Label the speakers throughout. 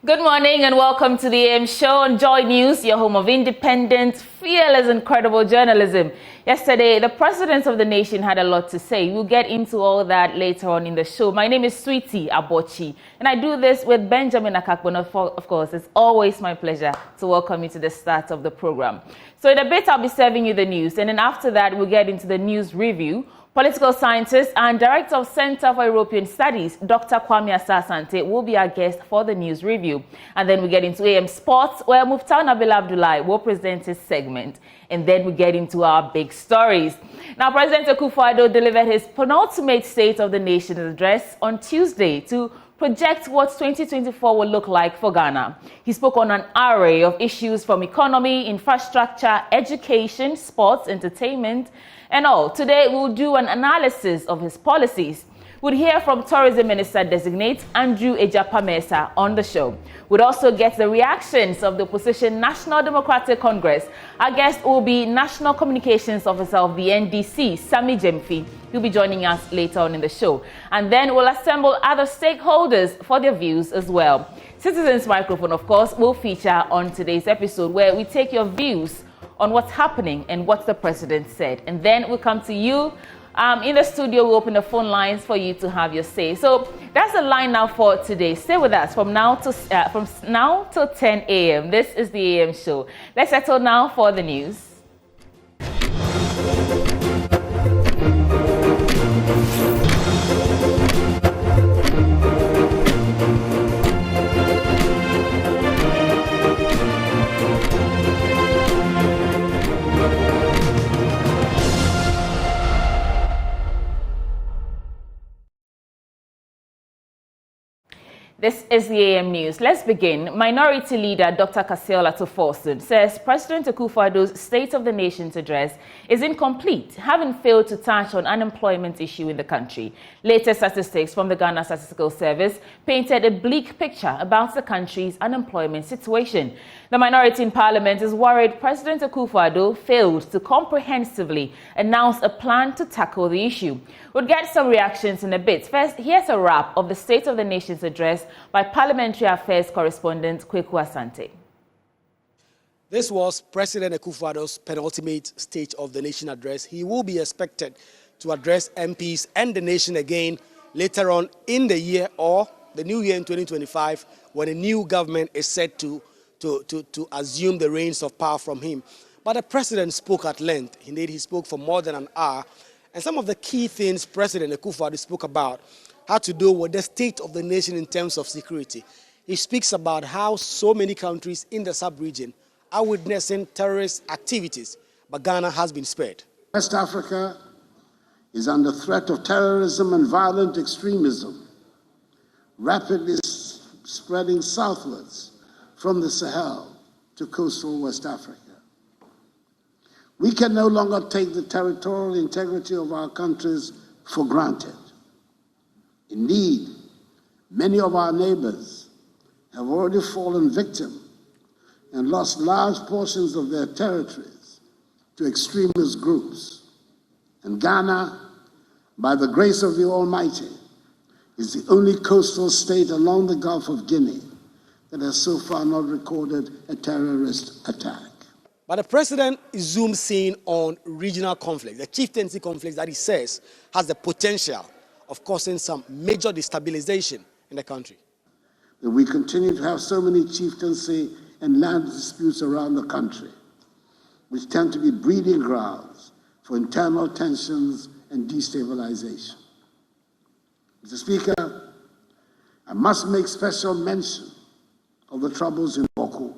Speaker 1: Good morning and welcome to the AM Show on Joy News, your home of independent, fearless and credible journalism. Yesterday, the president of the nation had a lot to say. We'll get into all that later on in the show. My name is Sweetie Abochi, and I do this with Benjamin Akakbon. Of course, it's always my pleasure to welcome you to the start of the program. So in a bit, I'll be serving you the news, and then after that, we'll get into the news review. Political scientist and director of Center for European Studies, Dr. Kwame Asasante, will be our guest for the news review. And then we get into AM Sports, where Muftar Nabil Abdullahi will present his segment. And then we get into our big stories. Now, President Akufo-Addo delivered his penultimate State of the Nation address on Tuesday to project what 2024 will look like for Ghana. He spoke on an array of issues from economy, infrastructure, education, sports, entertainment, and all. Today, we'll do an analysis of his policies. We'll hear from Tourism Minister-designate Andrew Ejapamesa on the show. We'll also get the reactions of the opposition National Democratic Congress. Our guest will be National Communications Officer of the NDC, Sami Jemfi. He'll be joining us later on in the show. And then we'll assemble other stakeholders for their views as well. Citizens Microphone, of course, will feature on today's episode, where we take your views on what's happening and what the president said. And then we'll come to you in the studio. We'll open the phone lines for you to have your say. So that's the line now for today. Stay with us from now till 10 a.m. This is the AM Show. Let's settle now for the news. This is the AM News. Let's begin. Minority Leader Dr. Kasela Toforson says President Akufo-Addo's State of the Nation's address is incomplete, having failed to touch on unemployment issue in the country. Latest statistics from the Ghana Statistical Service painted a bleak picture about the country's unemployment situation. The minority in Parliament is worried President Akufo-Addo failed to comprehensively announce a plan to tackle the issue. We'll get some reactions in a bit. First, here's a wrap of the State of the Nation's address by Parliamentary Affairs correspondent Kweku Asante.
Speaker 2: This was President Akufo-Addo's penultimate State of the Nation address. He will be expected to address MPs and the nation again later on in the year or the new year in 2025, when a new government is set to assume the reins of power from him. But the president spoke at length. Indeed, he spoke for more than an hour. And some of the key things President Akufo-Addo spoke about had to do with the state of the nation in terms of security. He speaks about how so many countries in the sub-region are witnessing terrorist activities, but Ghana has been spared.
Speaker 3: West Africa is under threat of terrorism and violent extremism, rapidly spreading southwards from the Sahel to coastal West Africa. We can no longer take the territorial integrity of our countries for granted. Indeed, many of our neighbors have already fallen victim and lost large portions of their territories to extremist groups. And Ghana, by the grace of the Almighty, is the only coastal state along the Gulf of Guinea that has so far not recorded a terrorist attack.
Speaker 2: But the president zooms in on regional conflict, the chieftaincy conflict that he says has the potential of causing some major destabilization in the country.
Speaker 3: We continue to have so many chieftaincy and land disputes around the country, which tend to be breeding grounds for internal tensions and destabilization. Mr. Speaker, I must make special mention of the troubles in Boko.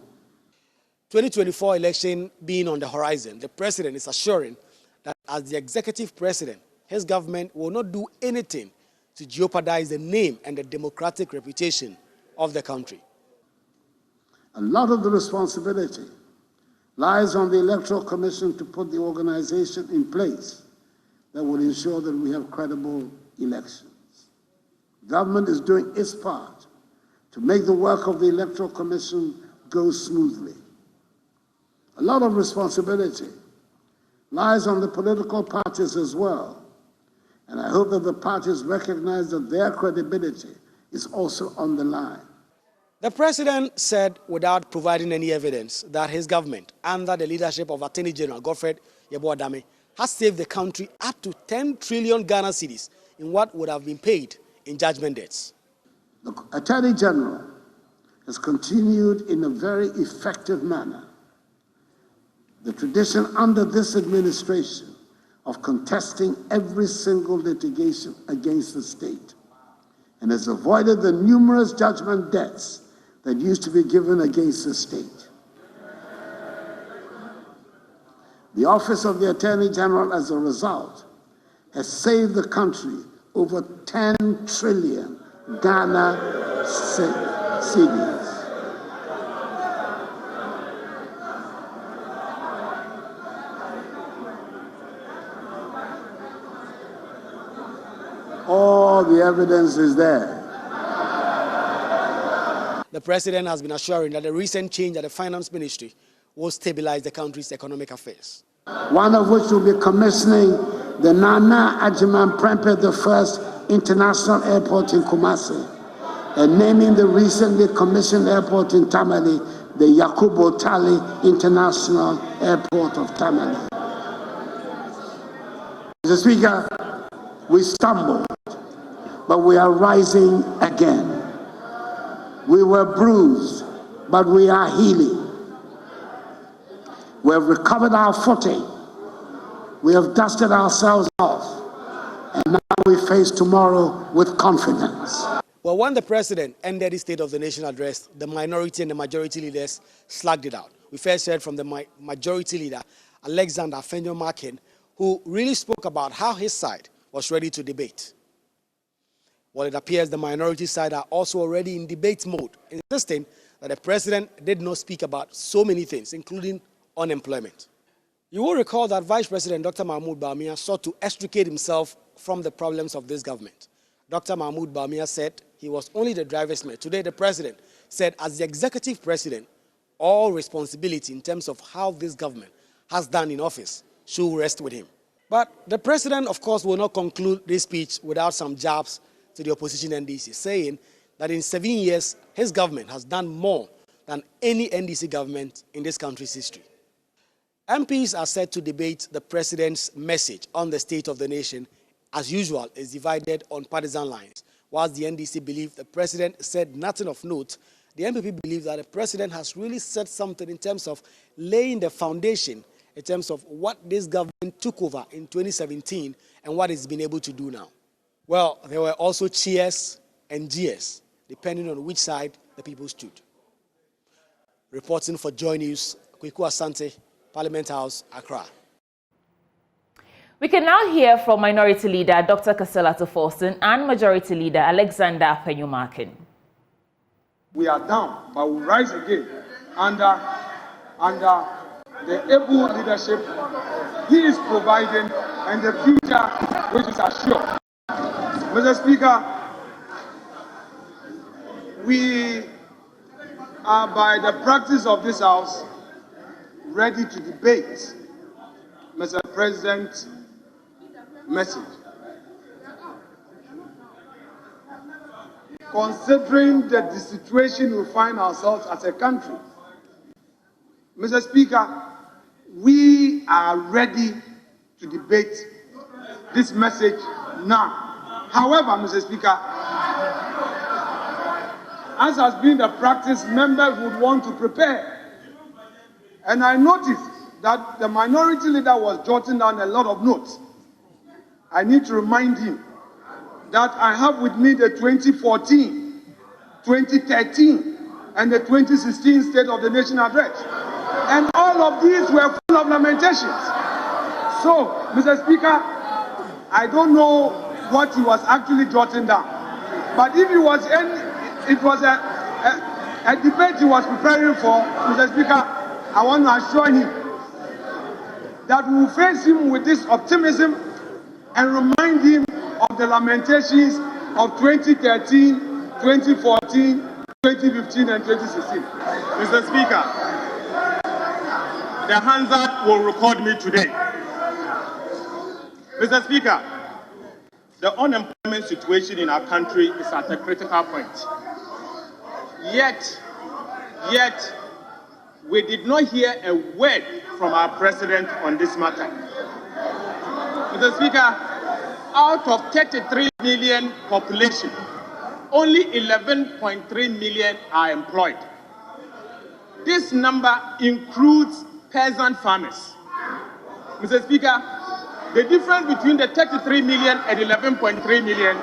Speaker 2: 2024 election being on the horizon, the president is assuring that as the executive president, his government will not do anything to jeopardize the name and the democratic reputation of the country.
Speaker 3: A lot of the responsibility lies on the Electoral Commission to put the organization in place that will ensure that we have credible elections. Government is doing its part to make the work of the Electoral Commission go smoothly. A lot of responsibility lies on the political parties as well. And I hope that the parties recognize that their credibility is also on the line.
Speaker 2: The president said, without providing any evidence, that his government, under the leadership of Attorney General Godfred Yeboah-Dame, has saved the country up to 10 trillion Ghana cedis in what would have been paid in judgment debts.
Speaker 3: The Attorney General has continued in a very effective manner the tradition under this administration of contesting every single litigation against the state, and has avoided the numerous judgment debts that used to be given against the state. The Office of the Attorney General, as a result, has saved the country over 10 trillion Ghana cedis. All the evidence is there.
Speaker 2: The president has been assuring that the recent change at the finance ministry will stabilize the country's economic affairs.
Speaker 3: One of which will be commissioning the Nana Adjumani Prempeh I International Airport in Kumasi, and naming the recently commissioned airport in Tamale the Yakubu Tali International Airport of Tamale. Mr. Speaker, we stumbled, but we are rising again. We were bruised, but we are healing. We have recovered our footing. We have dusted ourselves off. And now we face tomorrow with confidence.
Speaker 2: Well, when the president ended his State of the Nation address, the minority and the majority leaders slugged it out. We first heard from the majority leader, Alexander Afenyo-Markin, who really spoke about how his side was ready to debate. Well, it appears the minority side are also already in debate mode, insisting that the president did not speak about so many things, including unemployment. You will recall that Vice President Dr. Mahmoud Bawumia sought to extricate himself from the problems of this government. Dr. Mahmoud Bawumia said he was only the driver's mate. Today, the president said, as the executive president, all responsibility in terms of how this government has done in office should rest with him. But the president, of course, will not conclude this speech without some jabs to the opposition NDC, saying that in 7 years, his government has done more than any NDC government in this country's history. MPs are set to debate the president's message on the state of the nation. As usual, is divided on partisan lines. Whilst the NDC believe the president said nothing of note, the MPP believe that the president has really said something in terms of laying the foundation in terms of what this government took over in 2017 and what it's been able to do now. Well, there were also cheers and jeers, depending on which side the people stood. Reporting for Joy News, Kweku Asante, Parliament House, Accra.
Speaker 1: We can now hear from Minority Leader Dr. Kaselato Forson and Majority Leader Alexander Afenyo-Markin.
Speaker 4: We are down, but we rise again under the able leadership he is providing and the future which is assured. Mr. Speaker, we are, by the practice of this House, ready to debate Mr. President's message. Considering the situation we find ourselves as a country, Mr. Speaker, we are ready to debate this message now. However, Mr. Speaker, as has been the practice, members would want to prepare. And I noticed that the minority leader was jotting down a lot of notes. I need to remind him that I have with me the 2014, 2013, and the 2016 State of the Nation address. And all of these were full of lamentations. So, Mr. Speaker, I don't know what he was actually jotting down. But if it was a debate he was preparing for, Mr. Speaker, I want to assure him that we will face him with this optimism and remind him of the lamentations of 2013, 2014, 2015, and 2016.
Speaker 5: Mr. Speaker, the Hansard will record me today. Mr. Speaker, the unemployment situation in our country is at a critical point. Yet, Yet, we did not hear a word from our president on this matter. Mr. Speaker, out of 33 million population, only 11.3 million are employed. This number includes peasant farmers. Mr. Speaker, the difference between the 33 million and 11.3 million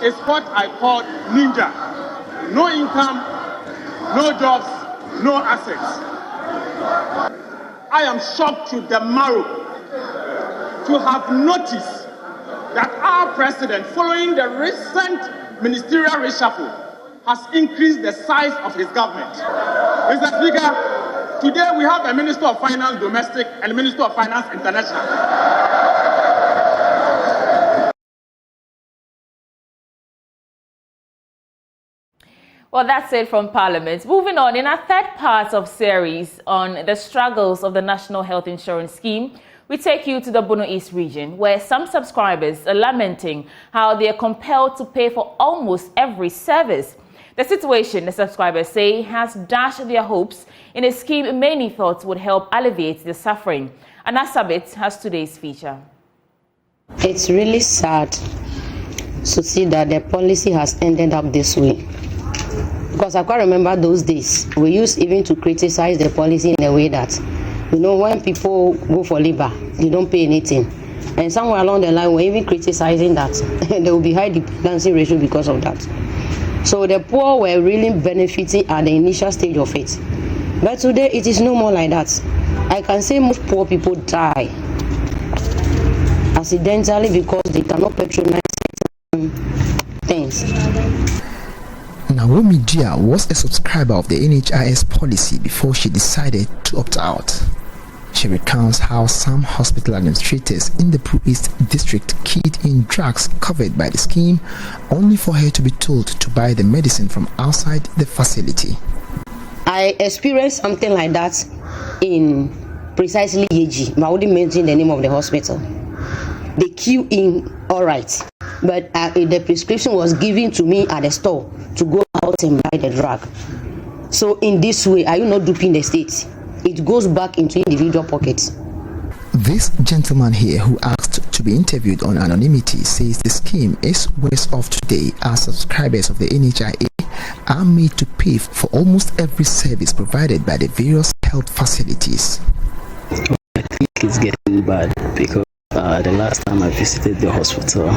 Speaker 5: is what I call ninja. No income, no jobs, no assets. I am shocked to the marrow to have noticed that our president, following the recent ministerial reshuffle, has increased the size of his government. Mr. Speaker, today we have a Minister of Finance Domestic and a Minister of Finance International.
Speaker 1: Well, that's it from Parliament. Moving on, in our third part of series on the struggles of the National Health Insurance Scheme, we take you to the Bono East region, where some subscribers are lamenting how they are compelled to pay for almost every service. The situation, the subscribers say, has dashed their hopes in a scheme many thought would help alleviate the suffering. Anna Sabit has today's feature.
Speaker 6: It's really sad to see that the policy has ended up this way. Because I can't remember those days. We used even to criticize the policy in a way that, when people go for labor, they don't pay anything. And somewhere along the line, we're even criticizing that there will be high dependency ratio because of that. So the poor were really benefiting at the initial stage of it. But today, it is no more like that. I can say most poor people die accidentally because they cannot patronize things.
Speaker 7: Naomi Gia was a subscriber of the NHIS policy before she decided to opt out. She recounts how some hospital administrators in the Pro East district keyed in drugs covered by the scheme, only for her to be told to buy the medicine from outside the facility.
Speaker 6: I experienced something like that in precisely Yeji. I wouldn't mention the name of the hospital. They queue in, all right, but the prescription was given to me at the store to go out and buy the drug. So in this way, are you not duping the state? It goes back into individual pockets.
Speaker 7: This gentleman here, who asked to be interviewed on anonymity, says the scheme is worse off today as subscribers of the NHIA are made to pay for almost every service provided by the various health facilities.
Speaker 8: I think it's getting bad because the last time I visited the hospital,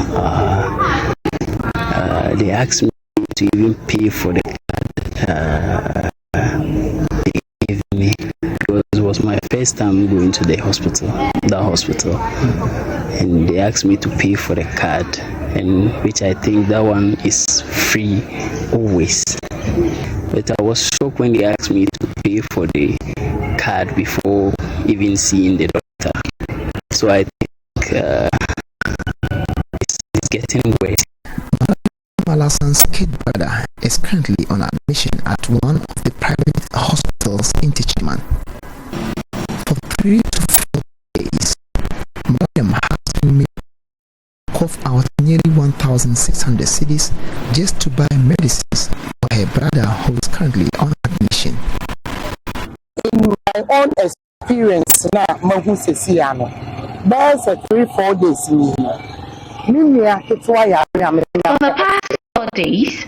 Speaker 8: they asked me to even pay for the card they gave me because it was my first time going to the hospital, and they asked me to pay for the card, and which I think that one is free always. But I was shocked when they asked me to pay for the card before even seeing the doctor. So I think it's getting worse.
Speaker 7: Malasan's kid brother is currently on admission at one of the private hospitals in Tichiman. For 3 to 4 days, Mariam has been made to cough out nearly 1,600 cedis just to buy medicines for her brother who is currently on admission.
Speaker 9: In my own experience, there's a 3-4 days.
Speaker 10: For the past 4 days,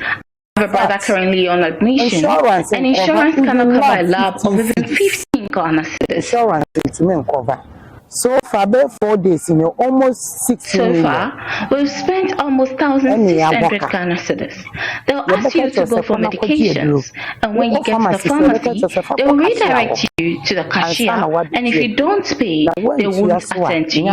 Speaker 10: I have a brother currently on admission, and insurance cannot cover a lab of even 15 Ghana cedis.
Speaker 9: So far, 4 days, almost 6 million.
Speaker 10: So far, we've spent almost 1,600 Ghana cedis. They'll ask you to go for medications, and when you get to the pharmacy, they'll redirect you to the cashier, and if you don't pay, they won't attend to you.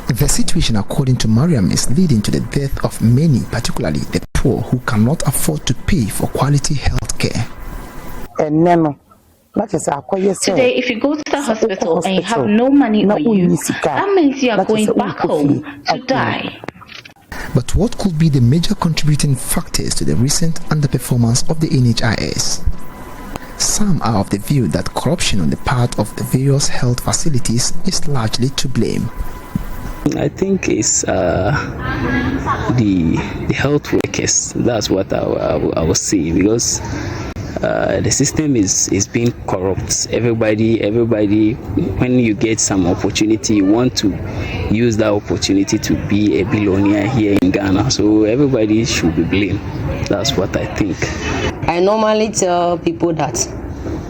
Speaker 7: The situation, according to Mariam, is leading to the death of many, particularly the poor, who cannot afford to pay for quality health care.
Speaker 10: Today, if you go to the hospital and you have no money on you, that means you are going back home to die.
Speaker 7: But what could be the major contributing factors to the recent underperformance of the NHIS? Some are of the view that corruption on the part of the various health facilities is largely to blame.
Speaker 8: I think it's the health workers. That's what I will say, because the system is being corrupt. Everybody, when you get some opportunity, you want to use that opportunity to be a billionaire here in Ghana. So everybody should be blamed. That's what I think.
Speaker 6: I normally tell people that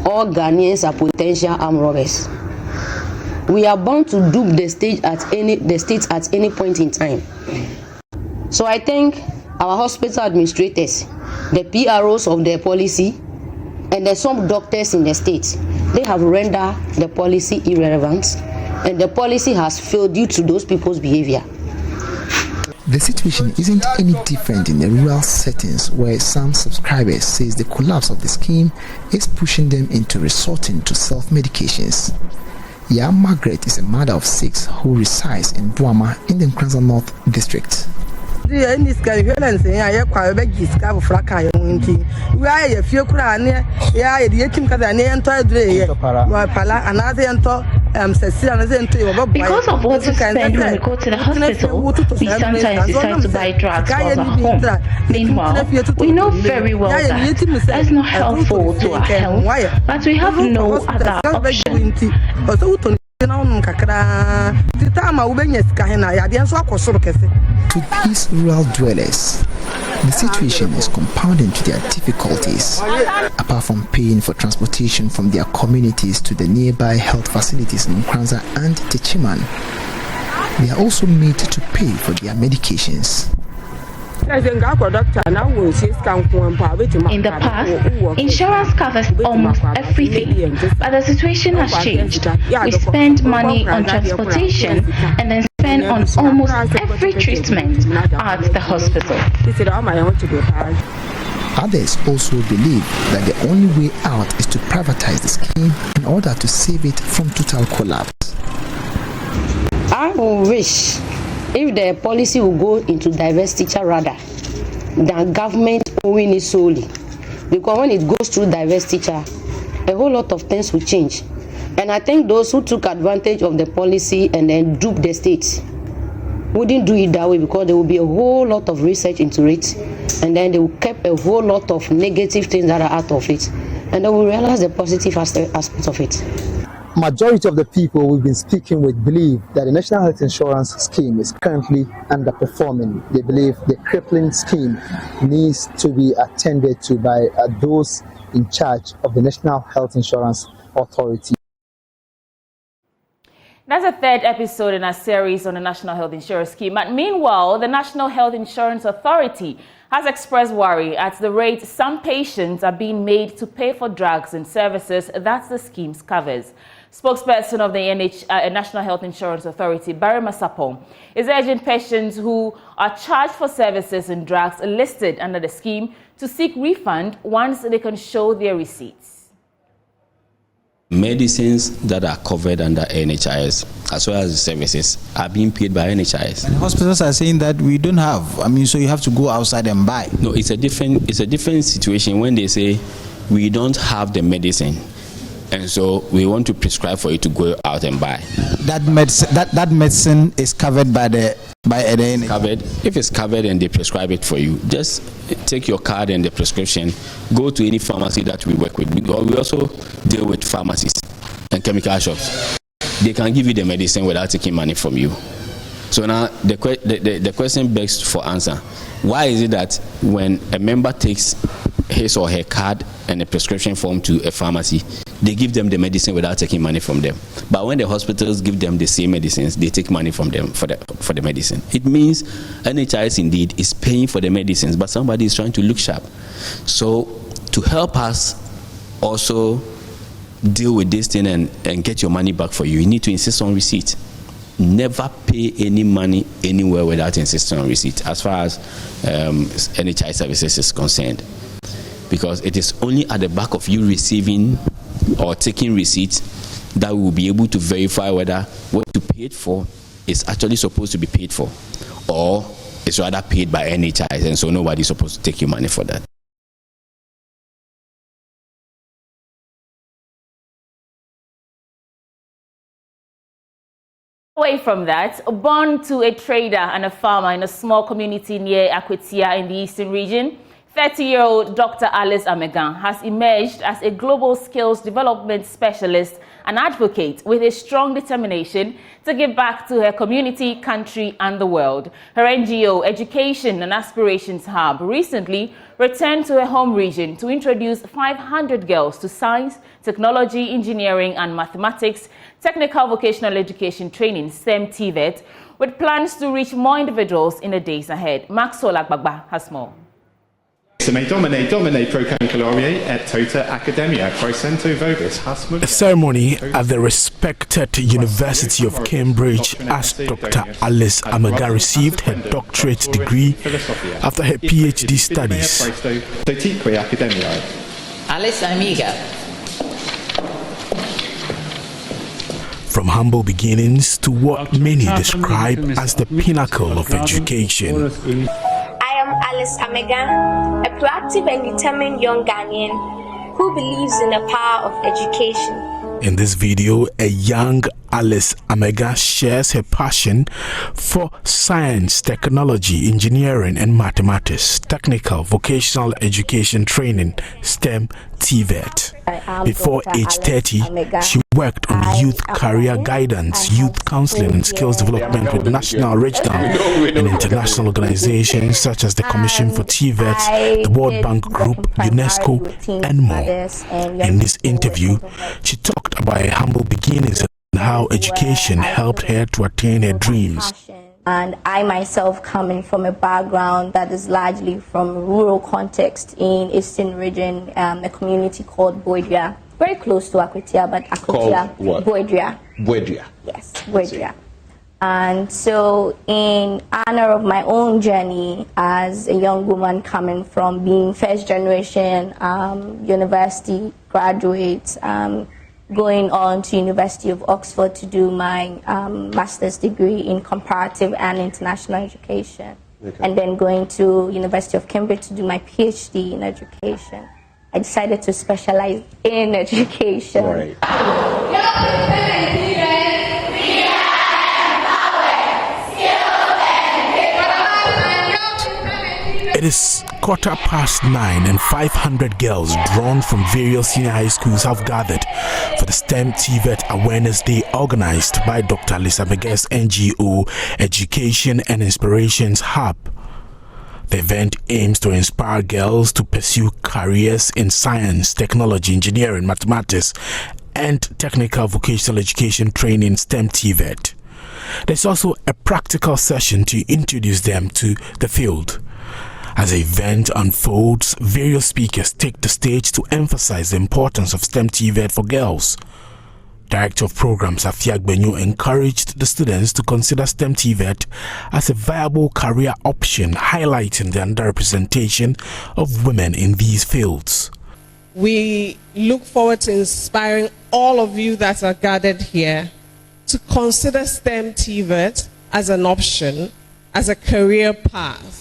Speaker 6: all Ghanaians are potential armed robbers. We are bound to dupe the state at any point in time. So I think our hospital administrators, the PROs of the policy, and there's some doctors in the state, they have rendered the policy irrelevant, and the policy has failed due to those people's behavior.
Speaker 7: The situation isn't any different in the rural settings, where some subscribers say the collapse of the scheme is pushing them into resorting to self-medications. Ya Margaret is a mother of 6 who resides in Duama in the Nkranza North District.
Speaker 10: Because of what we spend when we go to the hospital, we sometimes decide to buy drugs while at home. Meanwhile, we know very well that that's not helpful to our health, but we have no other option.
Speaker 7: To these rural dwellers, the situation is compounding to their difficulties. Apart from paying for transportation from their communities to the nearby health facilities in Nkranza and Techiman, they are also made to pay for their medications.
Speaker 10: In the past, insurance covers almost everything, but the situation has changed. We spend money on transportation and then spend on almost every treatment at the hospital.
Speaker 7: Others also believe that the only way out is to privatize the scheme in order to save it from total collapse.
Speaker 6: I wish if the policy will go into diverse teacher rather than government owning it solely, because when it goes through diverse teacher, a whole lot of things will change. And I think those who took advantage of the policy and then duped the states wouldn't do it that way, because there will be a whole lot of research into it, and then they will keep a whole lot of negative things that are out of it, and they will realize the positive aspects of it.
Speaker 11: Majority of the people we've been speaking with believe that the National Health Insurance Scheme is currently underperforming. They believe the crippling scheme needs to be attended to by those in charge of the National Health Insurance Authority.
Speaker 1: That's the third episode in our series on the National Health Insurance Scheme. But meanwhile, the National Health Insurance Authority has expressed worry at the rate some patients are being made to pay for drugs and services that the scheme covers. Spokesperson of the National Health Insurance Authority, Barry Masapong, is urging patients who are charged for services and drugs listed under the scheme to seek refund once they can show their receipts.
Speaker 12: Medicines that are covered under NHIS, as well as the services, are being paid by NHIS.
Speaker 13: And hospitals are saying that we don't have. So you have to go outside and buy.
Speaker 12: No, it's a different situation when they say we don't have the medicine, and so we want to prescribe for you to go out and buy.
Speaker 13: That medicine is covered by the NHIS.
Speaker 12: Covered. If it's covered and they prescribe it for you, just take your card and the prescription, go to any pharmacy that we work with. We also deal with pharmacies and chemical shops. They can give you the medicine without taking money from you. So now the question begs for answer. Why is it that when a member takes his or her card and a prescription form to a pharmacy, they give them the medicine without taking money from them? But when the hospitals give them the same medicines, they take money from them for the medicine. It means NHIS indeed is paying for the medicines, but somebody is trying to look sharp. So to help us also deal with this thing and get your money back for you, you need to insist on receipt. Never pay any money anywhere without insisting on receipt, as far as NHIS services is concerned. Because it is only at the back of you receiving or taking receipts that we will be able to verify whether what you paid for is actually supposed to be paid for, or it's rather paid by NHIS, and so nobody's supposed to take your money for that.
Speaker 1: Away from that, born to a trader and a farmer in a small community near Akufo-Addo in the eastern region, 30-year-old Dr. Alice Amegan has emerged as a global skills development specialist and advocate with a strong determination to give back to her community, country, and the world. Her NGO, Education and Aspirations Hub, recently returned to her home region to introduce 500 girls to science, technology, engineering, and mathematics, technical vocational education training, STEM TVET, with plans to reach more individuals in the days ahead. Maxwell Agbagba has more.
Speaker 14: Domine pro cancelariae et tota academia quocento vobis hasmul.
Speaker 15: A ceremony at the respected University of Cambridge as Dr. Alice Amegan received her doctorate degree after her PhD studies.
Speaker 16: Alice Amegan.
Speaker 15: From humble beginnings to what many describe as the pinnacle of education.
Speaker 17: Alice Amegan, a proactive and determined young Ghanaian who believes in the power of education.
Speaker 15: In this video, a young Alice Amegan shares her passion for science, technology, engineering, and mathematics, technical vocational education training, STEM TVET. Before age 30, she worked on youth career guidance, youth counseling, and skills development with national, regional, and international organizations such as the Commission for TVET, the World Bank Group, UNESCO, and more. In this interview, she talked about her humble beginnings and how education helped her to attain her dreams.
Speaker 17: And I myself coming from a background that is largely from rural context in Eastern region, a community called Boedria, very close to Akufo-Addo, but Akufo-Addo, Boedria.
Speaker 14: Boedria.
Speaker 17: Yes, Boedria. And so in honor of my own journey as a young woman coming from being first generation university graduate, going on to University of Oxford to do my master's degree in comparative and international education, and then going to University of Cambridge to do my PhD in education. I decided to specialize in education.
Speaker 14: Right.
Speaker 15: It is 9:15 and 500 girls drawn from various senior high schools have gathered for the STEM TVET Awareness Day organized by Dr. Alice Amegan's NGO, Education and Inspirations Hub. The event aims to inspire girls to pursue careers in science, technology, engineering, mathematics, and technical vocational education training, STEM TVET. There's also a practical session to introduce them to the field. As the event unfolds, various speakers take the stage to emphasize the importance of STEM TVET for girls. Director of Programs Afia Gbenyu encouraged the students to consider STEM TVET as a viable career option, highlighting the underrepresentation of women in these fields.
Speaker 18: We look forward to inspiring all of you that are gathered here to consider STEM TVET as an option, as a career path.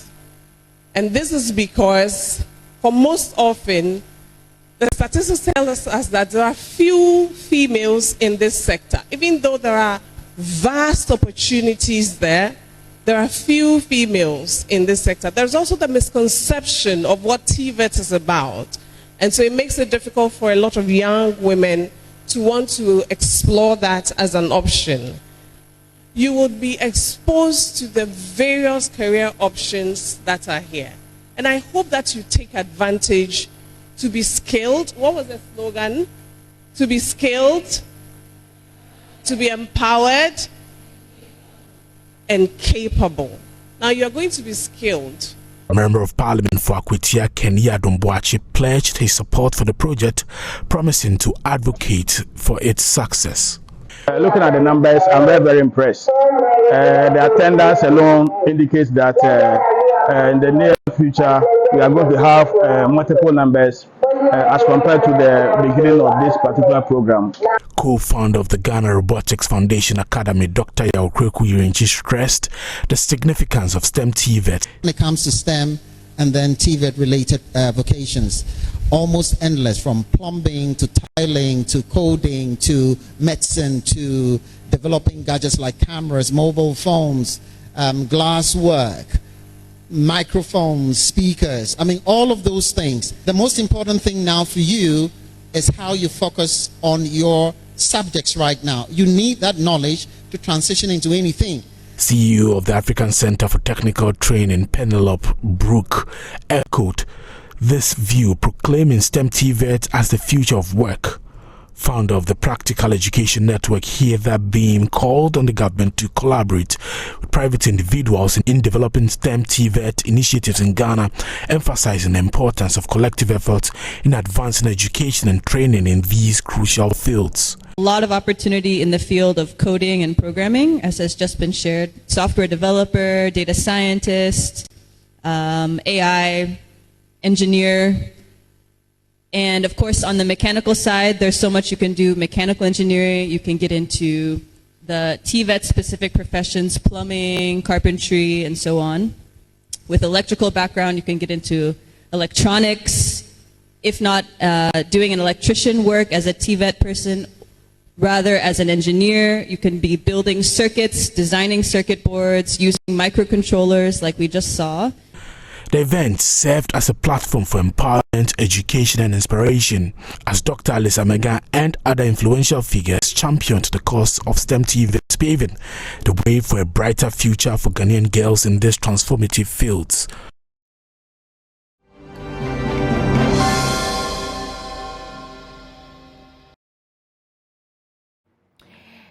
Speaker 18: And this is because, for most often, the statistics tell us that there are few females in this sector. Even though there are vast opportunities there, there are few females in this sector. There's also the misconception of what TVET is about. And so it makes it difficult for a lot of young women to want to explore that as an option. You would be exposed to the various career options that are here. And I hope that you take advantage to be skilled. What was the slogan? To be skilled, to be empowered, and capable. Now you're going to be skilled.
Speaker 15: A Member of Parliament for Akufo-Addo, Kenya Domboachi, pledged his support for the project, promising to advocate for its success.
Speaker 19: Looking at the numbers, I'm very, very impressed. The attendance alone indicates that in the near future, we are going to have multiple numbers as compared to the beginning of this particular program.
Speaker 15: Co-founder of the Ghana Robotics Foundation Academy, Dr. Yaokreku Yirinchi, stressed the significance of STEM TVET.
Speaker 20: When it comes to STEM and then TVET related vocations,
Speaker 13: almost endless, from plumbing to tiling to coding to medicine to developing gadgets like cameras, mobile phones, glass work, microphones, speakers. I mean, all of those things. The most important thing now for you is how you focus on your subjects right now. You need that knowledge to transition into anything.
Speaker 15: CEO of the African Center for Technical Training, Penelope Brooke, echoed this view, proclaiming STEM TVET as the future of work. Founder of the Practical Education Network, Heather Beam, called on the government to collaborate with private individuals in developing STEM TVET initiatives in Ghana, emphasizing the importance of collective efforts in advancing education and training in these crucial fields.
Speaker 16: A lot of opportunity in the field of coding and programming, as has just been shared. Software developer, data scientist, AI engineer. And of course, on the mechanical side, there's so much you can do. Mechanical engineering, you can get into the TVET specific professions, plumbing, carpentry, and so on. With electrical background, you can get into electronics. If not doing an electrician work as a TVET person, rather as an engineer, you can be building circuits, designing circuit boards, using microcontrollers like we just saw.
Speaker 15: The event served as a platform for empowerment, education and inspiration as Dr. Alisa Mega and other influential figures championed the cause of STEM TVET, paving the way for a brighter future for Ghanaian girls in these transformative fields.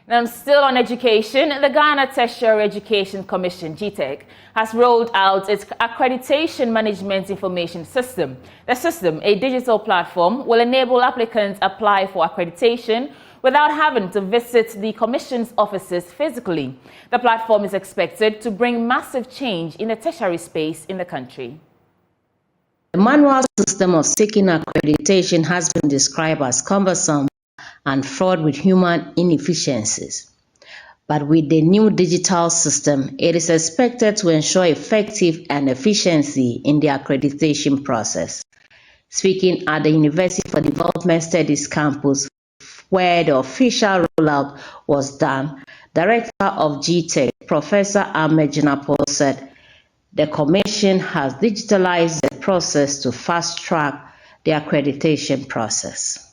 Speaker 1: Now, still on education, the Ghana Tertiary Education Commission, GTEC, has rolled out its Accreditation Management Information System. The system, a digital platform, will enable applicants apply for accreditation without having to visit the Commission's offices physically. The platform is expected to bring massive change in the tertiary space in the country.
Speaker 6: The manual system of seeking accreditation has been described as cumbersome and fraught with human inefficiencies. But with the new digital system, it is expected to ensure effective and efficiency in the accreditation process. Speaking at the University for Development Studies campus, where the official rollout was done, Director of GTEC, Professor Ahmed Jinapol, said the Commission has digitalized the process to fast-track the accreditation process.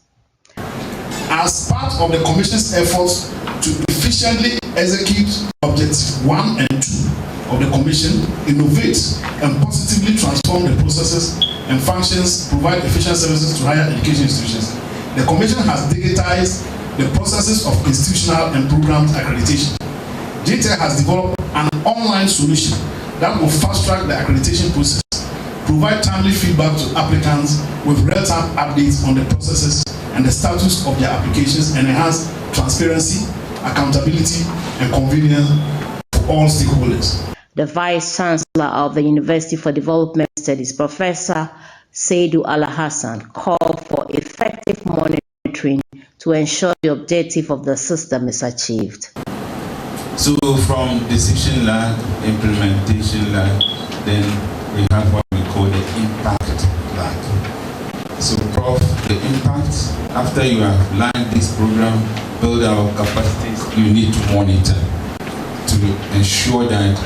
Speaker 20: As part of the Commission's efforts to efficiently execute Objective 1 and 2 of the Commission, innovate and positively transform the processes and functions, provide efficient services to higher education institutions, the Commission has digitized the processes of institutional and programmed accreditation. GTEC has developed an online solution that will fast-track the accreditation process, provide timely feedback to applicants with real-time updates on the processes and the status of their applications, and enhance transparency, accountability, and convenience for all stakeholders.
Speaker 6: The Vice Chancellor of the University for Development Studies, Professor Seydou Alhassan, called for effective monitoring to ensure the objective of the system is achieved.
Speaker 21: So from decision lag, implementation lag, then we have what we call the impact lag. So Prof, the impact, after you have learned this program, build our capacities, you need to monitor to ensure that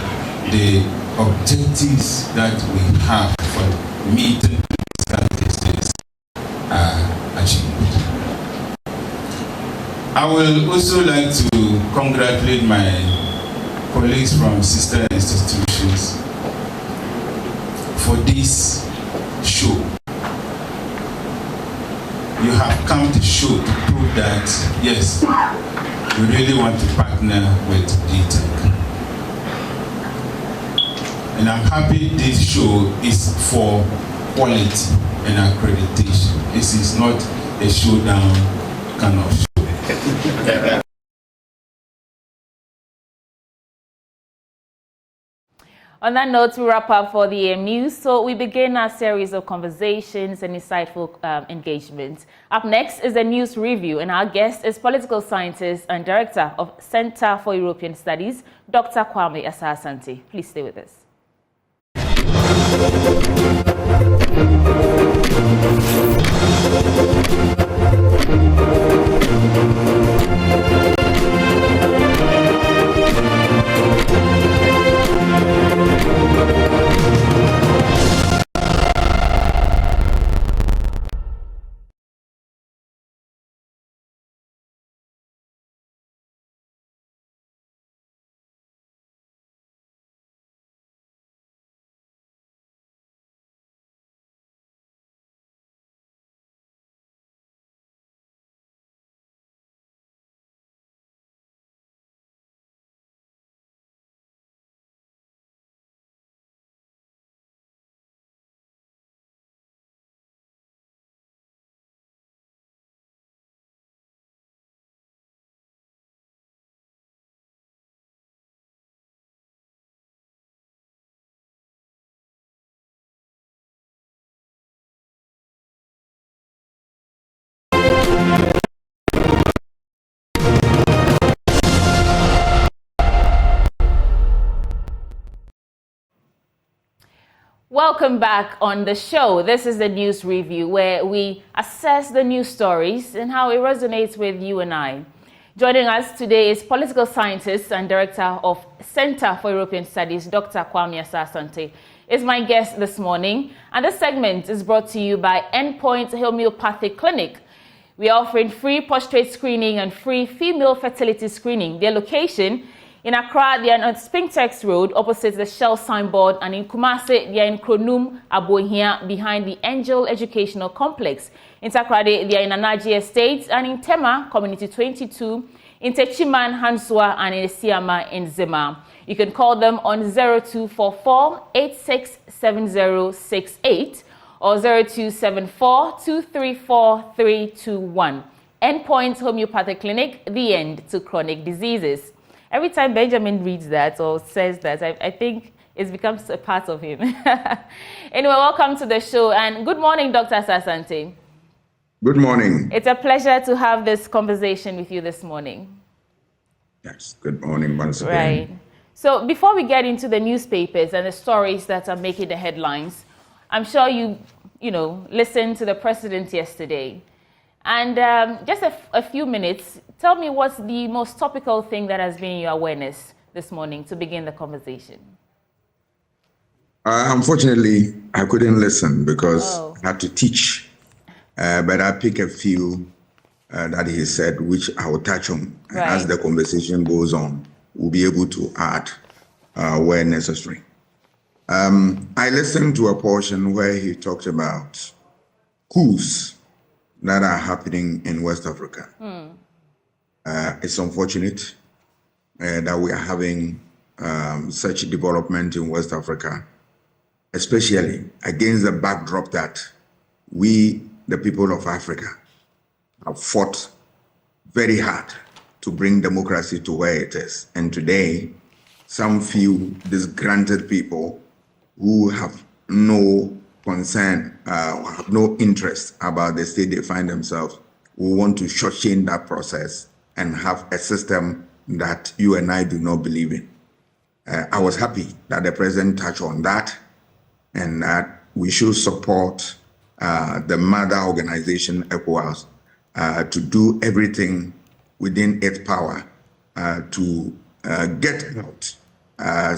Speaker 21: the objectives that we have for meeting these characteristics are achieved. I will also like to congratulate my colleagues from sister institutions for this show. You have come to show, to prove that, yes, you really want to partner with GTEC. And I'm happy this show is for quality and accreditation. This is not a showdown kind of show.
Speaker 1: On that note, we wrap up for the AM News. So we begin our series of conversations and insightful engagements. Up next is the news review, and our guest is political scientist and director of Center for European Studies, Dr. Kwame Asah-Asante. Please stay with us. Welcome back on the show. This is the news review where we assess the news stories and how it resonates with you and I. Joining us today is political scientist and director of Center for European Studies, Dr. Kwame Asante, is my guest this morning. And this segment is brought to you by Endpoint Homeopathic Clinic. We are offering free prostate screening and free female fertility screening. Their location in Accra, they are on Spintex Road, opposite the Shell signboard, and in Kumasi, they are in Kronum, Abohia, behind the Angel Educational Complex. In Takrade, they are in Anaji Estate, and in Tema, Community 22, in Techiman, Hansua, and in Siama, in Zima. You can call them on 0244-867068 or 0274-234-321. Endpoint Homeopathic Clinic, the end to chronic diseases. Every time Benjamin reads that or says that, I think it becomes a part of him. Anyway, welcome to the show, and good morning, Dr. Asante.
Speaker 3: Good morning.
Speaker 1: It's a pleasure to have this conversation with you this morning.
Speaker 3: Yes, good morning once again.
Speaker 1: Right. So before we get into the newspapers and the stories that are making the headlines, I'm sure you listened to the president yesterday. And just a few minutes, tell me what's the most topical thing that has been in your awareness this morning to begin the conversation.
Speaker 3: Unfortunately, I couldn't listen because I had to teach. But I pick a few that he said, which I will touch on. Right. As the conversation goes on, we'll be able to add where necessary. I listened to a portion where he talked about coups that are happening in West Africa. It's unfortunate that we are having such development in West Africa, especially against the backdrop that we, the people of Africa, have fought very hard to bring democracy to where it is. And today, some few disgruntled people who have no concern, have no interest about the state they find themselves, who want to shortchange that process and have a system that you and I do not believe in. I was happy that the president touched on that, and that we should support the mother organization, ECOWAS, to do everything within its power to get out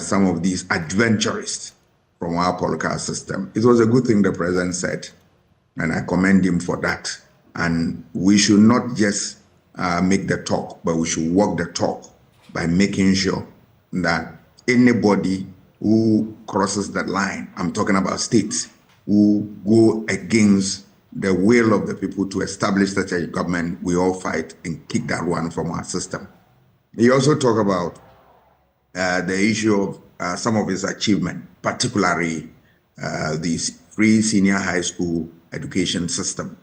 Speaker 3: some of these adventurists from our political system. It was a good thing the president said, and I commend him for that. And we should not just make the talk, but we should walk the talk by making sure that anybody who crosses that line, I'm talking about states, who go against the will of the people to establish such a government, we all fight and kick that one from our system. He also talked about the issue of some of his achievement, particularly the free senior high school education system.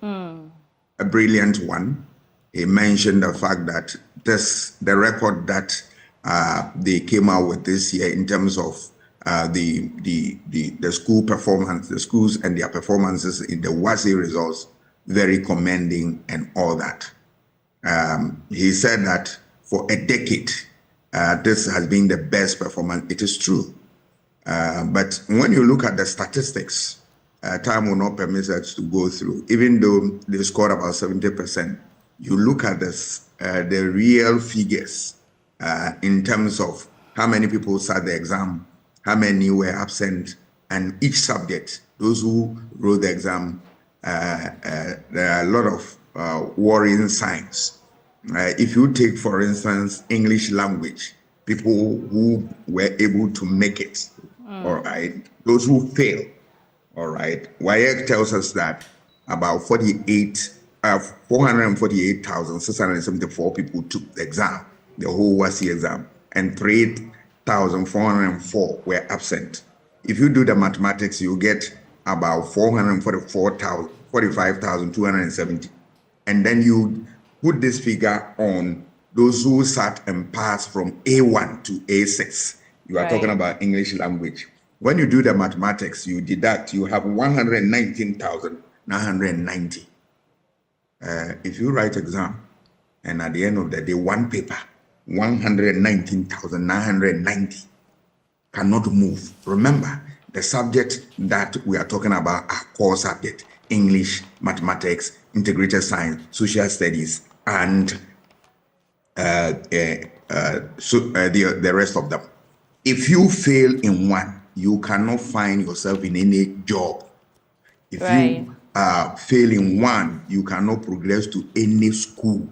Speaker 3: A brilliant one. He mentioned the fact that the record that they came out with this year in terms of the school performance, the schools and their performances in the WASI results, very commending and all that. He said that for a decade, this has been the best performance. It is true. But when you look at the statistics, time will not permit us to go through. Even though they scored about 70%, you look at this, the real figures in terms of how many people sat the exam, how many were absent, and each subject, those who wrote the exam, there are a lot of worrying signs. If you take, for instance, English language, people who were able to make it, all right, those who fail, all right, WAEC tells us that about 448,674 people took the exam, the whole WASI exam, and 3,404 were absent. If you do the mathematics, you get about 445,270. And then you put this figure on those who sat and passed from A1 to A6. You are talking about English language. When you do the mathematics, you deduct, you have 119,990. If you write exam, and at the end of the day, one paper, 119,990 cannot move. Remember, the subject that we are talking about are core subject: English, mathematics, integrated science, social studies, and the rest of them. If you fail in one, you cannot find yourself in any job. If you fail in one, you cannot progress to any school.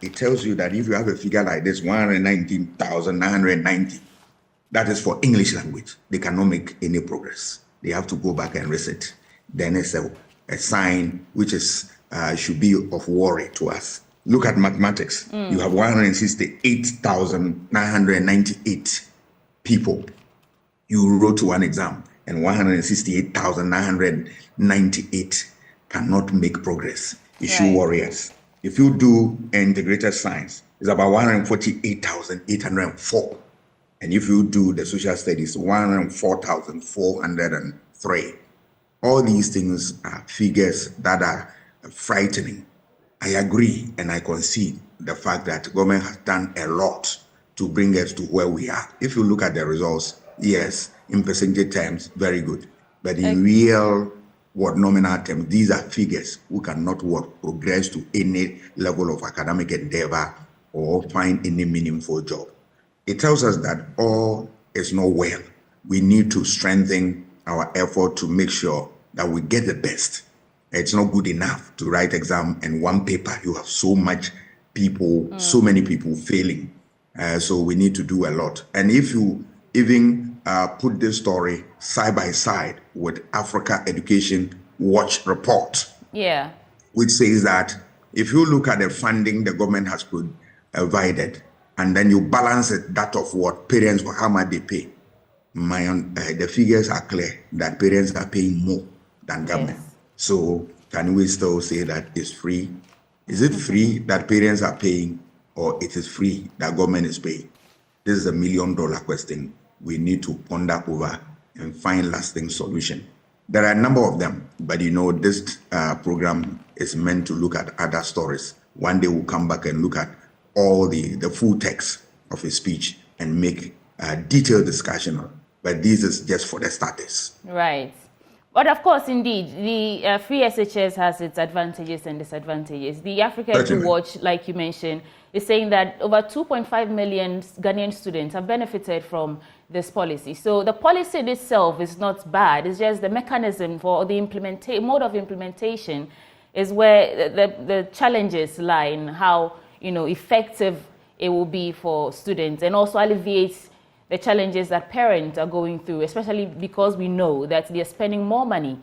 Speaker 3: It tells you that if you have a figure like this, 119,990, that is for English language. They cannot make any progress. They have to go back and reset. Then it's a sign which is should be of worry to us. Look at mathematics. You have 168,998 people you wrote to one exam, and 168,998 cannot make progress. It should worry us. If you do integrated science, it's about 148,804. And if you do the social studies, 104,403. All these things are figures that are frightening. I agree and I concede the fact that government has done a lot to bring us to where we are. If you look at the results, yes, in percentage terms, very good. But in real nominal terms, these are figures who cannot progress to any level of academic endeavor or find any meaningful job. It tells us that all is not well. We need to strengthen our effort to make sure that we get the best. It's not good enough to write exam and one paper. You have so many people failing. So we need to do a lot. And if you even put this story side by side with Africa Education Watch report, which says that if you look at the funding the government has provided, and then you balance it, that of what parents, how much they pay, the figures are clear that parents are paying more than government. So can we still say that it's free? Is it free that parents are paying, or it is free that government is paying? This is $1 million question we need to ponder over and find lasting solution. There are a number of them, but this program is meant to look at other stories. One day we'll come back and look at all the full text of a speech and make a detailed discussion on it. But this is just for the starters. Right.
Speaker 1: But of course, indeed, the free SHS has its advantages and disadvantages. The Africa Edu Watch, like you mentioned, is saying that over 2.5 million Ghanaian students have benefited from this policy. So the policy itself is not bad. It's just the mechanism for the mode of implementation is where the challenges lie in how effective it will be for students, and also alleviates the challenges that parents are going through, especially because we know that they're spending more money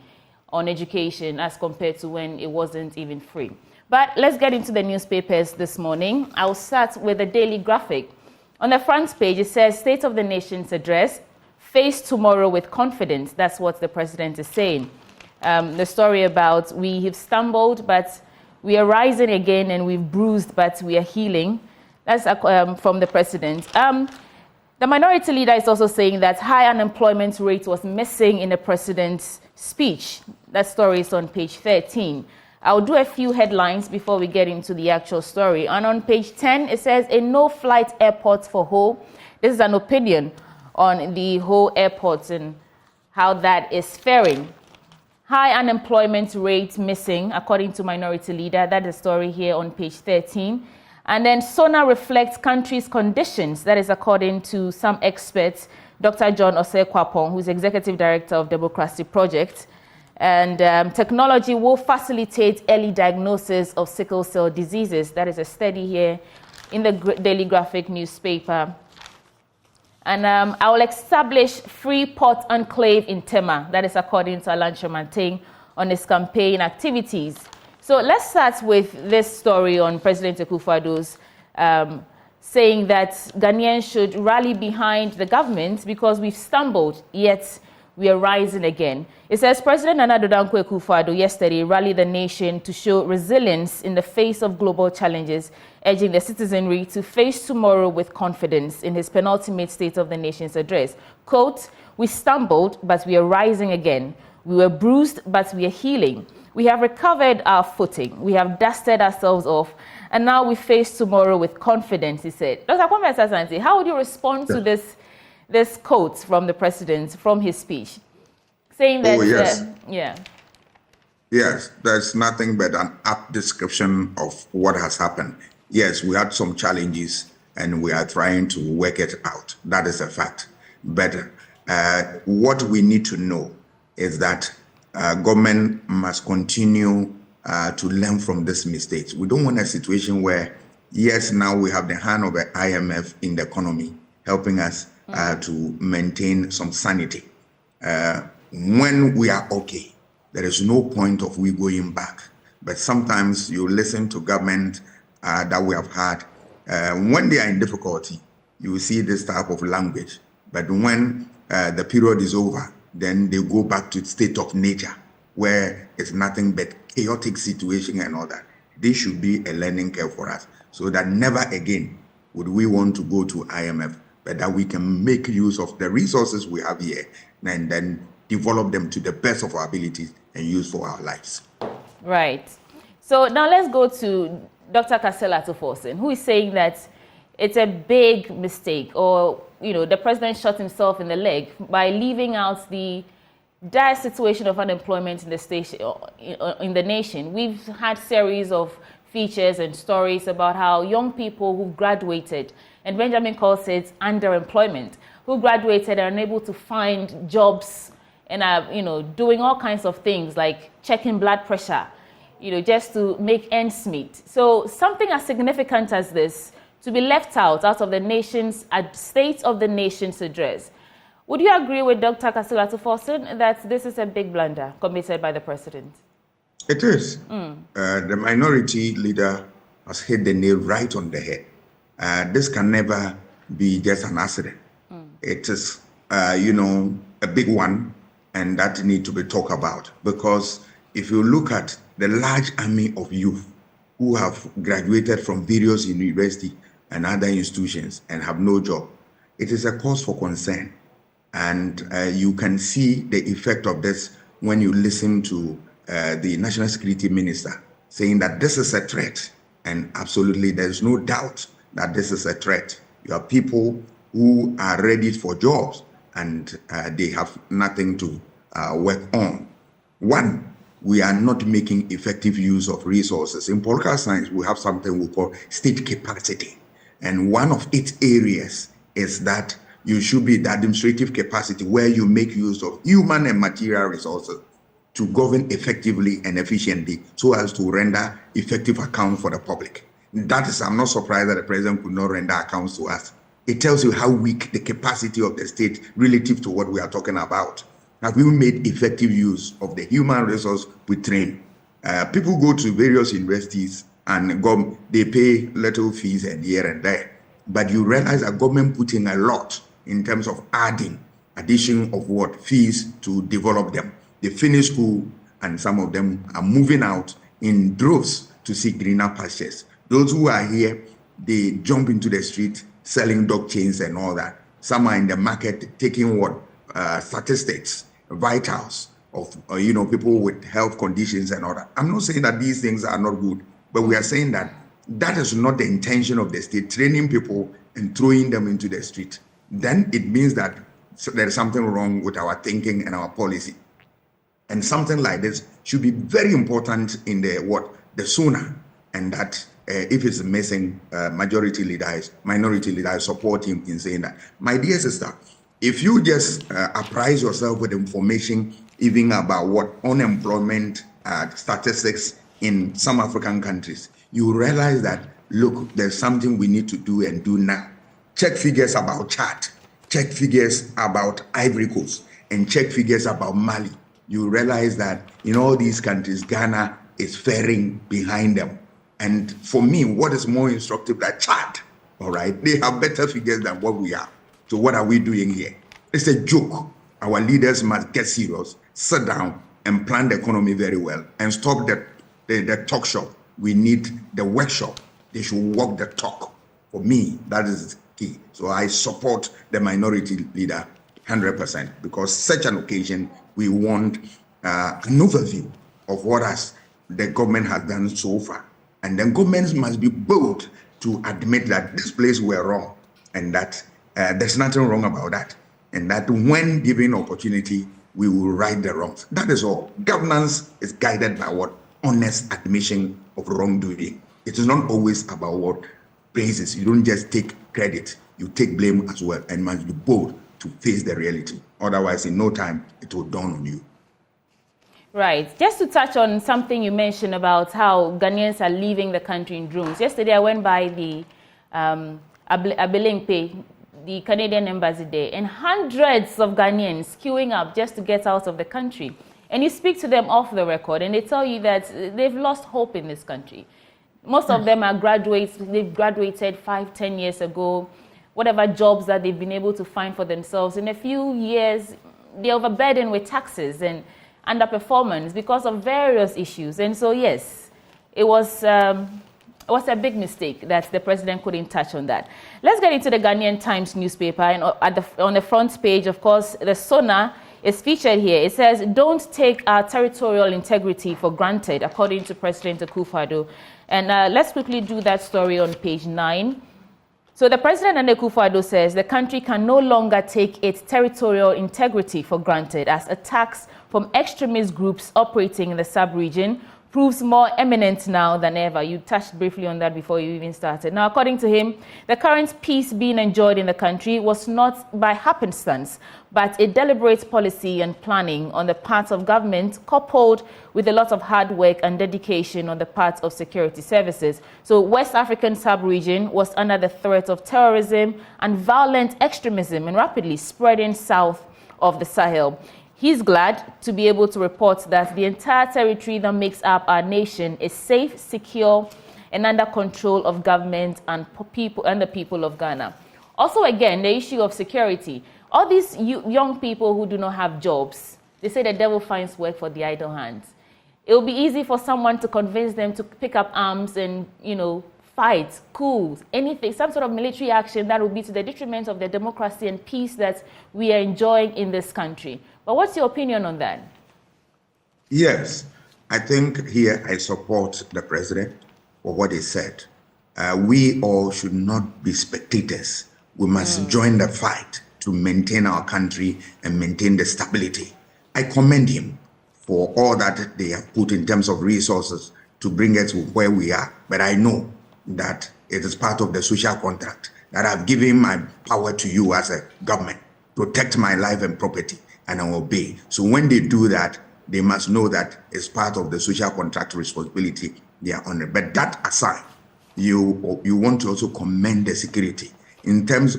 Speaker 1: on education as compared to when it wasn't even free. But let's get into the newspapers this morning. I'll start with the Daily Graphic. On the front page, it says, State of the Nation's address, face tomorrow with confidence. That's what the president is saying. The story about we have stumbled, but we are rising again, and we've bruised, but we are healing. That's from the president. The minority leader is also saying that high unemployment rate was missing in the president's speech. That story is on page 13. I'll do a few headlines before we get into the actual story. And on page 10, it says, a no-flight airport for Ho. This is an opinion on the Ho airport and how that is faring. High unemployment rate missing, according to Minority Leader. That is the story here on page 13. And then SONA reflects country's conditions. That is according to some experts, Dr. John Osei-Kwapong, who's Executive Director of Democracy Project. And technology will facilitate early diagnosis of sickle cell diseases. That is a study here in the Daily Graphic newspaper. And I will establish free port enclave in Tema. That is according to Alan Chomanteng on his campaign activities. So let's start with this story on President Akufo-Addo's saying that Ghanaians should rally behind the government because we've stumbled, yet we are rising again. It says President Nana Addo Dankwa Akufo-Addo yesterday rallied the nation to show resilience in the face of global challenges, urging the citizenry to face tomorrow with confidence in his penultimate State of the Nation's address. Quote, "We stumbled, but we are rising again. We were bruised, but we are healing. We have recovered our footing. We have dusted ourselves off, and now we face tomorrow with confidence," he said. Dr. Kwame Asante, how would you respond to this quote from the president, from his speech, saying that...
Speaker 3: Oh, yes.
Speaker 1: Yeah.
Speaker 3: Yes, there's nothing but an apt description of what has happened. Yes, we had some challenges, and we are trying to work it out. That is a fact. But what we need to know is that government must continue to learn from these mistakes. We don't want a situation where, yes, now we have the hand of the IMF in the economy, helping us to maintain some sanity. When we are okay, there is no point of we going back. But sometimes you listen to government that we have had. When they are in difficulty, you will see this type of language. But when the period is over, then they go back to state of nature, where it's nothing but chaotic situation and all that. This should be a learning curve for us, so that never again would we want to go to IMF, but that we can make use of the resources we have here and then develop them to the best of our abilities and use for our lives.
Speaker 1: Right. So now let's go to Dr. Kasela Tuforsen, who is saying that it's a big mistake, or, you know, the president shot himself in the leg by leaving out the dire situation of unemployment in the nation. We've had series of features and stories about how young people who graduated, and Benjamin calls it underemployment, who graduated are unable to find jobs and are, you know, doing all kinds of things like checking blood pressure, you know, just to make ends meet. So something as significant as this to be left out of the nation's State of the Nation's address. Would you agree with Dr. Kasela Tuforsen that this is a big blunder committed by the president?
Speaker 3: It is. The minority leader has hit the nail right on the head. This can never be just an accident. It is, you know, a big one, and that need to be talked about, because if you look at the large army of youth who have graduated from various universities and other institutions and have no job, it is a cause for concern. And you can see the effect of this when you listen to the National Security Minister saying that this is a threat. And absolutely, there's no doubt that this is a threat. You have people who are ready for jobs and they have nothing to work on. One, we are not making effective use of resources. In political science, we have something we call state capacity. And one of its areas is that you should be the administrative capacity where you make use of human and material resources to govern effectively and efficiently so as to render effective accounts for the public. That is, I'm not surprised that the president could not render accounts to us. It tells you how weak the capacity of the state relative to what we are talking about. Have we made effective use of the human resource we train? People go to various universities and they pay little fees and here and there. But you realize that government put in a lot in terms of addition of what fees to develop them. They finish school and some of them are moving out in droves to seek greener pastures. Those who are here, they jump into the street selling dog chains and all that. Some are in the market taking what statistics, vitals of people with health conditions and all that. I'm not saying that these things are not good, but we are saying that that is not the intention of the state, training people and throwing them into the street. Then it means that there is something wrong with our thinking and our policy. And something like this should be very important in the SONA, and that if it's missing, minority leaders support him in saying that. My dear sister, if you just apprise yourself with information even about what unemployment statistics in some African countries, you realize that, look, there's something we need to do and do now. Check figures about Chad, check figures about Ivory Coast, and check figures about Mali. You realize that in all these countries, Ghana is faring behind them. And for me, what is more instructive than Chad, all right? They have better figures than what we have. So what are we doing here? It's a joke. Our leaders must get serious, sit down, and plan the economy very well, and stop the talk shop. We need the workshop. They should walk the talk. For me, that is key. So I support the minority leader 100%, because such an occasion, we want an overview of what the government has done so far. And then governments must be bold to admit that this place were wrong, and that there's nothing wrong about that. And that when given opportunity, we will right the wrongs. That is all. Governance is guided by what? Honest admission of wrongdoing. It is not always about what praises. You don't just take credit, you take blame as well, and must be bold to face the reality. Otherwise, in no time, it will dawn on you.
Speaker 1: Right. Just to touch on something you mentioned about how Ghanaians are leaving the country in droves. Yesterday, I went by the Abelempe, the Canadian embassy there, and hundreds of Ghanaians queuing up just to get out of the country. And you speak to them off the record, and they tell you that they've lost hope in this country. Most of them are graduates. They've graduated 5-10 years ago. Whatever jobs that they've been able to find for themselves. In a few years, they're overburdened with taxes and underperformance because of various issues. And so, yes, it was a big mistake that the president couldn't touch on that. Let's get into the Ghanaian Times newspaper. And on the front page, of course, the SONA is featured here. It says, "Don't take our territorial integrity for granted," according to President Akufo-Addo. And let's quickly do that story on page 9. So the president and Akufo-Addo says the country can no longer take its territorial integrity for granted, as attacks from extremist groups operating in the sub-region proves more imminent now than ever. You touched briefly on that before you even started. Now, according to him, the current peace being enjoyed in the country was not by happenstance, but a deliberate policy and planning on the part of government, coupled with a lot of hard work and dedication on the part of security services. So West African sub-region was under the threat of terrorism and violent extremism and rapidly spreading south of the Sahel. He's glad to be able to report that the entire territory that makes up our nation is safe, secure, and under control of government and the people of Ghana. Also, again, the issue of security. All these young people who do not have jobs, they say the devil finds work for the idle hands. It will be easy for someone to convince them to pick up arms and, fight, coups, anything, some sort of military action that will be to the detriment of the democracy and peace that we are enjoying in this country. But what's your opinion on that?
Speaker 3: Yes, I think here I support the president for what he said. We all should not be spectators. We must join the fight to maintain our country and maintain the stability. I commend him for all that they have put in terms of resources to bring us to where we are. But I know that it is part of the social contract that I've given my power to you as a government, protect my life and property, and I obey. So when they do that, they must know that it's part of the social contract responsibility they are on it. But that aside, you want to also commend the security in terms.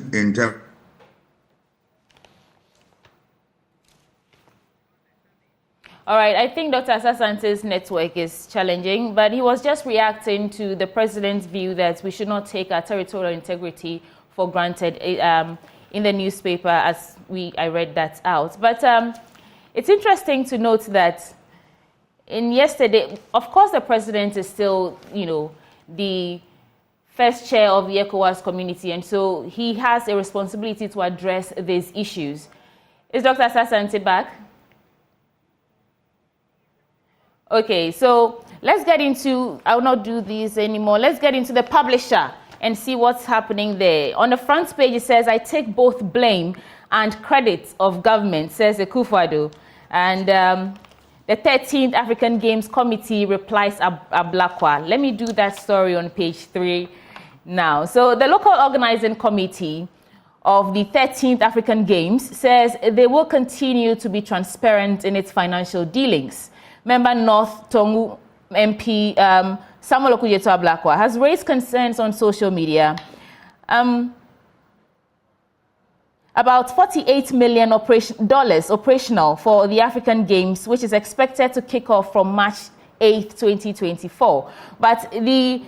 Speaker 1: All right, I think Dr. Asasante's network is challenging, but he was just reacting to the president's view that we should not take our territorial integrity for granted in the newspaper, as I read that out. But it's interesting to note that in yesterday, of course, the president is still, the first chair of the ECOWAS community, and so he has a responsibility to address these issues. Is Dr. Asasante back? Okay, so let's get into, I will not do these anymore. Let's get into the publisher and see what's happening there. On the front page, it says, "I take both blame and credit of government," says Akufo-Addo. And the 13th African Games Committee replies Ablakwa. Let me do that story on page 3 now. So the local organizing committee of the 13th African Games says they will continue to be transparent in its financial dealings. Member North Tongu MP Samuel Okujeto Ablakwa has raised concerns on social media about $48 million operational for the African Games, which is expected to kick off from March 8, 2024. But the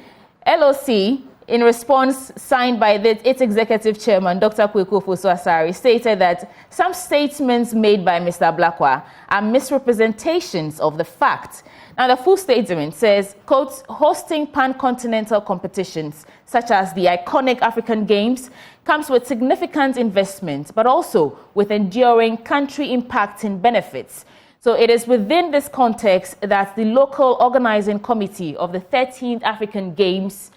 Speaker 1: LOC, in response signed by its executive chairman, Dr. Akufo-Addo, stated that some statements made by Mr. Ablakwa are misrepresentations of the fact. Now, the full statement says, quote, hosting pan-continental competitions, such as the iconic African Games, comes with significant investment, but also with enduring country-impacting benefits. So it is within this context that the local organizing committee of the 13th African Games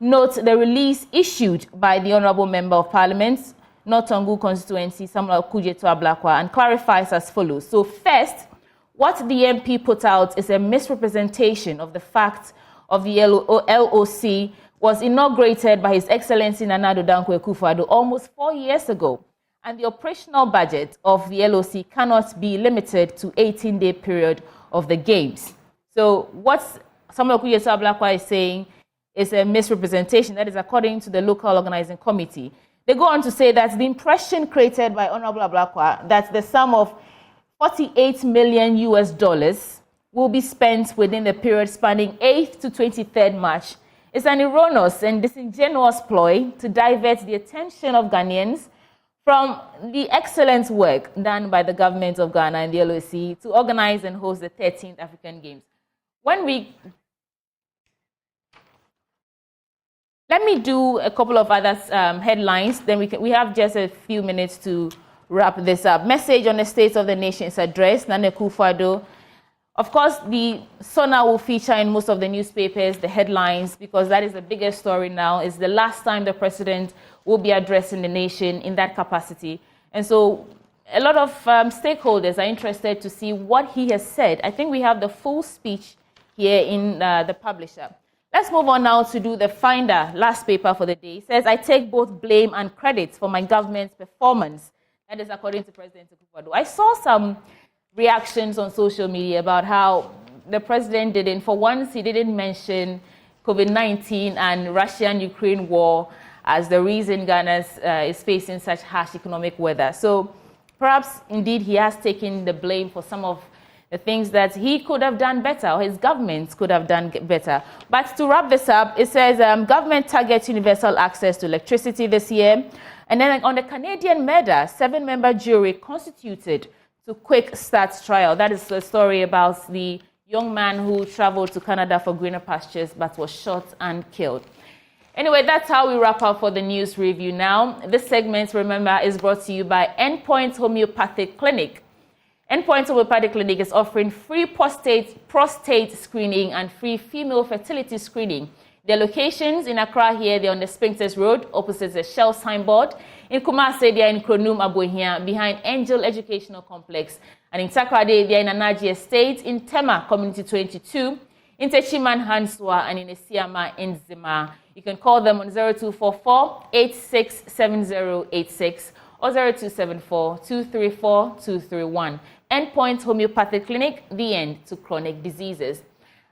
Speaker 1: notes the release issued by the Honorable Member of Parliament, North Tongu constituency, Samuel Okujeto Ablakwa, and clarifies as follows. So first, what the MP put out is a misrepresentation of the fact of the LOC was inaugurated by His Excellency Nana Addo Dankwa Akufo-Addo almost 4 years ago. And the operational budget of the LOC cannot be limited to 18-day period of the Games. So what Samuel Okujeto Ablakwa is saying is a misrepresentation. That is according to the local organizing committee. They go on to say that the impression created by Honorable Ablakwa that the sum of $48 million will be spent within the period spanning 8th to 23rd March is an erroneous and disingenuous ploy to divert the attention of Ghanaians from the excellent work done by the government of Ghana and the LOC to organize and host the 13th African Games. Let me do a couple of other headlines, then we have just a few minutes to wrap this up. Message on the State of the Nation's address, Nana Akufo-Addo. Of course, the SONA will feature in most of the newspapers, the headlines, because that is the biggest story now. It's the last time the president will be addressing the nation in that capacity. And so a lot of stakeholders are interested to see what he has said. I think we have the full speech here in the publisher. Let's move on now to do the Finder, last paper for the day. It says, I take both blame and credit for my government's performance. That is according to President Akufo-Addo. I saw some reactions on social media about how the president didn't, for once, he didn't mention COVID-19 and Russia-Ukraine war as the reason Ghana is facing such harsh economic weather. So perhaps, indeed, he has taken the blame for some of the things that he could have done better, or his government could have done better. But to wrap this up, it says government targets universal access to electricity this year. And then on the Canadian murder, 7-member jury constituted to quick start trial. That is the story about the young man who traveled to Canada for greener pastures but was shot and killed. Anyway, that's how we wrap up for the news review now. This segment, remember, is brought to you by Endpoint Homeopathic Clinic. Endpoint Homeopathic Clinic is offering free prostate screening and free female fertility screening. Their locations in Accra here, they're on the Spintex Road, opposite the Shell signboard. In Kumasi, they're in Kronum, Abohia, behind Angel Educational Complex. And in Takrade, they're in Anaji Estate, in Tema Community 22, in Techiman Hanswa, and in Esiama in Zima. You can call them on 0244-867086 or 0274-234-231. Endpoint Homeopathic Clinic, the end to chronic diseases.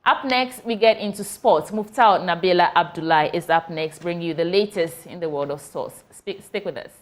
Speaker 1: Up next, we get into sports. Muftau Nabila Abdullahi is up next, bringing you the latest in the world of sports. Stick with us.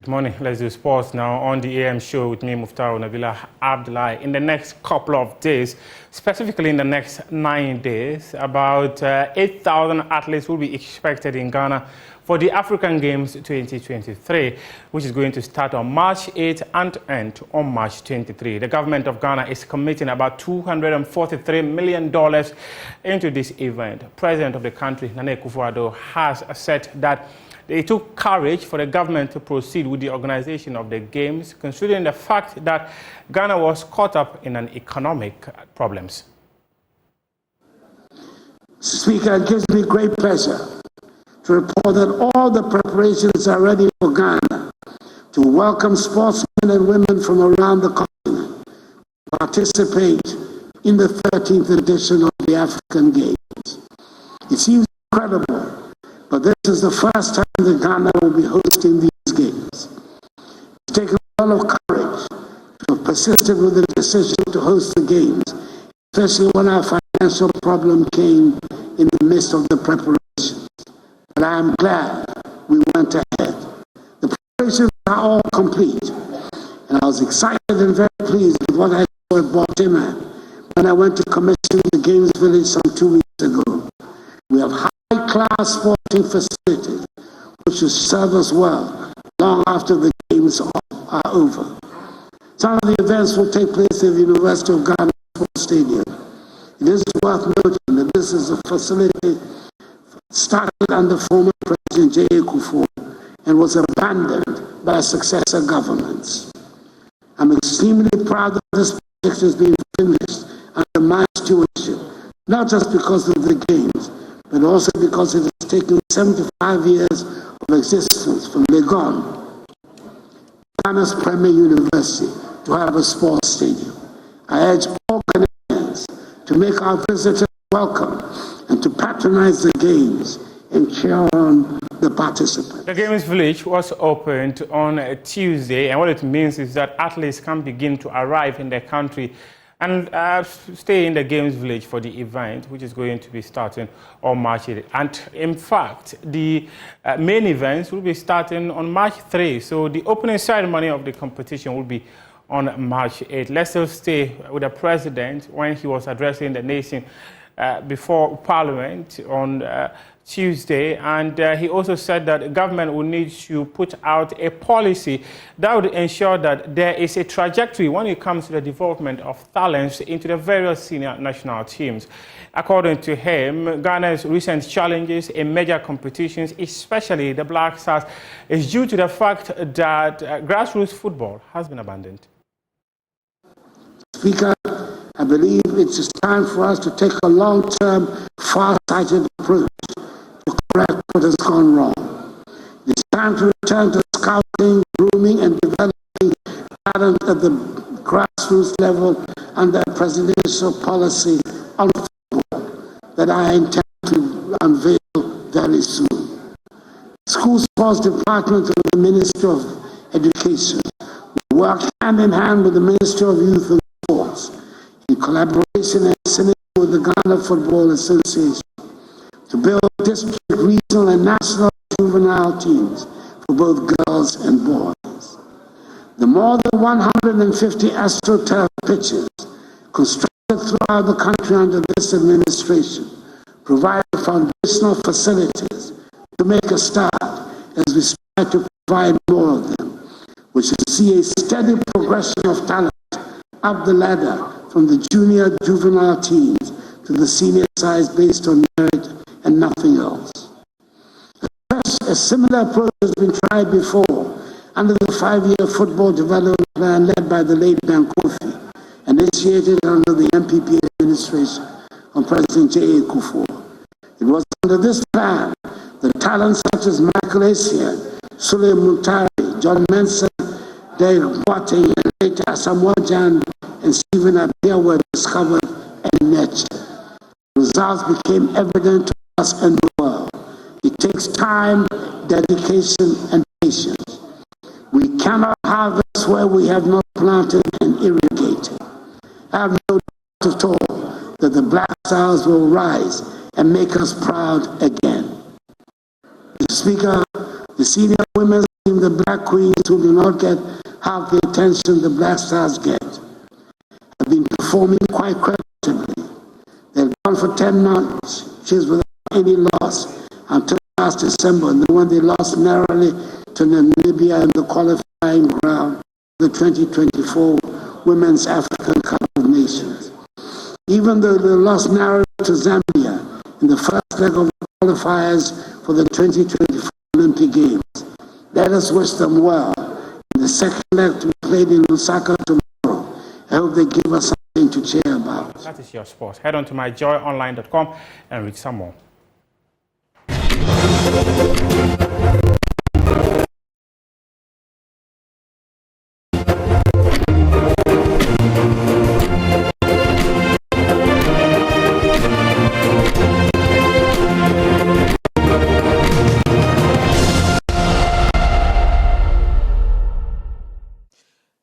Speaker 2: Good morning. Let's do sports now on the AM show with me, Muftau Nabila Abdullahi. In the next couple of days, specifically in the next 9 days, about 8,000 athletes will be expected in Ghana for the African Games 2023, which is going to start on March 8 and end on March 23. The government of Ghana is committing about $243 million into this event. President of the country, Nana Akufo-Addo, has said that it took courage for the government to proceed with the organization of the Games, considering the fact that Ghana was caught up in an economic problems.
Speaker 4: Speaker, it gives me great pleasure to report that all the preparations are ready for Ghana to welcome sportsmen and women from around the continent to participate in the 13th edition of the African Games. It seems incredible, but this is the first time that Ghana will be hosting these games. It's taken a lot of courage to have persisted with the decision to host the games, especially when our financial problem came in the midst of the preparations. But I am glad we went ahead. The preparations are all complete, and I was excited and very pleased with what I saw at Baltimore when I went to commission the Games Village some 2 weeks ago. We have high-class sporting facilities which will serve us well long after the Games are over. Some of the events will take place at the University of Ghana Sports Stadium. It is worth noting that this is a facility started under former President J. Akufo and was abandoned by successor governments. I'm extremely proud that this project has been finished under my stewardship, not just because of the Games, but also because it has taken 75 years of existence from Legon, Ghana's premier university, to have a sports stadium. I urge all Ghanaians to make our visitors welcome and to patronize the Games and cheer on the participants.
Speaker 2: The Games Village was opened on Tuesday, and what it means is that athletes can begin to arrive in the country and stay in the Games Village for the event, which is going to be starting on March 8th. And in fact, the main events will be starting on March 3. So the opening ceremony of the competition will be on March 8th. Let's still stay with the president when he was addressing the nation before Parliament on Tuesday, and he also said that the government will need to put out a policy that would ensure that there is a trajectory when it comes to the development of talents into the various senior national teams. According to him, Ghana's recent challenges in major competitions, especially the Black Stars, is due to the fact that grassroots football has been abandoned.
Speaker 4: Speaker, I believe it's time for us to take a long-term, far-sighted approach to correct what has gone wrong. It's time to return to scouting, grooming, and developing talent at the grassroots level under a presidential policy on football that I intend to unveil very soon. School Sports Department of the Ministry of Education will work hand in hand with the Ministry of Youth and Sports in collaboration and synergy with the Ghana Football Association to build district, regional, and national juvenile teams for both girls and boys. The more than 150 AstroTurf pitches constructed throughout the country under this administration provide foundational facilities to make a start as we strive to provide more of them, which will see a steady progression of talent up the ladder from the junior juvenile teams to the senior size based on merit and nothing else. A similar approach has been tried before under the 5-year football development plan led by the late Dan Kofi, initiated under the MPP administration on President J. Akufo. It was under this plan that talents such as Michael Essien, Sule Muntari, John Mensah, Derek Boateng, and later Samuel Jan and Stephen Abia were discovered and nurtured. Results became evident to us and the world. It takes time, dedication, and patience. We cannot harvest where we have not planted and irrigated. I have no doubt at all that the Black Stars will rise and make us proud again. Mr. Speaker, the senior women's team, the Black Queens, who do not get half the attention the Black Stars get, have been performing quite creditably. They've gone for 10 months. She's without any loss until last December, and then when they lost narrowly to Namibia in the qualifying round, the 2024 Women's African Cup of Nations. Even though they lost narrowly to Zambia in the first leg of the qualifiers for the 2024 Olympic Games. Let us wish them well. In the second leg to be played in Lusaka tomorrow, I hope they give us something to cheer about.
Speaker 2: That is your sport. Head on to myjoyonline.com and read some more.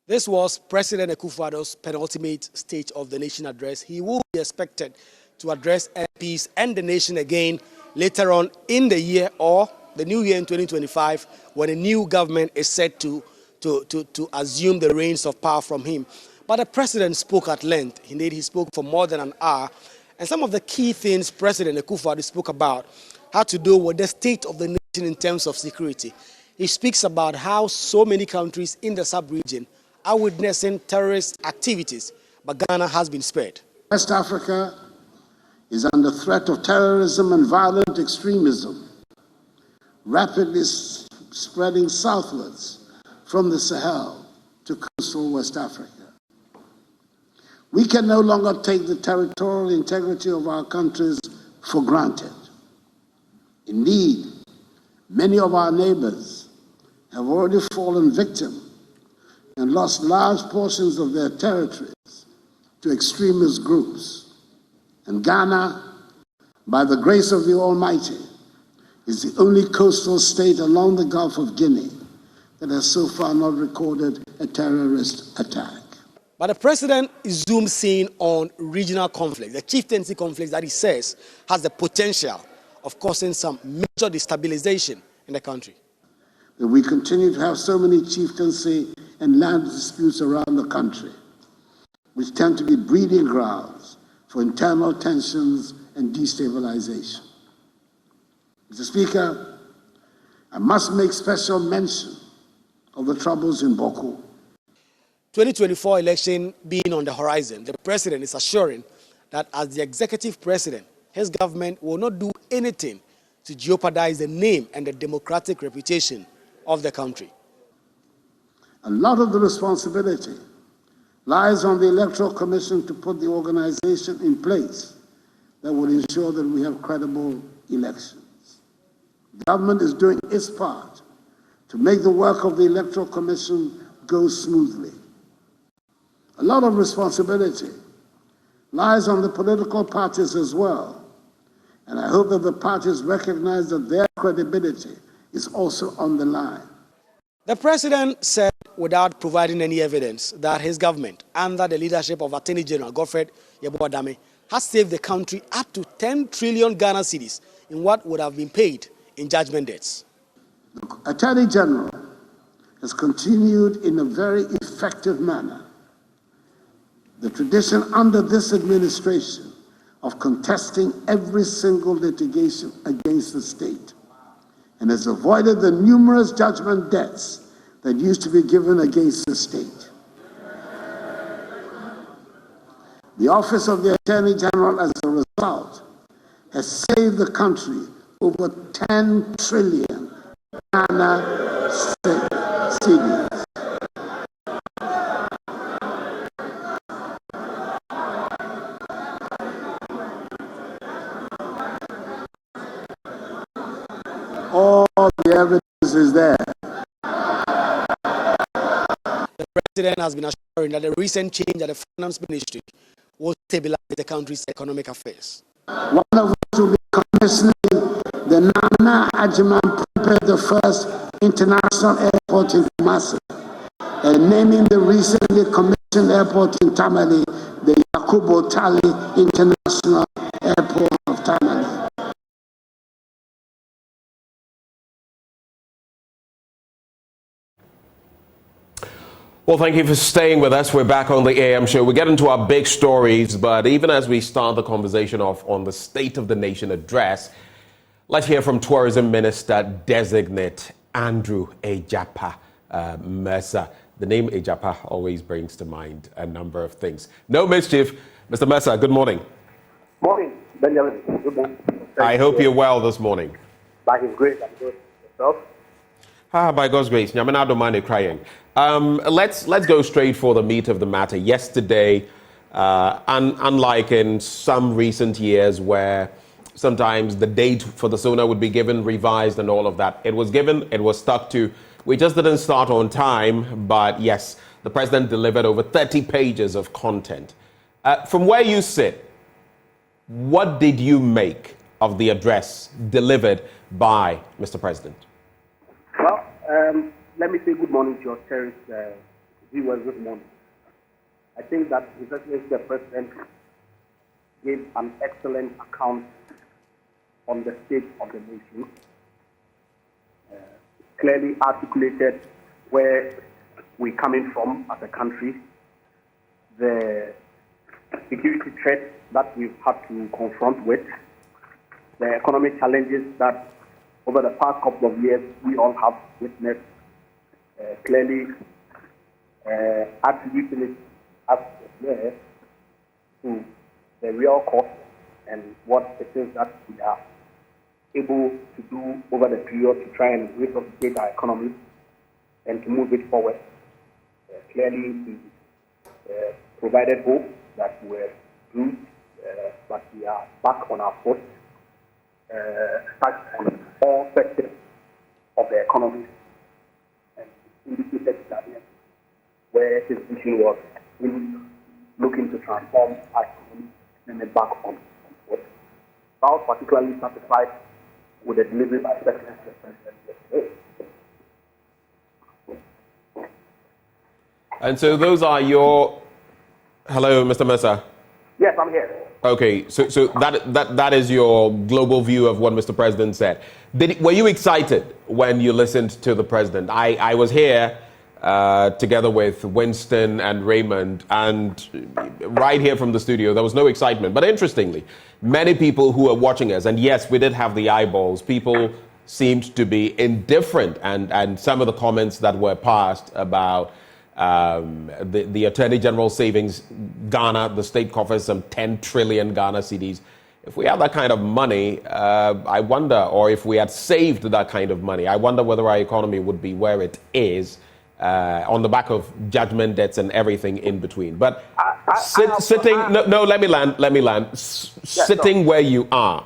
Speaker 5: This was President Akufo-Addo's penultimate State of the Nation address. He will be expected to address MPs and the nation again later on in the year or the new year in 2025 when a new government is set to assume the reins of power from him. But the president spoke at length. Indeed, he spoke for more than an hour. And some of the key things President Akufo-Addo spoke about had to do with the state of the nation in terms of security. He speaks about how so many countries in the sub-region are witnessing terrorist activities, but Ghana has been spared.
Speaker 4: West Africa is under threat of terrorism and violent extremism, rapidly spreading southwards from the Sahel to coastal West Africa. We can no longer take the territorial integrity of our countries for granted. Indeed, many of our neighbors have already fallen victim and lost large portions of their territories to extremist groups. And Ghana, by the grace of the Almighty, is the only coastal state along the Gulf of Guinea that has so far not recorded a terrorist attack.
Speaker 5: But the president zooms in on regional conflicts, the chieftaincy conflicts that he says has the potential of causing some major destabilization in the country.
Speaker 4: That we continue to have so many chieftaincy and land disputes around the country, which tend to be breeding grounds for internal tensions and destabilization. Mr. Speaker, I must make special mention of the troubles in Boko.
Speaker 5: 2024 election being on the horizon, the president is assuring that as the executive president, his government will not do anything to jeopardize the name and the democratic reputation of the country.
Speaker 4: A lot of the responsibility lies on the Electoral Commission to put the organization in place that will ensure that we have credible elections. The government is doing its part to make the work of the Electoral Commission go smoothly. A lot of responsibility lies on the political parties as well, and I hope that the parties recognize that their credibility is also on the line.
Speaker 5: The president said, without providing any evidence, that his government, under the leadership of Attorney General Godfred Yeboah-Dame, has saved the country up to 10 trillion Ghana cedis in what would have been paid in judgment debts.
Speaker 4: The Attorney General has continued in a very effective manner the tradition under this administration of contesting every single litigation against the state, and has avoided the numerous judgment debts that used to be given against the state. The Office of the Attorney General, as a result, has saved the country over 10 trillion Ghana cedis. All the evidence is there.
Speaker 5: The president has been assuring that the recent change at the Finance Ministry will stabilize the country's economic affairs.
Speaker 4: One of us will be commissioning the Nana Ajiman prepared the first international airport in Kumasi, and naming the recently commissioned airport in Tamale the Yakubu-Tali International Airport of Tamale.
Speaker 22: Well, thank you for staying with us. We're back on the AM show. We get into our big stories, but even as we start the conversation off on the State of the Nation address, let's hear from Tourism Minister-designate Andrew Ejapa Mercer. The name Ejapa always brings to mind a number of things. No mischief. Mr. Mercer, good morning.
Speaker 23: Morning, Benjamin. Good morning.
Speaker 22: I hope you're well this morning.
Speaker 23: By His grace, I'm good.
Speaker 8: Yourself?
Speaker 22: By God's grace, I don't mind crying. Let's go straight for the meat of the matter. Yesterday, unlike in some recent years where sometimes the date for the SONA would be given, revised, and all of that, it was given, it was stuck to. We just didn't start on time, but yes, the president delivered over 30 pages of content. From where you sit, what did you make of the address delivered by Mr. President?
Speaker 8: Well, let me say good morning to your cherished viewers this morning. I think that His Excellency the President gave an excellent account on the state of the nation, clearly articulated where we're coming from as a country, the security threats that we've had to confront with, the economic challenges that over the past couple of years we all have witnessed, clearly attributing it as there to the real cost and what it is that we are able to do over the period to try and resuscitate our economy and to move it forward. Clearly, we provided hope that we're through, but we are back on our foot, stuck on all sectors of the economy, and indicated that where his vision was in looking to transform our economy and then back on foot. I was particularly satisfied with the delivery by the President yesterday.
Speaker 22: And so those are your... Hello, Mr. Mercer.
Speaker 8: Yes, I'm here.
Speaker 22: Okay, so that is your global view of what Mr. President said. Were you excited when you listened to the President? I was here together with Winston and Raymond, and right here from the studio, there was no excitement. But interestingly, many people who are watching us, and yes, we did have the eyeballs, people seemed to be indifferent, and some of the comments that were passed about the Attorney General savings, Ghana, the state coffers some 10 trillion Ghana cedis. If we had that kind of money, I wonder, or if we had saved that kind of money, I wonder whether our economy would be where it is on the back of judgment debts and everything in between. But sitting where you are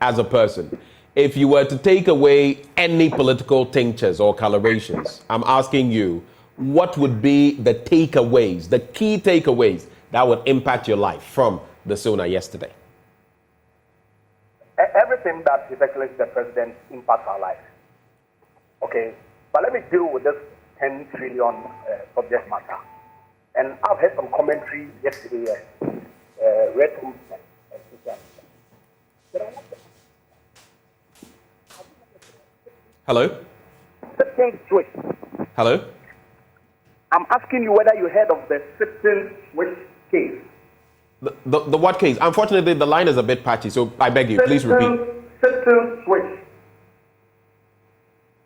Speaker 22: as a person, if you were to take away any political tinctures or colorations, I'm asking you, what would be the takeaways, the key takeaways that would impact your life from the SONA yesterday?
Speaker 8: Everything that His Excellency the President impacts our life. Okay, but let me deal with this 10 trillion subject matter. And I've heard some commentary yesterday, read from
Speaker 22: Hello? Hello?
Speaker 8: I'm asking you whether you heard of the Sipton switch case.
Speaker 22: The what case? Unfortunately, the line is a bit patchy, so I beg you, please repeat.
Speaker 8: Sipton switch.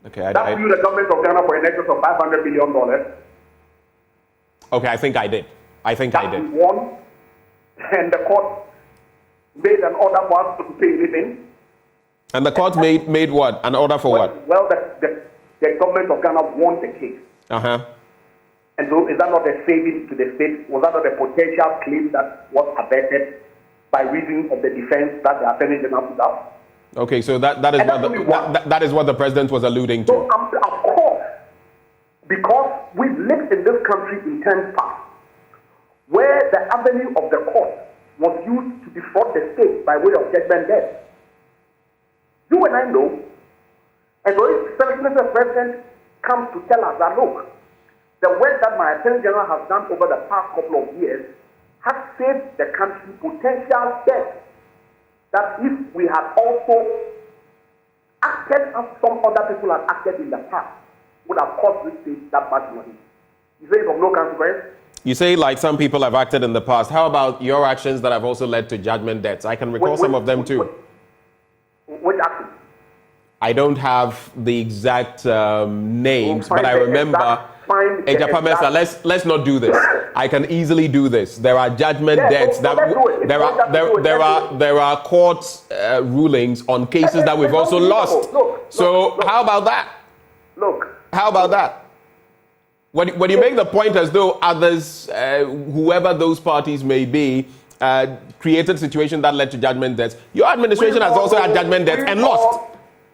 Speaker 22: Okay,
Speaker 8: that sued the government of Ghana for an excess of $500 billion.
Speaker 22: Okay, I think I did. I
Speaker 8: won, and the court made an order for us to pay anything.
Speaker 22: And the court made what? An order for what?
Speaker 8: Well, the government of Ghana won the case.
Speaker 22: Uh-huh.
Speaker 8: And so is that not a saving to the state? Was that not a potential claim that was averted by reason of the defense that the Attorney General put up?
Speaker 22: Okay, so that is what the President was alluding to.
Speaker 8: So, of course, because we've lived in this country in times past, where the avenue of the court was used to defraud the state by way of judgment debt. You and I know, and so if the President comes to tell us that, look, the work that my Attorney General has done over the past couple of years has saved the country potential debt that if we had also acted as some other people had acted in the past, would have cost this state that much money. You say it's of no consequence?
Speaker 22: You say like some people have acted in the past. How about your actions that have also led to judgment debts? I can recall some of them too.
Speaker 8: Which actions?
Speaker 22: I don't have the exact names, but I remember... Let's not do this. I can easily do this. There are judgment debts that there are court rulings on cases that we've also lost. So how about that? How about that? When you make the point as though others, whoever those parties may be, created situations that led to judgment deaths, your administration has also had judgment deaths and lost.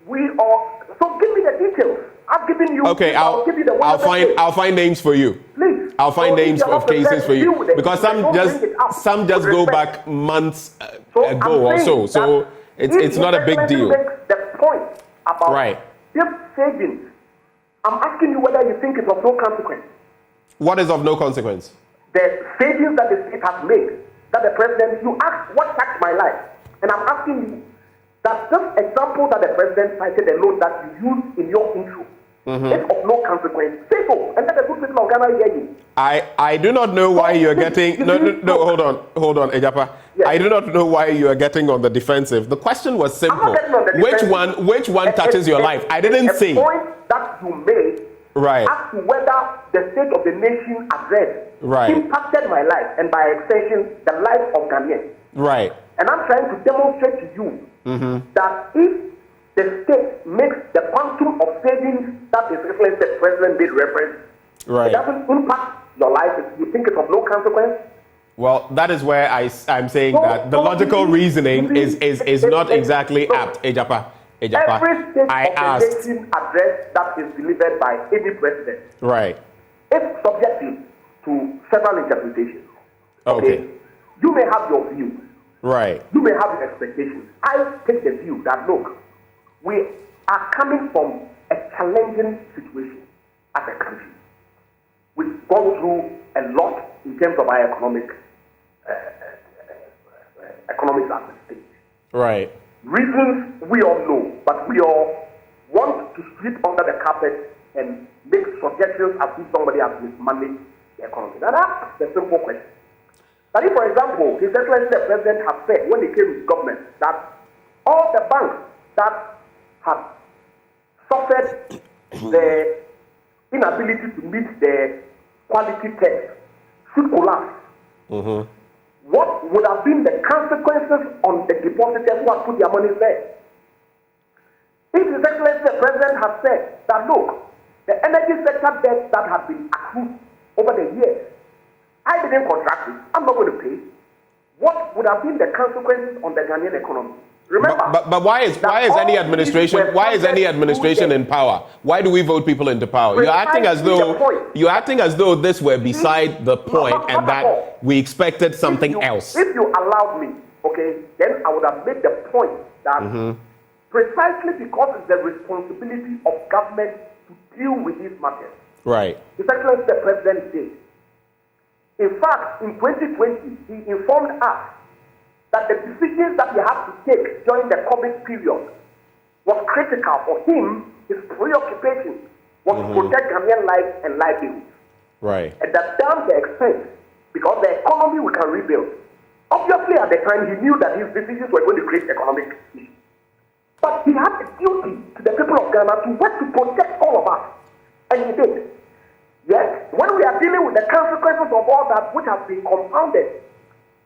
Speaker 8: So give me the details. I've given you.
Speaker 22: Okay,
Speaker 8: I'll
Speaker 22: find names for you.
Speaker 8: Please.
Speaker 22: I'll find names of cases for you because some just go back months ago or so. So it's not a big deal.
Speaker 8: The point about this savings, I'm asking you whether you think it's of no consequence.
Speaker 22: What is of no consequence?
Speaker 8: The savings that the state has made, that the president, you asked what touched my life, and I'm asking you that this example that the president cited alone that you used in your intro. It's of no consequence. Say so, and let the good people of Ghana hear you.
Speaker 22: I do not know why you're getting... No, hold on, Ejapa. Yes. I do not know why you are getting on the defensive. The question was simple. Which one touches your life? I didn't say.
Speaker 8: The point that you made as to whether the State of the Nation address impacted my life and by extension the life of Ghanaians.
Speaker 22: Right.
Speaker 8: And I'm trying to demonstrate to you that if the state makes the quantum of savings that is the president made reference, it doesn't impact your life. You think it's of no consequence?
Speaker 22: Well, that is where I'm saying that the logical reasoning is not exactly apt. Ejapa.
Speaker 8: Every State of the Nation address that is delivered by any president is subjective to several interpretations.
Speaker 22: Okay.
Speaker 8: You may have your view. You may have your expectations. I take the view that, look, we are coming from a challenging situation as a country. We've gone through a lot in terms of our economics as a state. Reasons we all know, but we all want to sweep under the carpet and make suggestions as if somebody has mismanaged the economy. Now that's the simple question. That if, for example, His Excellency the President has said when he came to government that all the banks that have suffered the inability to meet the quality test should collapse. What would have been the consequences on the depositors who have put their money there? If His Excellency the President has said that, look, the energy sector debt that has been accrued over the years, I didn't contract it, I'm not going to pay. What would have been the consequences on the Ghanaian economy? Remember,
Speaker 22: but why is any administration in power? Why do we vote people into power? You're acting as though this were beside the point and that we expected something else.
Speaker 8: If you allowed me, then I would have made the point that precisely because it's the responsibility of government to deal with these matters. His Excellency the President did. In fact, in 2020, he informed us that the decisions that he had to take during the COVID period was critical for him. His preoccupation was to protect Ghanaian lives and livelihoods. And that down the extent, because the economy we can rebuild. Obviously, at the time, he knew that his decisions were going to create economic issues. But he had a duty to the people of Ghana to work to protect all of us. And he did. Yes, when we are dealing with the consequences of all that, which has been compounded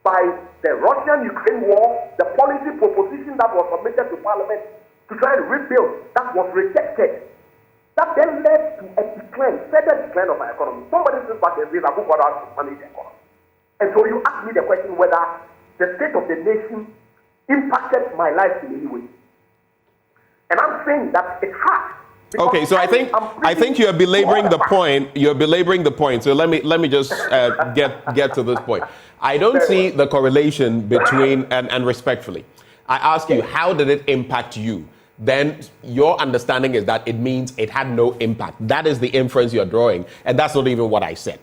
Speaker 8: by the Russian-Ukraine war, the policy proposition that was submitted to Parliament to try and rebuild, that was rejected. That then led to a decline, further decline of our economy. Somebody says back and says, Akufo-Addo has to manage the economy. And so you ask me the question whether the state of the nation impacted my life in any way. And I'm saying that it has.
Speaker 22: Okay, so I think you're belaboring the point. You're belaboring the point. So let me just get to this point. I don't see the correlation between and respectfully, I ask you, how did it impact you? Then your understanding is that it means it had no impact. That is the inference you're drawing, and that's not even what I said.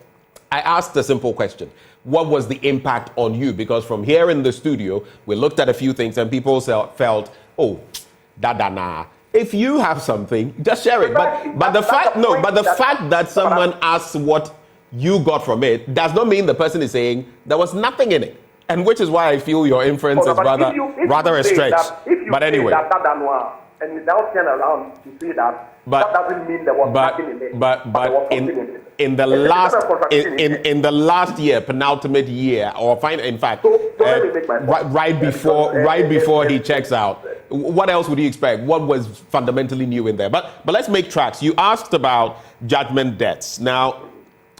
Speaker 22: I asked a simple question. What was the impact on you? Because from here in the studio, we looked at a few things and people felt, oh, nah. If you have something, just share it. But the fact that someone asks what you got from it does not mean the person is saying there was nothing in it. And which is why I feel your inference is rather a stretch. But anyway.
Speaker 8: And without turn around to say that, that doesn't mean there was nothing in it.
Speaker 22: But in the last year, penultimate year, or in fact,
Speaker 8: let me make my point.
Speaker 22: right before he checks out. What else would you expect? What was fundamentally new in there? But let's make tracks. You asked about judgment debts. Now,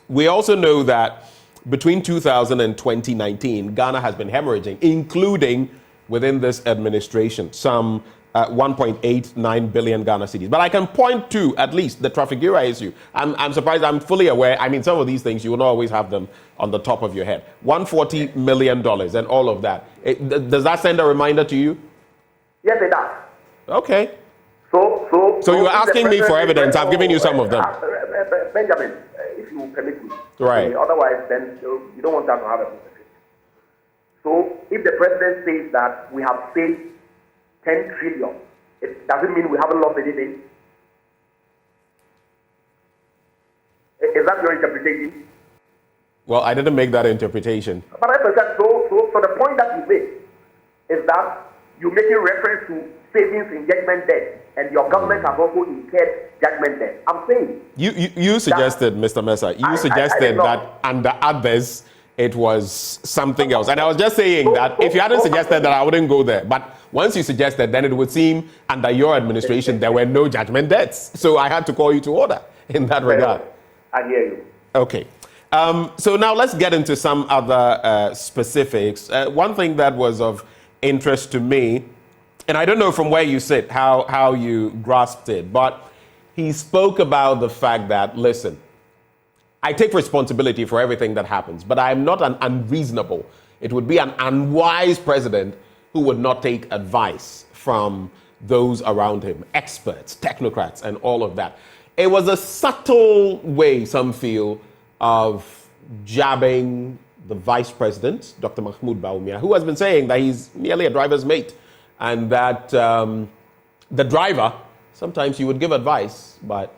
Speaker 22: we also know that between 2000 and 2019, Ghana has been hemorrhaging, including within this administration, some 1.89 billion Ghana cedis. But I can point to at least the Trafigura issue. I'm surprised. I'm fully aware. I mean, some of these things you will not always have them on the top of your head. $140 million and all of that. Does that send a reminder to you?
Speaker 8: Yes, it does.
Speaker 22: Okay. So you were asking me for evidence. I've given you some of them.
Speaker 8: Benjamin, if you permit me.
Speaker 22: Right.
Speaker 8: Otherwise, then you don't want us to have a conversation. So if the president says that we have saved 10 trillion, it doesn't mean we haven't lost anything. Is that your interpretation?
Speaker 22: Well, I didn't make that interpretation.
Speaker 8: But I said, so the point that you make is that you're making reference to savings in judgment debt, and your government has also incurred judgment debt. I'm saying
Speaker 22: you suggested, Mr. Mesa, you suggested that under others it was something else, and I was just saying that if you hadn't suggested that, I wouldn't go there. But once you suggested, then it would seem under your administration there were no judgment debts. So I had to call you to order in that regard.
Speaker 8: I hear you.
Speaker 22: Okay. So now let's get into some other specifics. One thing that was of interest to me, and I don't know from where you sit how you grasped it, but he spoke about the fact that, listen, I take responsibility for everything that happens, but I am not an unreasonable. It would be an unwise president who would not take advice from those around him, experts, technocrats, and all of that. It was a subtle way, some feel, of jabbing the vice president, Dr. Mahmoud Bawumia, who has been saying that he's merely a driver's mate, and that the driver, sometimes you would give advice, but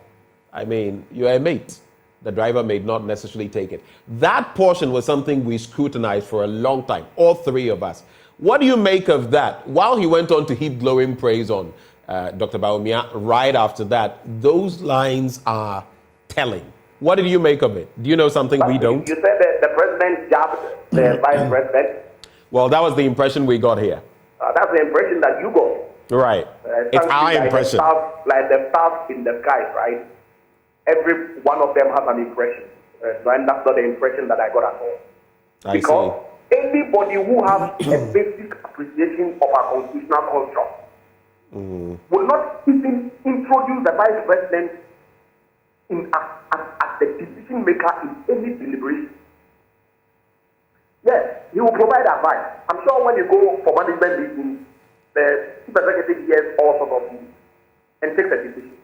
Speaker 22: I mean, you're a mate. The driver may not necessarily take it. That portion was something we scrutinized for a long time, all three of us. What do you make of that? While he went on to heap glowing praise on Dr. Bawumia, right after that, those lines are telling. What did you make of it? Do you know something we don't?
Speaker 8: You said that the president jabbed the vice president.
Speaker 22: Well, that was the impression we got here.
Speaker 8: That's the impression that you got.
Speaker 22: Right. It's our impression.
Speaker 8: Like the stars in the sky, right? Every one of them has an impression. And that's not the impression that I got at all. Because anybody who has a basic appreciation of our constitutional construct will not even introduce the vice president as the decision maker in any deliberation. Yes, he will provide advice. I'm sure when you go for management meetings, the chief executive hears all sorts of things and takes a decision.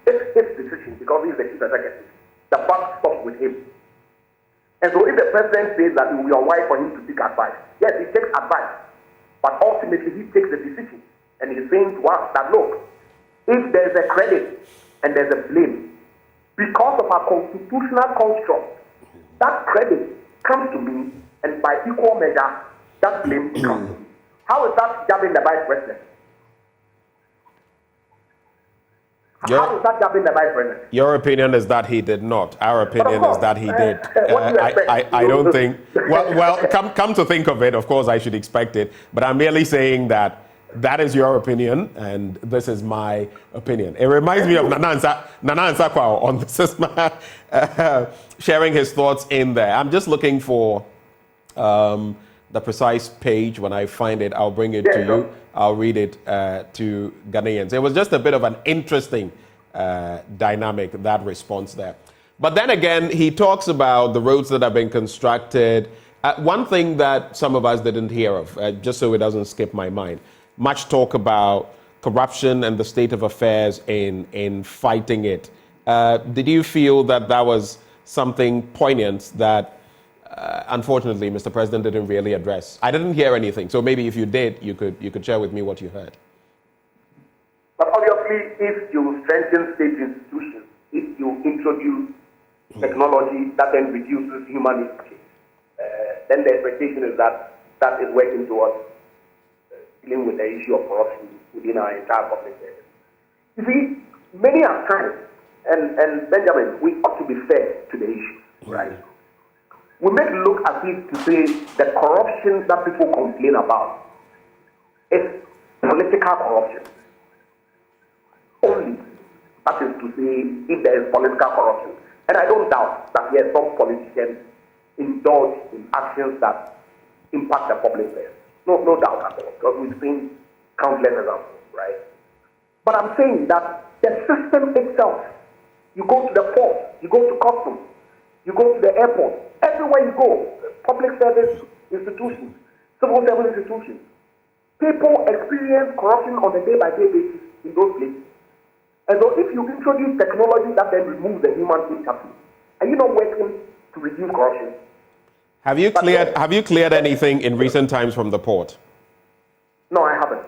Speaker 8: It's his decision because he's the chief executive. The buck stops with him. And so if the president says that it will be unwise for him to take advice, yes, he takes advice, but ultimately he takes the decision. And he's saying to us that, look, if there's a credit and there's a blame, because of our constitutional construct, that credit comes to me, and by equal measure, that blame comes to me. How is that jabbing the vice president? How is that jabbing the vice president?
Speaker 22: Your opinion is that he did not. Our opinion is that he did. I don't think. Well, come to think of it, of course I should expect it. But I'm merely saying that is your opinion, and this is my opinion. It reminds me of Nana Nsakwa on this, sharing his thoughts in there. I'm just looking for the precise page. When I find it, I'll bring it to you. I'll read it to Ghanaians. It was just a bit of an interesting dynamic, that response there. But then again, he talks about the roads that have been constructed. One thing that some of us didn't hear of, just so it doesn't skip my mind, much talk about corruption and the state of affairs in fighting it. Did you feel that was something poignant that unfortunately, Mr. President didn't really address? I didn't hear anything, so maybe if you did, you could share with me what you heard.
Speaker 8: But obviously, if you strengthen state institutions, if you introduce technology that then reduces human risk, then the expectation is that is working towards dealing with the issue of corruption within our entire public sector. You see, many a times, and Benjamin, we ought to be fair to the issue, right? we make it look as if to say the corruption that people complain about is political corruption. Only. That is to say, if there is political corruption. And I don't doubt that yes, some politicians indulge in actions that impact the public affairs. No doubt at all, because we've seen countless examples, right? But I'm saying that the system itself, you go to the port, you go to customs, you go to the airport, everywhere you go, public service institutions, civil service institutions, people experience corruption on a day-by-day basis in those places. And so if you introduce technology that then removes the human interplay, are you not working to reduce corruption?
Speaker 22: Have you cleared anything in recent times from the port?
Speaker 8: No, I haven't.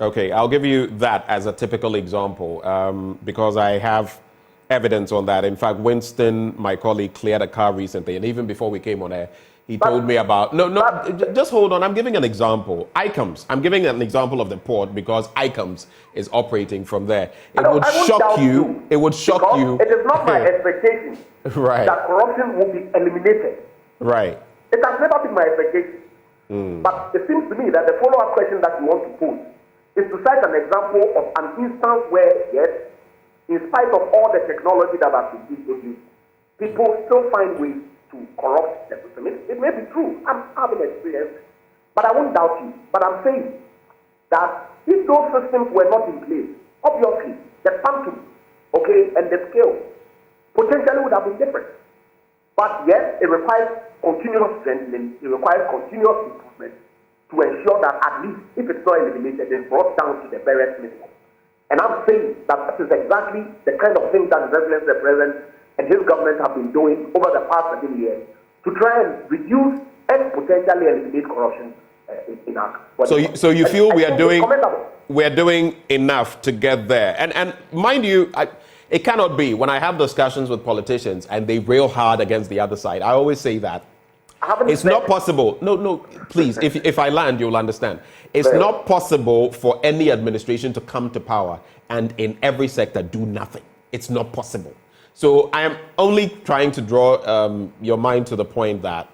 Speaker 22: Okay, I'll give you that as a typical example because I have evidence on that. In fact, Winston, my colleague, cleared a car recently, and even before we came on air, he told me about... just hold on. I'm giving an example. ICOMS. I'm giving an example of the port because ICOMS is operating from there. It would shock you. It would shock you.
Speaker 8: It is not my expectation that corruption will be eliminated.
Speaker 22: Right.
Speaker 8: It has never been my expectation. But it seems to me that the follow-up question that you want to pose is to cite an example of an instance where, yes, in spite of all the technology that has been introduced, people still find ways to corrupt the system. It may be true. I'm having experience, but I won't doubt you. But I'm saying that if those systems were not in place, obviously the quantum, and the scale potentially would have been different. But yes, it requires continuous strengthening. It requires continuous improvement to ensure that at least if it's not eliminated, it's brought down to the barest minimum. And I'm saying that that is exactly the kind of thing that His Excellency the President and his government have been doing over the past 7 years to try and reduce and potentially eliminate corruption in our country.
Speaker 22: So you feel we are doing enough to get there? And mind you, it cannot be. When I have discussions with politicians and they rail hard against the other side, I always say that it's not possible. No, please, if I land, you'll understand. It's not possible for any administration to come to power and in every sector do nothing. It's not possible. So I am only trying to draw your mind to the point that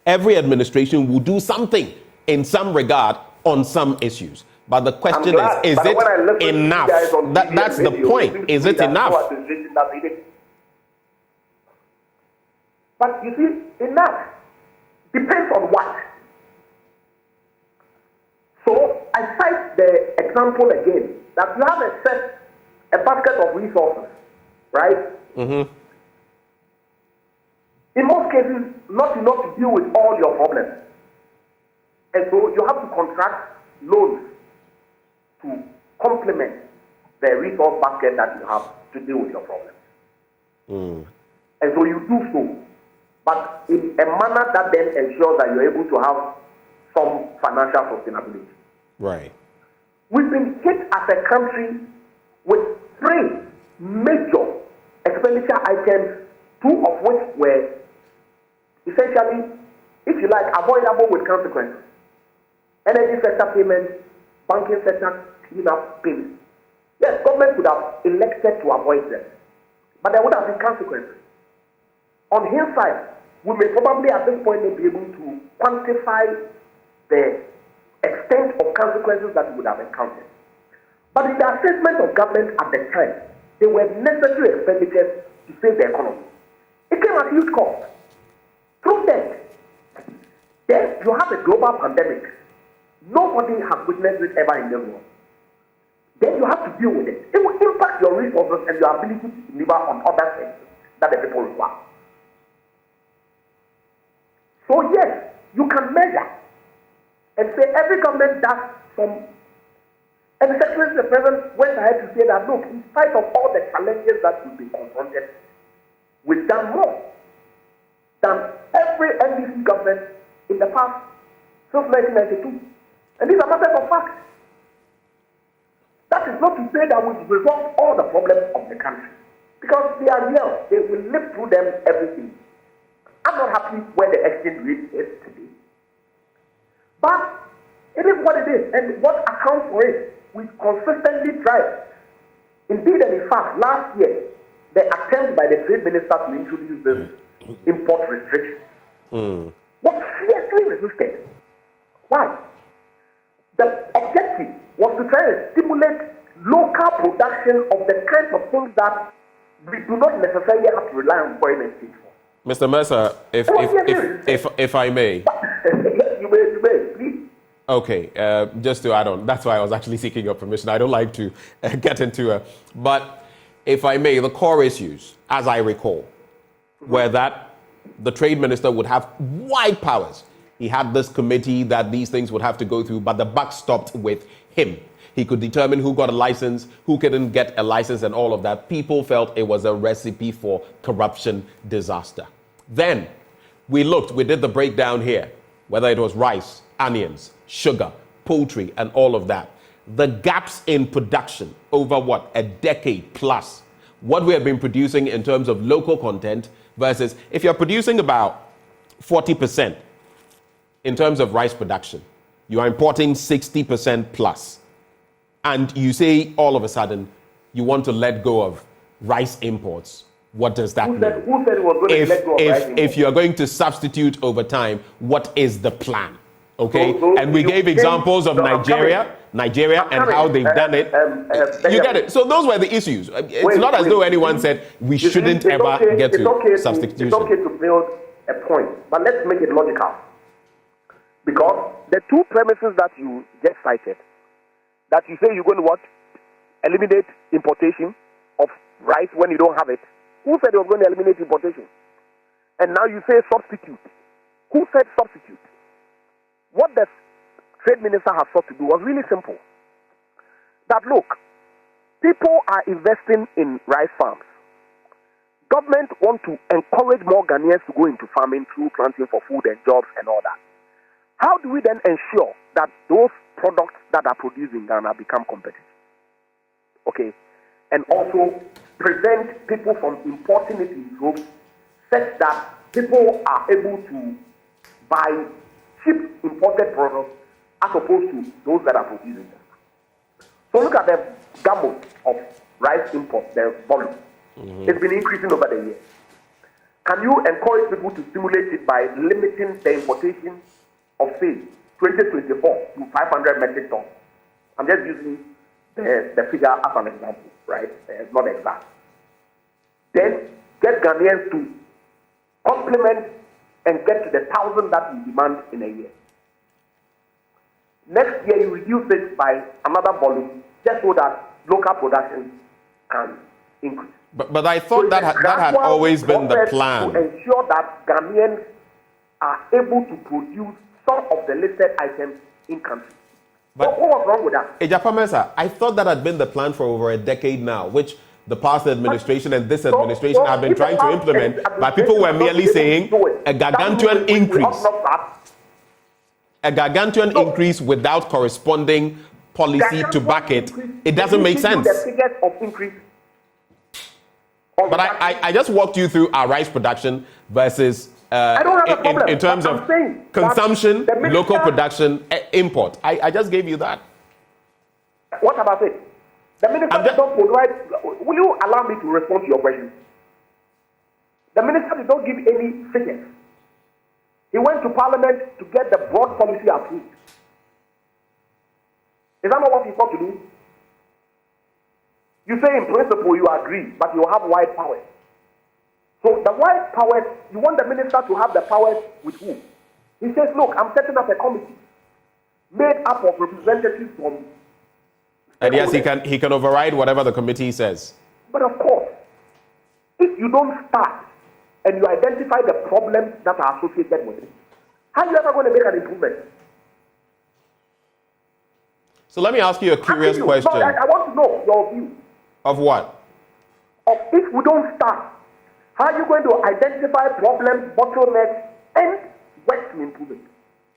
Speaker 22: every administration will do something in some regard on some issues. But the question is it enough? That's the point. Is it enough?
Speaker 8: But you see, enough depends on what. So I cite the example again that you have a basket of resources, right? In most cases, not enough to deal with all your problems. And so you have to contract loans to complement the resource basket that you have to deal with your problems. And so you do so, but in a manner that then ensures that you're able to have some financial sustainability.
Speaker 22: Right.
Speaker 8: We've been hit as a country with 3 major expenditure items, 2 of which were essentially, if you like, avoidable with consequences. Energy sector payments, banking sector cleanup payments. Yes, government would have elected to avoid them, but there would have been consequences. On hindsight, we may probably at this point be able to quantify the extent of consequences that we would have encountered. But in the assessment of government at the time, they were necessary expenditures to save the economy. It came at huge cost. Through that, then you have a global pandemic. Nobody has witnessed it ever in the world. Then you have to deal with it. It will impact your resources and your ability to deliver on other things that the people require. So yes, you can measure and say every government does some. And the Secretary of the President went ahead to say that, look, in spite of all the challenges that we've been confronted, we've done more than every NDC government in the past since 1992. And these are matters of fact. That is not to say that we've resolved all the problems of the country, because they are real. They will live through them every day. I'm not happy where the exchange rate is today. But it is what it is, and what accounts for it, we consistently try. Indeed, and in fact, last year, the attempt by the trade minister to introduce this import restriction was fiercely resisted. Why? The objective was to try and stimulate local production of the kinds of things that we do not necessarily have to rely on foreign exchange for.
Speaker 22: Mr. Mercer, if I may.
Speaker 8: You may, please.
Speaker 22: Okay, just to add on, that's why I was actually seeking your permission. I don't like to get into it. But if I may, the core issues, as I recall, were that the trade minister would have wide powers. He had this committee that these things would have to go through, but the buck stopped with him. He could determine who got a license, who couldn't get a license, and all of that. People felt it was a recipe for corruption disaster. Then we did the breakdown here, whether it was rice, onions, sugar, poultry, and all of that. The gaps in production over a decade plus, what we have been producing in terms of local content versus if you're producing about 40% in terms of rice production, you are importing 60% plus. And you say all of a sudden you want to let go of rice imports. What does that mean?
Speaker 8: Who said we were going to let go of rice imports?
Speaker 22: If you're going to substitute over time, what is the plan? Okay, and we gave examples of Nigeria and how they've done it. You get it. So those were the issues. It's not as though anyone said we shouldn't ever get to substitution.
Speaker 8: It's okay to build a point, but let's make it logical. Because the two premises that you just cited, that you say you're going to eliminate importation of rice when you don't have it. Who said you were going to eliminate importation? And now you say substitute. Who said substitute? What the trade minister has sought to do was really simple. That look, people are investing in rice farms. Government want to encourage more Ghanaians to go into farming through planting for food and jobs and all that. How do we then ensure that those products that are produced in Ghana become competitive? Okay. And also prevent people from importing it in droves such that people are able to buy cheap imported products as opposed to those that are producing them. So look at the gamut of rice imports, the volume. It's been increasing over the years. Can you encourage people to stimulate it by limiting the importation of, say, 2024 to 500 metric tons? I'm just using the figure as an example, right? It's not exact. Then get Ghanaians to complement and get to the 1,000 that you demand in a year. Next year, you reduce it by another volume just so that local production can increase.
Speaker 22: But I thought that had always been the plan.
Speaker 8: To ensure that Ghanaians are able to produce some of the listed items in country. But what was wrong with that?
Speaker 22: Ejapa Mensah, I thought that had been the plan for over a decade now, which the past administration and this administration have been trying to implement, but people were merely saying a gargantuan increase. A gargantuan increase without corresponding policy to back it. It doesn't make sense.
Speaker 8: The figures of increase.
Speaker 22: But I just walked you through our rice production versus in terms of consumption, local production, import. I just gave you that.
Speaker 8: What about it? The minister did not provide. Will you allow me to respond to your question? The minister did not give any figures. He went to Parliament to get the broad policy approved. Is that not what he thought to do? You say in principle you agree, but you have wide powers. So the wide powers, you want the minister to have the powers with who? He says, look, I'm setting up a committee made up of representatives from...
Speaker 22: And yes, he can override whatever the committee says.
Speaker 8: But of course, if you don't start and you identify the problems that are associated with it, how are you ever going to make an improvement?
Speaker 22: So let me ask you a curious question.
Speaker 8: No, I want to know your view.
Speaker 22: Of what?
Speaker 8: Of if we don't start, how are you going to identify problems, bottlenecks, and work to improve it?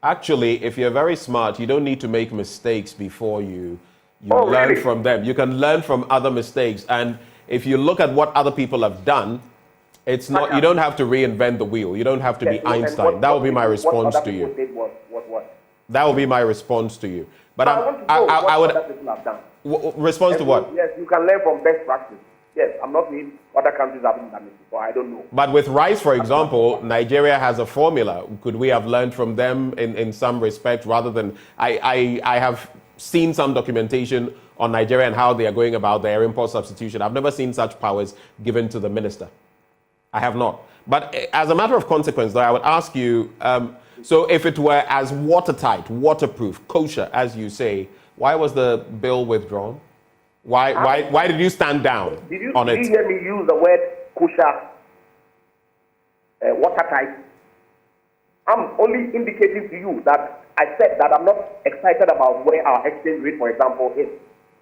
Speaker 22: Actually, if you're very smart, you don't need to make mistakes before you learn from them. You can learn from other mistakes. And if you look at what other people have done, it's not. You don't have to reinvent the wheel. You don't have to be Einstein. That will be my response to you. That will be my response to you. But
Speaker 8: I would
Speaker 22: response to what?
Speaker 8: Yes, you can learn from best practice. Yes, I'm not saying other countries haven't done it before. I don't know.
Speaker 22: But with rice, for example, Nigeria has a formula. Could we have learned from them in some respect rather than... I have seen some documentation on Nigeria and how they are going about their import substitution. I've never seen such powers given to the minister. I have not. But as a matter of consequence, though, I would ask you, so if it were as watertight, waterproof, kosher, as you say, why was the bill withdrawn? Why did you stand down on it?
Speaker 8: Did you hear me use the word kosher, watertight? I'm only indicating to you that I said that I'm not excited about where our exchange rate, for example, is.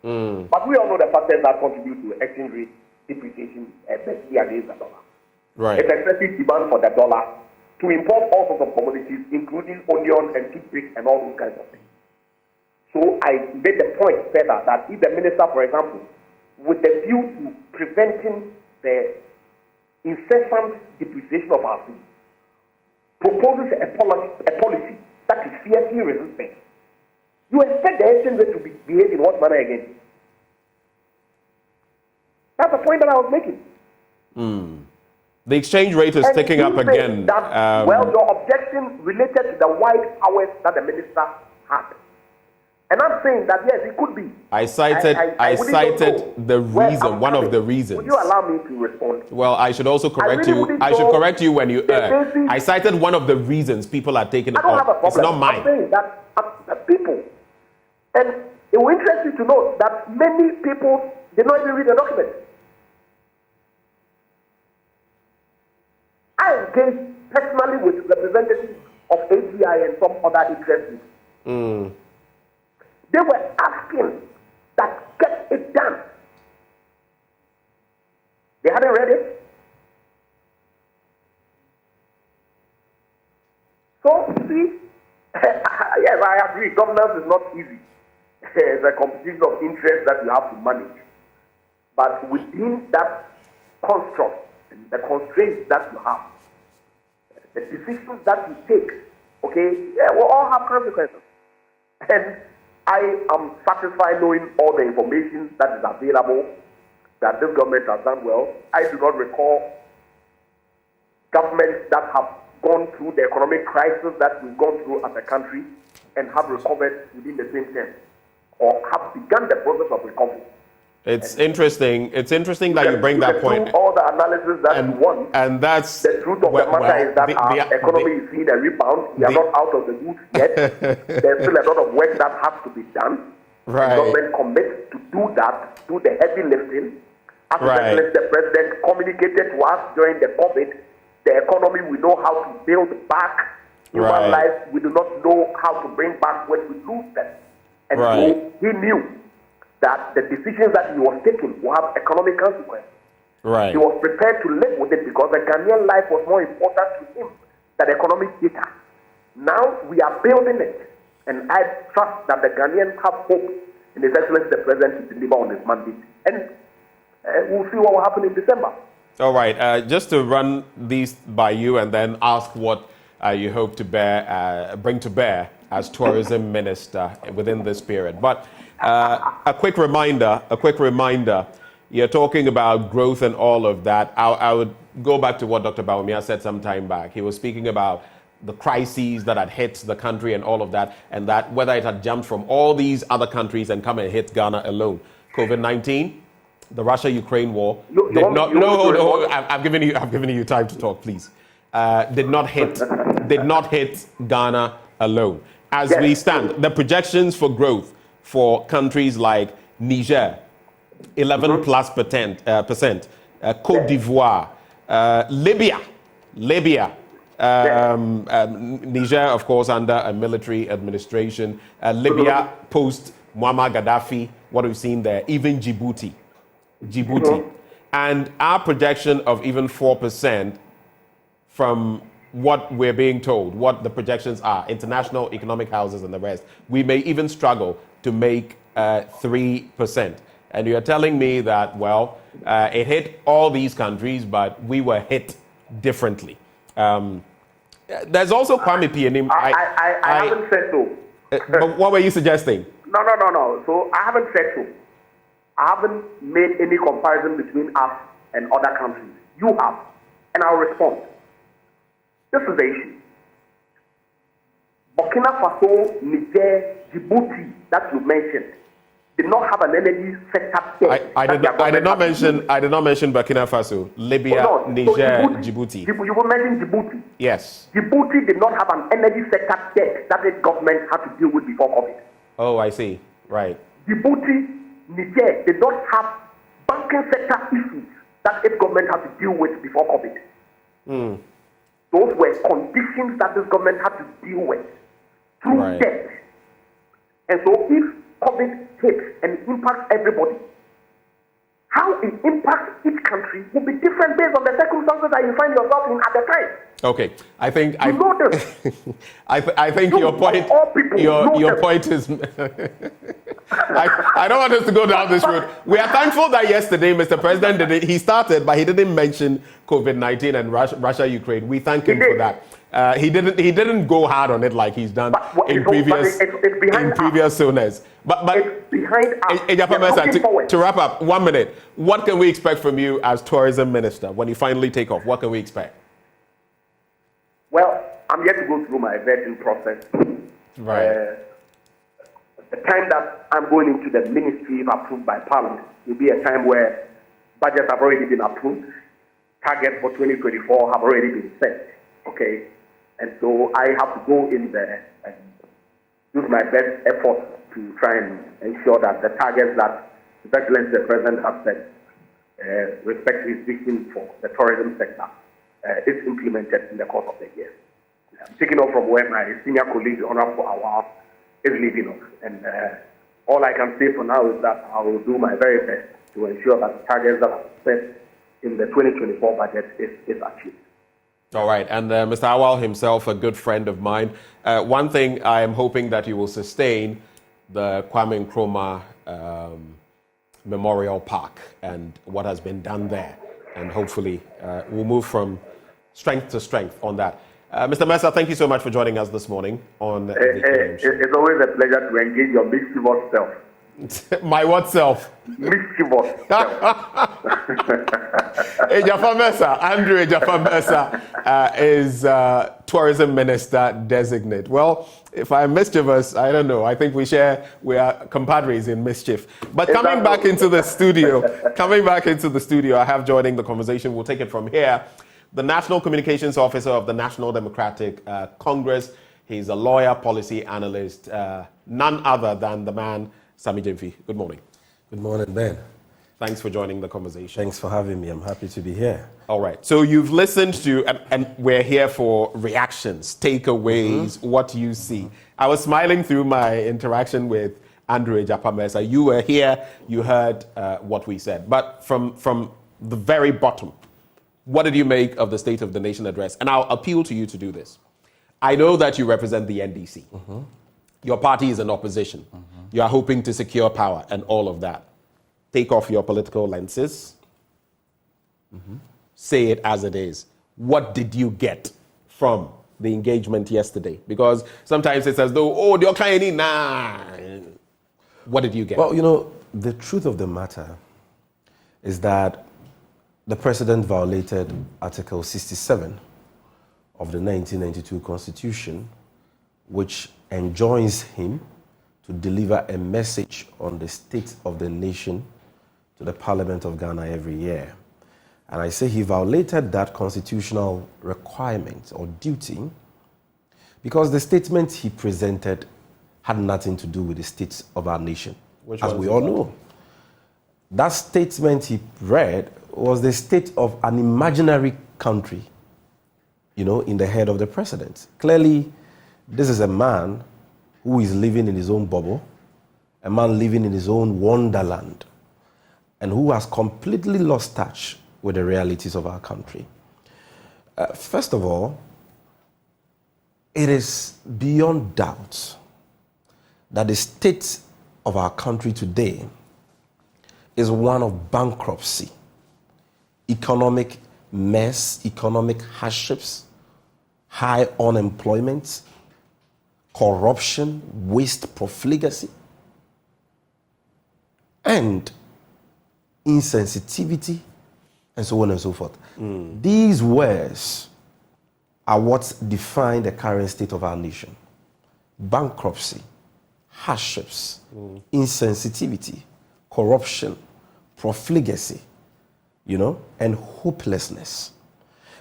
Speaker 8: But we all know the factors that contribute to exchange rate depreciation, especially against the dollar.
Speaker 22: Right.
Speaker 8: It's excessive demand for the dollar to import all sorts of commodities, including onion and toothpaste and all those kinds of things. So I made the point further that if the minister, for example, with the view to preventing the incessant depreciation of our food, proposes a policy that is fiercely resistant, you expect the exchange rate to behave in what manner again? That's the point that I was making.
Speaker 22: The exchange rate is ticking up again.
Speaker 8: Well, your objection related to the wide powers that the minister had. And I'm saying that, yes, it could be.
Speaker 22: I cited the reason, one of the reasons.
Speaker 8: Would you allow me to respond?
Speaker 22: Well, I should also correct you. I should correct you when you err. I cited one of the reasons people are taking it off. It's not mine.
Speaker 8: I'm saying that people, and it will interest you to know that many people did not even read the document. I engaged personally with representatives of AGI and some other interest groups. They were asking that get it done. They hadn't read it. So, see, yes, I agree. Governance is not easy. It's a competition of interest that you have to manage. But within that construct, the constraints that you have, the decisions that you take, okay, will all have consequences. And I am satisfied knowing all the information that is available, that this government has done well. I do not recall governments that have gone through the economic crisis that we've gone through as a country and have recovered within the same term, or have begun the process of recovery.
Speaker 22: It's interesting. It's interesting that you bring that point.
Speaker 8: All the analysis that you want.
Speaker 22: And that's
Speaker 8: the truth of the matter is that our economy is seeing a rebound. We are not out of the woods yet. There's still a lot of work that has to be done.
Speaker 22: Right.
Speaker 8: The government commits to do that, do the heavy lifting. As the president communicated to us during the COVID, the economy, we know how to build back human life. We do not know how to bring back when we lose them. And so he knew that the decisions that he was taking will have economic consequences.
Speaker 22: Right.
Speaker 8: He was prepared to live with it because the Ghanaian life was more important to him than economic data. Now we are building it, and I trust that the Ghanaians have hope in His Excellency the President to deliver on his mandate. And we'll see what will happen in December.
Speaker 22: All right. Just to run these by you and then ask what you hope to bring to bear as tourism minister within this period. But a quick reminder, you're talking about growth and all of that. I would go back to what Dr. Bawumia said some time back. He was speaking about the crises that had hit the country and all of that, and that whether it had jumped from all these other countries and come and hit Ghana alone. COVID-19, the Russia-Ukraine war, I've given you time to talk, please. Did not hit Ghana alone. As we stand, the projections for growth for countries like Niger, 11+%, Côte d'Ivoire, Libya, Niger, of course, under a military administration, Libya post Muammar Gaddafi, what we've seen there, even Djibouti, and our projection of even 4% from what we're being told, what the projections are, international economic houses and the rest, we may even struggle to make 3%. And you're telling me that, well, it hit all these countries, but we were hit differently. There's also Kwame Pianim.
Speaker 8: I haven't said so.
Speaker 22: But what were you suggesting?
Speaker 8: No. So I haven't said so. I haven't made any comparison between us and other countries. You have. And I'll respond. This is the issue. Burkina Faso, Niger, Djibouti, that you mentioned, did not have an energy sector debt.
Speaker 22: I did not mention Burkina Faso, Libya, Niger, Djibouti.
Speaker 8: You were mentioning Djibouti.
Speaker 22: Yes.
Speaker 8: Djibouti did not have an energy sector debt that its government had to deal with before COVID.
Speaker 22: Oh, I see. Right.
Speaker 8: Djibouti, Niger did not have banking sector issues that its government had to deal with before COVID. Those were conditions that this government had to deal with through debt. And so if COVID hits and impacts everybody, how it impacts each country will be different based on the circumstances that you find yourself in at the time.
Speaker 22: Okay, I think
Speaker 8: you know this.
Speaker 22: I think your point is. I don't want us to go down this road. We are thankful that yesterday, Mr. President, he started, but he didn't mention COVID-19 and Russia-Ukraine. We thank him for that. He didn't go hard on it like he's done in previous zones. But
Speaker 8: it's behind
Speaker 22: to wrap up, 1 minute. What can we expect from you as tourism minister when you finally take off? What can we expect?
Speaker 8: Well, I'm yet to go through my vetting process.
Speaker 22: Right.
Speaker 8: The time that I'm going into the ministry, if approved by Parliament, will be a time where budgets have already been approved, targets for 2024 have already been set. Okay, and so I have to go in there and use my best efforts to try and ensure that the targets that His Excellency the President has set, respect to his vision for the tourism sector, is implemented in the course of the year. I'm taking off from where my senior colleague, Honorable Awal, is leaving us. And all I can say for now is that I will do my very best to ensure that the targets that are set in the 2024 budget is achieved.
Speaker 22: All right, and Mr. Awal himself, a good friend of mine. One thing I am hoping that you will sustain the Kwame Nkrumah Memorial Park and what has been done there. And hopefully we'll move from strength to strength on that. Mr. Mensah, thank you so much for joining us this morning on
Speaker 8: It's always a pleasure to engage your mischievous self.
Speaker 22: My what self?
Speaker 8: Mischievous self.
Speaker 22: Ejiofor Mensah, Andrew Ejiofor Mensah is tourism minister-designate. Well, if I'm mischievous, I don't know. I think we are compadres in mischief. But coming back into the studio, I have joining the conversation, we'll take it from here, the National Communications Officer of the National Democratic Congress. He's a lawyer, policy analyst, none other than the man, Sammy Gyamfi. Good morning.
Speaker 9: Good morning, Ben.
Speaker 22: Thanks for joining the conversation.
Speaker 9: Thanks for having me. I'm happy to be here.
Speaker 22: All right. So you've listened to, and we're here for reactions, takeaways, what you see. I was smiling through my interaction with Andrew Ejiofor Mensah. You were here, you heard what we said. But from the very bottom, what did you make of the State of the Nation address? And I'll appeal to you to do this. I know that you represent the NDC. Your party is in opposition. You are hoping to secure power and all of that. Take off your political lenses. Say it as it is. What did you get from the engagement yesterday? Because sometimes it's as though, they're trying nah. What did you get?
Speaker 9: Well, the truth of the matter is that the president violated Article 67 of the 1992 Constitution, which enjoins him to deliver a message on the state of the nation to the Parliament of Ghana every year. And I say he violated that constitutional requirement or duty because the statement he presented had nothing to do with the state of our nation, as we all know. That statement he read was the state of an imaginary country, in the head of the president. Clearly, this is a man who is living in his own bubble, a man living in his own wonderland, and who has completely lost touch with the realities of our country. First of all, it is beyond doubt that the state of our country today is one of bankruptcy, economic mess, economic hardships, high unemployment, corruption, waste, profligacy. And insensitivity, and so on and so forth. These words are what define the current state of our nation. Bankruptcy, hardships, insensitivity, corruption, profligacy, and hopelessness.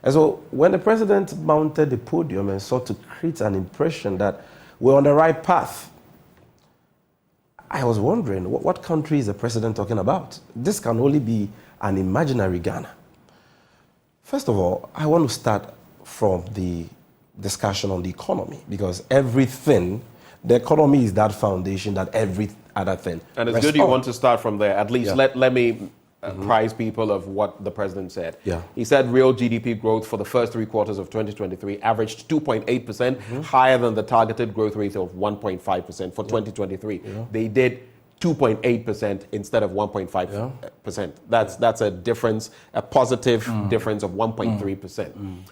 Speaker 9: And so when the president mounted the podium and sought to create an impression that we're on the right path, I was wondering, what country is the president talking about? This can only be an imaginary Ghana. First of all, I want to start from the discussion on the economy, because the economy is that foundation that every other thing.
Speaker 22: And it's good you want to start from there. At least let me apprise people of what the president said.
Speaker 9: Yeah.
Speaker 22: He said real GDP growth for the first 3 quarters of 2023 averaged 2.8%, higher than the targeted growth rate of 1.5% for 2023.
Speaker 9: Yeah.
Speaker 22: They did 2.8% instead of 1.5%. That's a difference, a positive difference of 1.3%.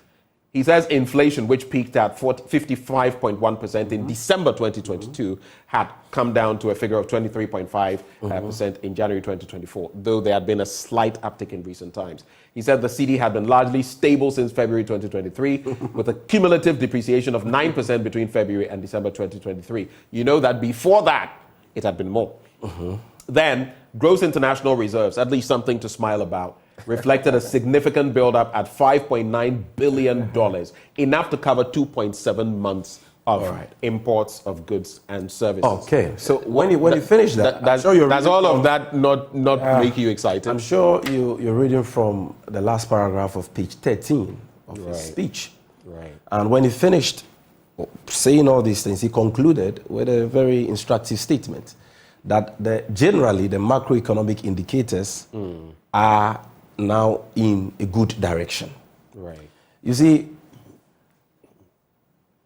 Speaker 22: He says inflation, which peaked at 55.1% in December 2022, had come down to a figure of 23.5% in January 2024, though there had been a slight uptick in recent times. He said the cedi had been largely stable since February 2023, with a cumulative depreciation of 9% between February and December 2023. You know that before that, it had been more. Then, gross international reserves, at least something to smile about, reflected a significant buildup at $5.9 billion, enough to cover 2.7 months of imports of goods and services.
Speaker 9: Okay, so when you finish that,
Speaker 22: does all of that not make you excited?
Speaker 9: I'm sure you're reading from the last paragraph of page 13 of his speech.
Speaker 22: Right.
Speaker 9: And when he finished saying all these things, he concluded with a very instructive statement that generally the macroeconomic indicators are now in a good direction.
Speaker 22: Right.
Speaker 9: You see,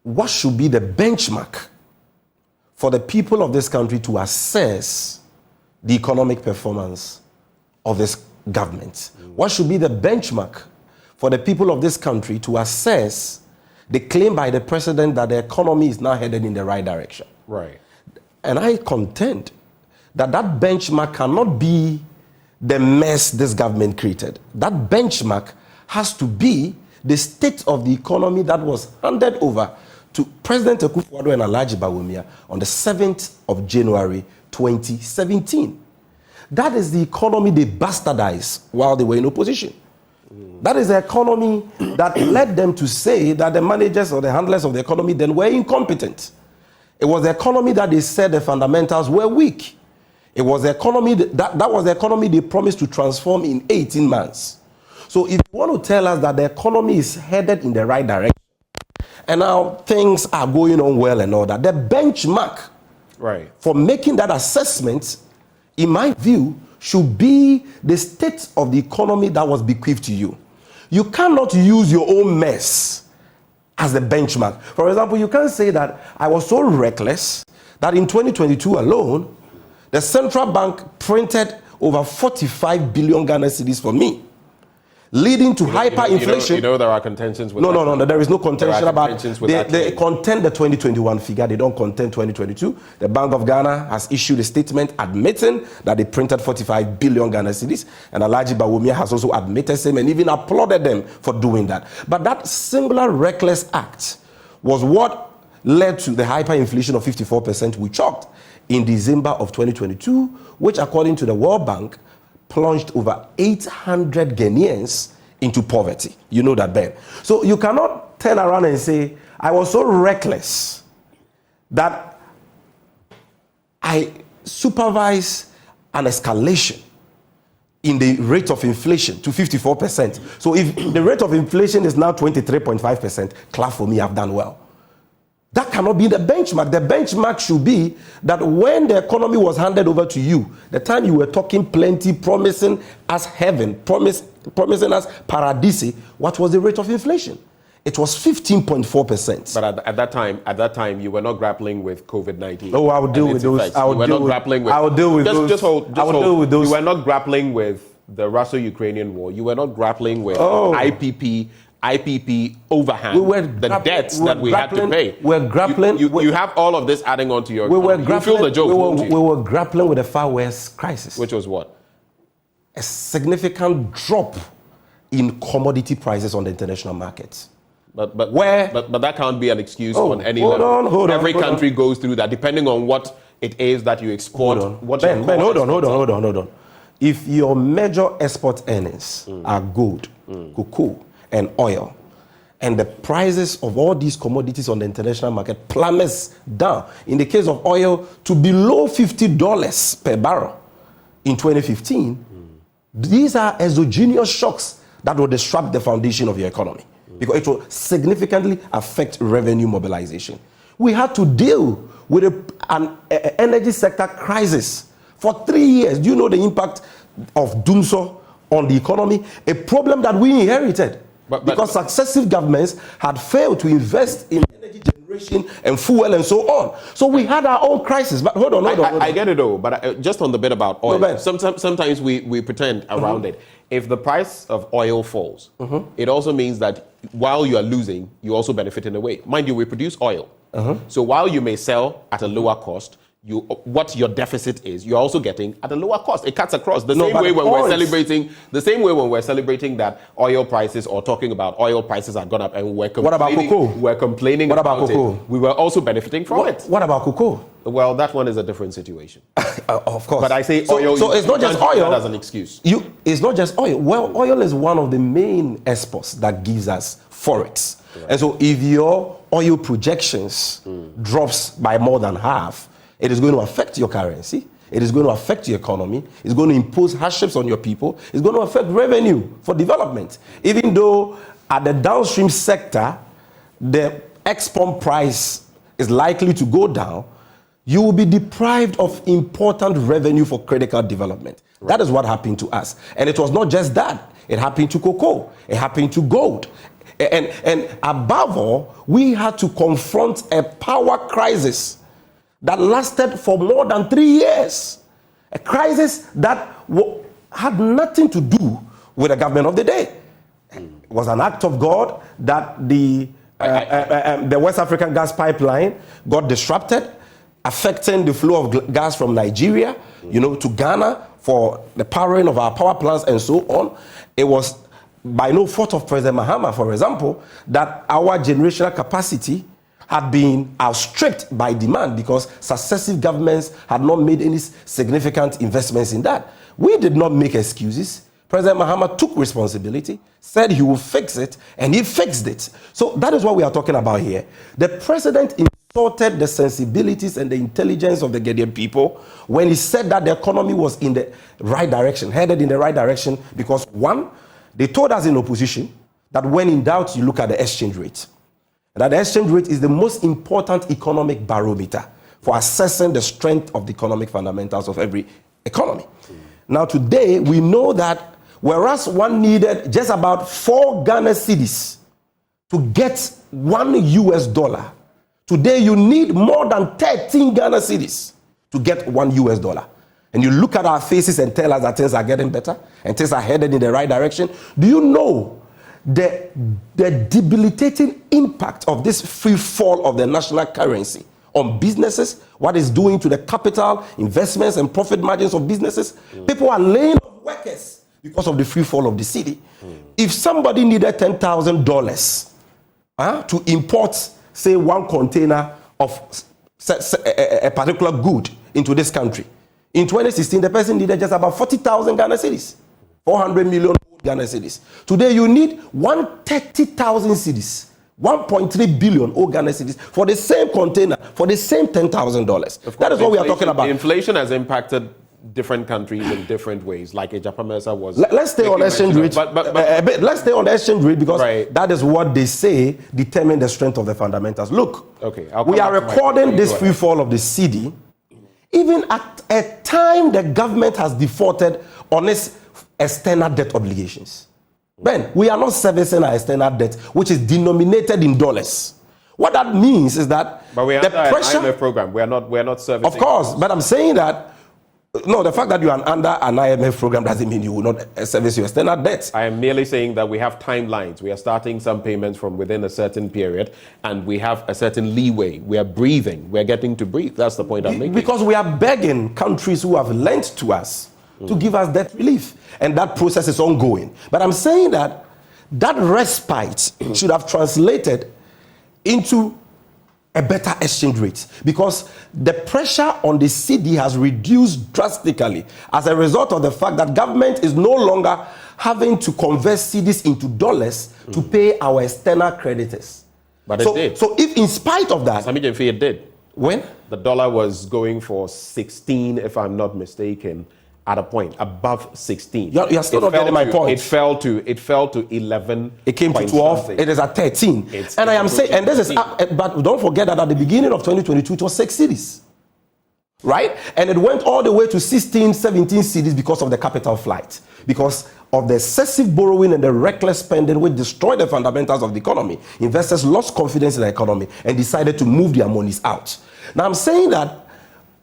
Speaker 9: what should be the benchmark for the people of this country to assess the economic performance of this government? What should be the benchmark for the people of this country to assess the claim by the president that the economy is now headed in the right direction?
Speaker 22: Right.
Speaker 9: And I contend that benchmark cannot be the mess this government created. That benchmark has to be the state of the economy that was handed over to President Akufo-Addo and Alhaji Bawumia on the 7th of January 2017. That is the economy they bastardized while they were in opposition. That is the economy that led them to say that the managers or the handlers of the economy then were incompetent. It was the economy that they said the fundamentals were weak. It was the economy that was the economy they promised to transform in 18 months. So if you want to tell us that the economy is headed in the right direction, and now things are going on well and all that, the benchmark for making that assessment, in my view, should be the state of the economy that was bequeathed to you. You cannot use your own mess as the benchmark. For example, you can't say that I was so reckless that in 2022 alone, the central bank printed over 45 billion Ghana cedis for me, leading to hyperinflation.
Speaker 22: You know there are contentions with that.
Speaker 9: No, there is no contention about they
Speaker 22: that.
Speaker 9: contend the 2021 figure. They don't contend 2022. The Bank of Ghana has issued a statement admitting that they printed 45 billion Ghana cedis, and Alhaji Bawumia has also admitted same and even applauded them for doing that. But that singular reckless act was what led to the hyperinflation of 54% we chalked in December of 2022, which according to the World Bank plunged over 800 Ghanaians into poverty. You know that, Ben. So you cannot turn around and say, I was so reckless that I supervised an escalation in the rate of inflation to 54%. So if the rate of inflation is now 23.5%, clap for me, I've done well. That cannot be the benchmark. The benchmark should be that when the economy was handed over to you, the time you were talking plenty, promising us heaven, promising us paradise, what was the rate of inflation? It was 15.4%.
Speaker 22: But at that time, you were not grappling with COVID-19.
Speaker 9: Oh, I would deal with those. I would deal with those.
Speaker 22: You were not grappling with the Russo-Ukrainian war. You were not grappling with IPP overhang, the debts that we had to pay.
Speaker 9: We're grappling.
Speaker 22: You have all of this adding on to your.
Speaker 9: You feel
Speaker 22: the joke.
Speaker 9: We were grappling with a far worse crisis.
Speaker 22: Which was what?
Speaker 9: a significant drop in commodity prices on the international markets.
Speaker 22: But that can't be an excuse on any level.
Speaker 9: Hold on.
Speaker 22: Every country goes through that, depending on what it is that you export.
Speaker 9: Hold on. If your major export earnings are gold, cocoa, and oil, and the prices of all these commodities on the international market plummets down, in the case of oil, to below $50 per barrel in 2015, these are exogenous shocks that will disrupt the foundation of your economy because it will significantly affect revenue mobilization. We had to deal with an energy sector crisis for 3 years. Do you know the impact of Dumso on the economy? A problem that we inherited because successive governments had failed to invest in energy generation and fuel and so on. So we had our own crisis. But hold on.
Speaker 22: I get it though, but just on the bit about oil, sometimes we pretend around it. If the price of oil falls, it also means that while you are losing, you also benefit in a way. Mind you, we produce oil. So while you may sell at a lower cost, what your deficit is, you're also getting at a lower cost. It cuts across the same way when we're celebrating that oil prices or talking about oil prices have gone up and we're complaining.
Speaker 9: What about cocoa?
Speaker 22: We're complaining
Speaker 9: what about cocoa?
Speaker 22: We were also benefiting from it.
Speaker 9: What about cocoa?
Speaker 22: Well, that one is a different situation.
Speaker 9: Of course.
Speaker 22: But I say oil.
Speaker 9: So it's not just oil.
Speaker 22: That as an excuse.
Speaker 9: It's not just oil. Well, oil is one of the main exports that gives us forex. Right. And so if your oil projections drops by more than half, it is going to affect your currency. It is going to affect your economy. It's going to impose hardships on your people. It's going to affect revenue for development. Even though at the downstream sector, the export price is likely to go down, you will be deprived of important revenue for critical development. Right. That is what happened to us. And it was not just that. It happened to cocoa. It happened to gold. And above all, we had to confront a power crisis that lasted for more than 3 years. A crisis that had nothing to do with the government of the day. It was an act of God that the West African gas pipeline got disrupted, affecting the flow of gas from Nigeria, to Ghana for the powering of our power plants and so on. It was by no fault of President Mahama, for example, that our generational capacity had been outstripped by demand because successive governments had not made any significant investments in that. We did not make excuses. President Mahama took responsibility, said he would fix it, and he fixed it. So that is what we are talking about here. The president insulted the sensibilities and the intelligence of the Ghanaian people when he said that the economy was in the right direction, headed in the right direction, because one, they told us in opposition that when in doubt, you look at the exchange rate. That the exchange rate is the most important economic barometer for assessing the strength of the economic fundamentals of every economy. Now today, we know that whereas one needed just about 4 Ghana cedis to get $1, today you need more than 13 Ghana cedis to get $1. And you look at our faces and tell us that things are getting better and things are headed in the right direction. Do you know the debilitating impact of this free fall of the national currency on businesses, what it's doing to the capital, investments, and profit margins of businesses? People are laying off workers because of the free fall of the cedi. If somebody needed $10,000 to import, say, 1 container of a particular good into this country, in 2016, the person needed just about 40,000 Ghana cedis, 400 million Ghana cedis. Today, you need 130,000 cedis, 1.3 billion Ghana cedis for the same container, for the same $10,000. That is what we are talking about.
Speaker 22: Inflation has impacted different countries in different ways, like Ejapamesa was.
Speaker 9: Let's stay on exchange rate. Let's stay on the exchange rate because that is what they say determine the strength of the fundamentals. Look, we are recording this free fall of the cedi, even at a time the government has defaulted on its external debt obligations. Ben, we are not servicing our external debt, which is denominated in dollars. What that means is that
Speaker 22: but we are under an IMF program. We are not servicing.
Speaker 9: Of course, but I'm saying that no, the fact that you are under an IMF program doesn't mean you will not service your external debt.
Speaker 22: I am merely saying that we have timelines. We are starting some payments from within a certain period, and we have a certain leeway. We are breathing. We are getting to breathe. That's the point I'm making.
Speaker 9: Because we are begging countries who have lent to us to give us debt relief. And that process is ongoing. But I'm saying that that respite should have translated into a better exchange rate, because the pressure on the cedi has reduced drastically as a result of the fact that government is no longer having to convert cedis into dollars to pay our external creditors.
Speaker 22: But it did.
Speaker 9: So if in spite of that...
Speaker 22: It did.
Speaker 9: When?
Speaker 22: The dollar was going for 16, if I'm not mistaken, at a point, above 16.
Speaker 9: You're still not getting my point.
Speaker 22: It fell to 11.
Speaker 9: It came to 12. It is at 13. And I am saying, and this is, but don't forget that at the beginning of 2022, it was 6 cities. Right? And it went all the way to 16, 17 cities because of the capital flight. Because of the excessive borrowing and the reckless spending which destroyed the fundamentals of the economy. Investors lost confidence in the economy and decided to move their monies out. Now I'm saying that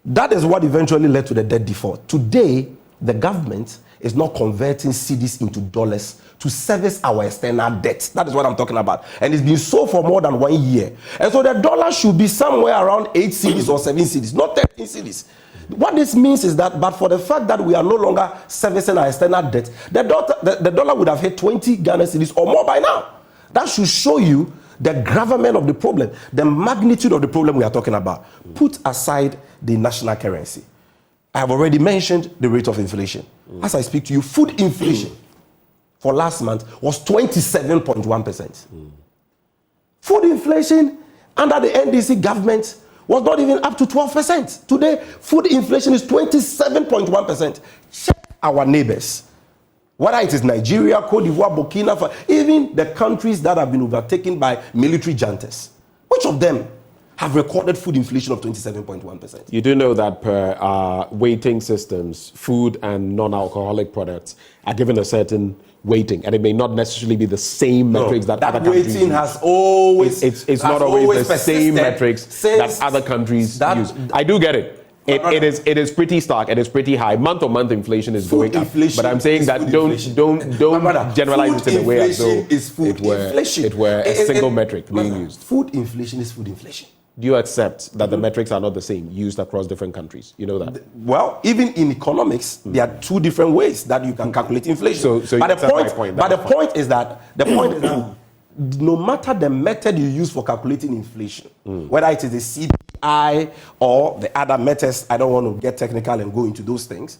Speaker 9: that is what eventually led to the debt default. Today, the government is not converting cedis into dollars to service our external debt. That is what I'm talking about. And it's been so for more than 1 year. And so the dollar should be somewhere around 8 cedis or 7 cedis, not 13 cedis. What this means is that, but for the fact that we are no longer servicing our external debt, the dollar would have hit 20 Ghana cedis or more by now. That should show you the gravamen of the problem, the magnitude of the problem we are talking about. Put aside the national currency. I have already mentioned the rate of inflation. As I speak to you, food inflation for last month was 27.1%. Food inflation under the NDC government was not even up to 12%. Today, food inflation is 27.1%. Check our neighbors. Whether it is Nigeria, Cote d'Ivoire, Burkina Faso, even the countries that have been overtaken by military juntas. Which of them have recorded food inflation of 27.1%?
Speaker 22: You do know that per weighting systems, food and non-alcoholic products are given a certain weighting, and it may not necessarily be the same metrics that other countries use. That weighting has
Speaker 9: always...
Speaker 22: It's not always the same metrics that other countries use. I do get it. It is pretty stark. It is pretty high. Month-on-month inflation is going up. But I'm saying that don't generalize it in a way as though it were a single metric being used.
Speaker 9: Food inflation is food inflation.
Speaker 22: Do you accept that the metrics are not the same used across different countries? You know that?
Speaker 9: Well, even in economics, there are 2 different ways that you can calculate inflation. But the point is that no matter the method you use for calculating inflation, whether it is the CPI or the other methods, I don't want to get technical and go into those things,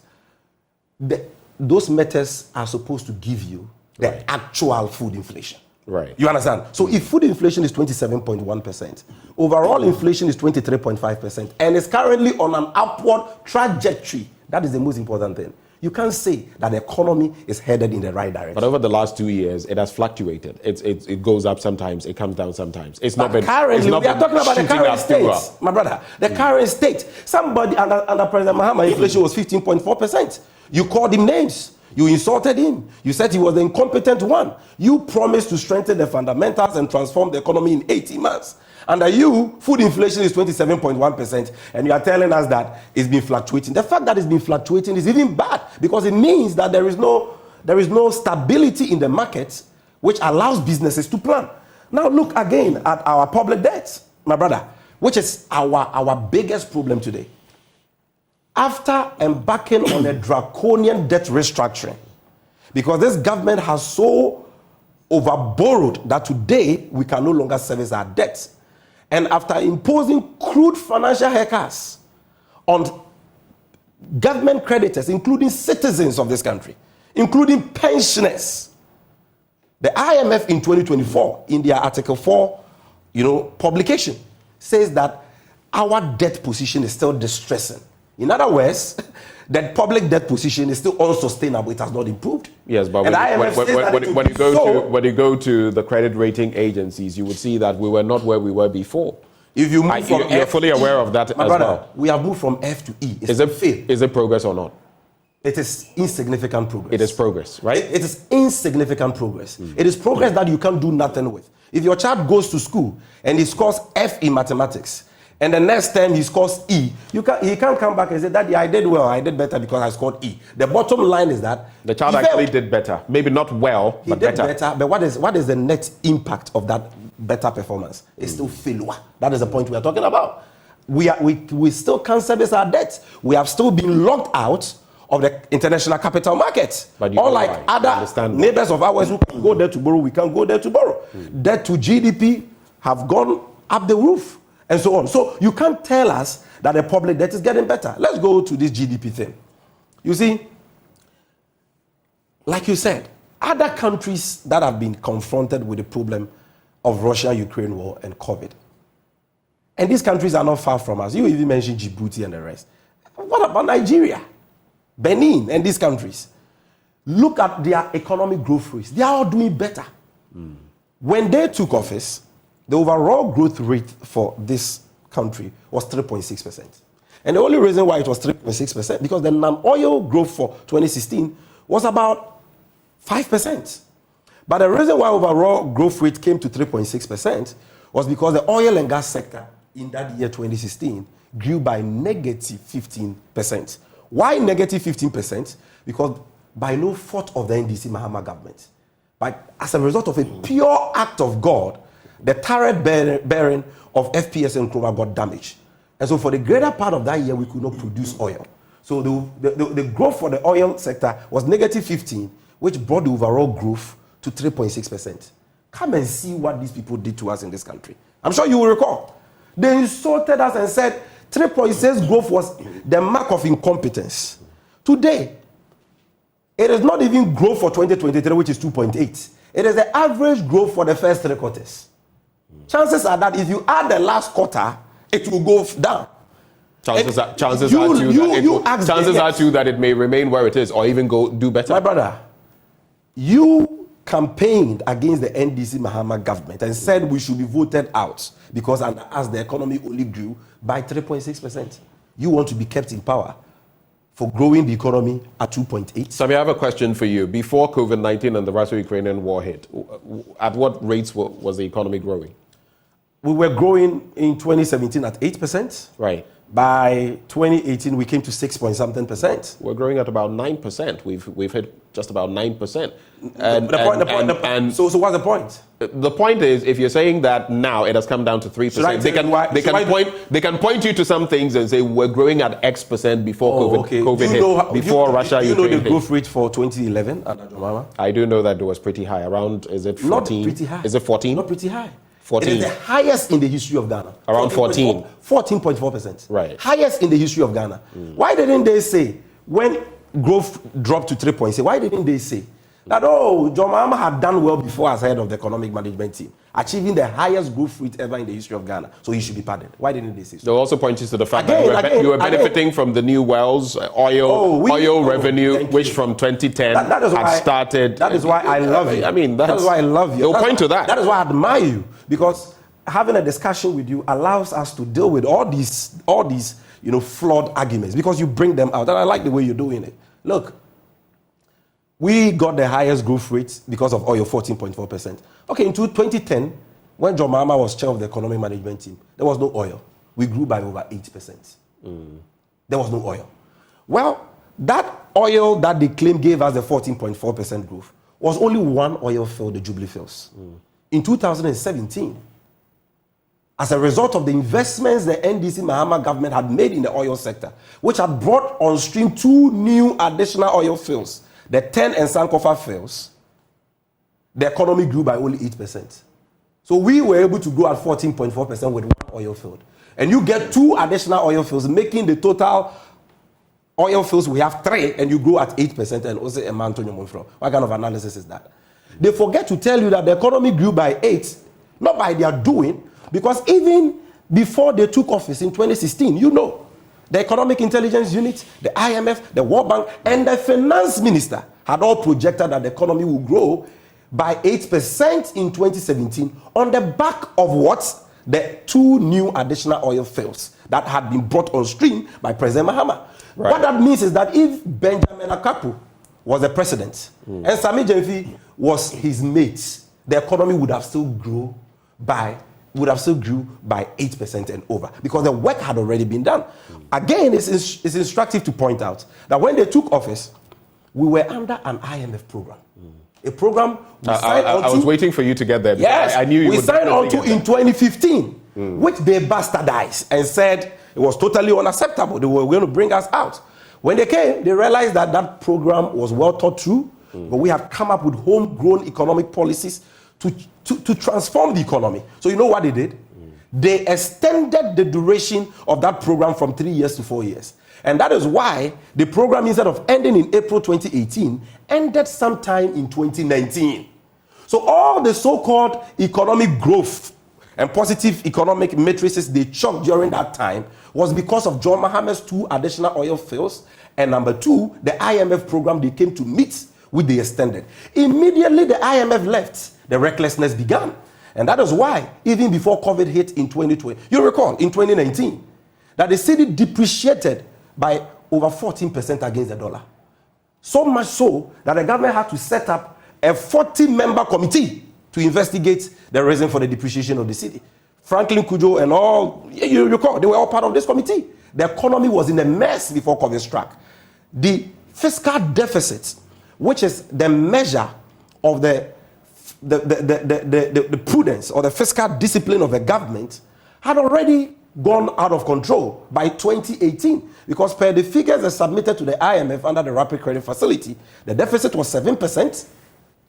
Speaker 9: those methods are supposed to give you the actual food inflation.
Speaker 22: Right.
Speaker 9: You understand? So if food inflation is 27.1%, overall inflation is 23.5%, and is currently on an upward trajectory, that is the most important thing. You can't say that the economy is headed in the right direction.
Speaker 22: But over the last 2 years, it has fluctuated. It goes up sometimes, it comes down sometimes. It's not been.
Speaker 9: Currently, we are talking about the current state, my brother. The current state. Somebody under President Mahama, inflation was 15.4%. You called him names. You insulted him. You said he was the incompetent one. You promised to strengthen the fundamentals and transform the economy in 18 months. Under you, food inflation is 27.1%, and you are telling us that it's been fluctuating. The fact that it's been fluctuating is even bad, because it means that there is no stability in the market which allows businesses to plan. Now look again at our public debt, my brother, which is our biggest problem today. After embarking on a draconian debt restructuring, because this government has so overborrowed that today we can no longer service our debts, and after imposing crude financial haircuts on government creditors, including citizens of this country, including pensioners, the IMF in 2024, in their Article 4, publication, says that our debt position is still distressing. In other words, that public debt position is still unsustainable. It has not improved.
Speaker 22: Yes, but when you go to the credit rating agencies, you would see that we were not where we were before.
Speaker 9: If you move from
Speaker 22: you're fully aware of that as well.
Speaker 9: We have moved from F to E.
Speaker 22: Is it progress or not?
Speaker 9: It is insignificant progress.
Speaker 22: It is progress, right?
Speaker 9: It is insignificant progress. It is progress that you can't do nothing with. If your child goes to school and he scores F in mathematics, and the next time he scores E, he can't come back and say, Daddy, I did well, I did better because I scored E. The bottom line is that
Speaker 22: the child actually did better. Maybe not well, but better.
Speaker 9: But what is the net impact of that better performance? It's still failure. That is the point we are talking about. We still can't service our debt. We have still been locked out of the international capital markets.
Speaker 22: But you
Speaker 9: unlike other neighbors of ours who can go there to borrow, we can't go there to borrow. Debt to GDP have gone up the roof and so on. So you can't tell us that the public debt is getting better. Let's go to this GDP thing. You see, like you said, other countries that have been confronted with the problem of Russia-Ukraine war and COVID. And these countries are not far from us. You even mentioned Djibouti and the rest. What about Nigeria, Benin, and these countries? Look at their economic growth rates. They are all doing better. When they took office, the overall growth rate for this country was 3.6%. And the only reason why it was 3.6% because the non-oil growth for 2016 was about 5%. But the reason why overall growth rate came to 3.6% was because the oil and gas sector in that year 2016 grew by negative 15%. Why negative 15%? Because by no fault of the NDC Mahama government, but as a result of a pure act of God, the tariff bearing of FPS and Nkrumah got damaged. And so for the greater part of that year, we could not produce oil. So the growth for the oil sector was negative 15, which brought the overall growth to 3.6%. Come and see what these people did to us in this country. I'm sure you will recall. They insulted us and said 3.6 growth was the mark of incompetence. Today, it is not even growth for 2023, which is 2.8. It is the average growth for the first 3 quarters. Chances are that if you add the last quarter, it will go down.
Speaker 22: Chances are that it may remain where it is or even do better.
Speaker 9: My brother, you campaigned against the NDC Mahama government and said we should be voted out because under us the economy only grew by 3.6%. You want to be kept in power for growing the economy at 2.8.
Speaker 22: Sammy, I have a question for you. Before COVID-19 and the Russia-Ukrainian war hit, at what rates was the economy growing?
Speaker 9: We were growing in 2017 at 8%.
Speaker 22: Right.
Speaker 9: By 2018, we came to 6-point-something%.
Speaker 22: We're growing at about 9%. We've hit just about 9%.
Speaker 9: So what's the point?
Speaker 22: The point is, if you're saying that now it has come down to 3%, they can point you to some things and say we're growing at X% before COVID hit, before Russia, Ukraine hit.
Speaker 9: Do you know the growth rate for 2011 under Jomama?
Speaker 22: I do know that it was pretty high. Around, is it 14?
Speaker 9: Not pretty high.
Speaker 22: Is it 14?
Speaker 9: Not pretty high.
Speaker 22: 14.
Speaker 9: It is the highest in the history of Ghana.
Speaker 22: Around 14.
Speaker 9: 14.4%.
Speaker 22: Right.
Speaker 9: Highest in the history of Ghana. Why didn't they say, when growth dropped to 3.6, why didn't they say that, John Mahama had done well before as head of the economic management team, achieving the highest growth rate ever in the history of Ghana, so he should be pardoned? Why didn't they say so?
Speaker 22: They'll also point you to the fact that you were benefiting from the new wells, oil revenue, which from 2010 had started.
Speaker 9: That is why I love you.
Speaker 22: I mean,
Speaker 9: that is why I love you.
Speaker 22: They'll point to that.
Speaker 9: That is why I admire you, because having a discussion with you allows us to deal with all these flawed arguments, because you bring them out. And I like the way you're doing it. Look, we got the highest growth rate because of oil, 14.4%. Okay, in 2010, when John Mahama was chair of the economic management team, there was no oil. We grew by over 8%. There was no oil. Well, that oil that they claim gave us the 14.4% growth was only one oil field, the Jubilee Fields. In 2017, as a result of the investments the NDC Mahama government had made in the oil sector, which had brought on stream 2 new additional oil fields, the 10 and Sankofa fields, the economy grew by only 8%. So we were able to grow at 14.4% with one oil field. And you get 2 additional oil fields, making the total oil fields we have 3, and you grow at 8%, and also a man to your money from. What kind of analysis is that? They forget to tell you that the economy grew by 8, not by their doing, because even before they took office in 2016, the Economic Intelligence Unit, the IMF, the World Bank, and the Finance Minister had all projected that the economy will grow by 8% in 2017 on the back of what? The 2 new additional oil fields that had been brought on stream by President Mahama. Right. What that means is that if Benjamin Akapu was the president and Sami Jemfi was his mate, the economy would have still grew by 8% and over, because the work had already been done. Again, it's instructive to point out that when they took office, we were under an IMF program. A program we signed on to.
Speaker 22: I was waiting for you to get there.
Speaker 9: Yes,
Speaker 22: I knew you would.
Speaker 9: We signed on to in 2015, which they bastardized and said it was totally unacceptable. They were going to bring us out. When they came, they realized that that program was well thought through, but we have come up with homegrown economic policies to transform the economy. So you know what they did? They extended the duration of that program from 3 years to 4 years. And that is why the program, instead of ending in April 2018, ended sometime in 2019. So all the so-called economic growth and positive economic matrices they chalked during that time was because of John Mahama's 2 additional oil fields, and number 2, the IMF program they came to meet with the extended. Immediately the IMF left, the recklessness began. And that is why, even before COVID hit in 2020, you recall, in 2019, that the cedi depreciated by over 14% against the dollar. So much so that the government had to set up a 40-member committee to investigate the reason for the depreciation of the cedi. Franklin Kujo and all, you recall, they were all part of this committee. The economy was in a mess before COVID struck. The fiscal deficit, which is the measure of the prudence or the fiscal discipline of a government, had already gone out of control by 2018, because per the figures that submitted to the IMF under the Rapid Credit Facility, the deficit was 7%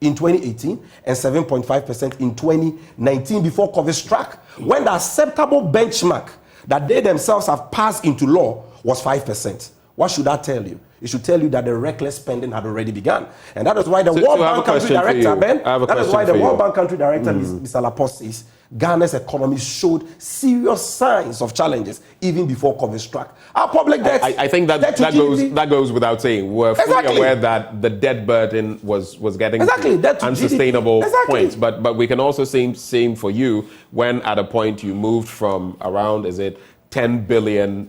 Speaker 9: in 2018 and 7.5% in 2019 before COVID struck, when the acceptable benchmark that they themselves have passed into law was 5%. What should that tell you? It should tell you that the reckless spending had already begun. And that is why the World Bank Country Director, Ben, that is why the World Bank Country Director, Mr. Laporte, says Ghana's economy showed serious signs of challenges even before COVID struck. Our public debt...
Speaker 22: I think that goes without saying. We're fully aware that the debt burden was getting to unsustainable points. But we can also see for you when at a point you moved from around, $10 billion,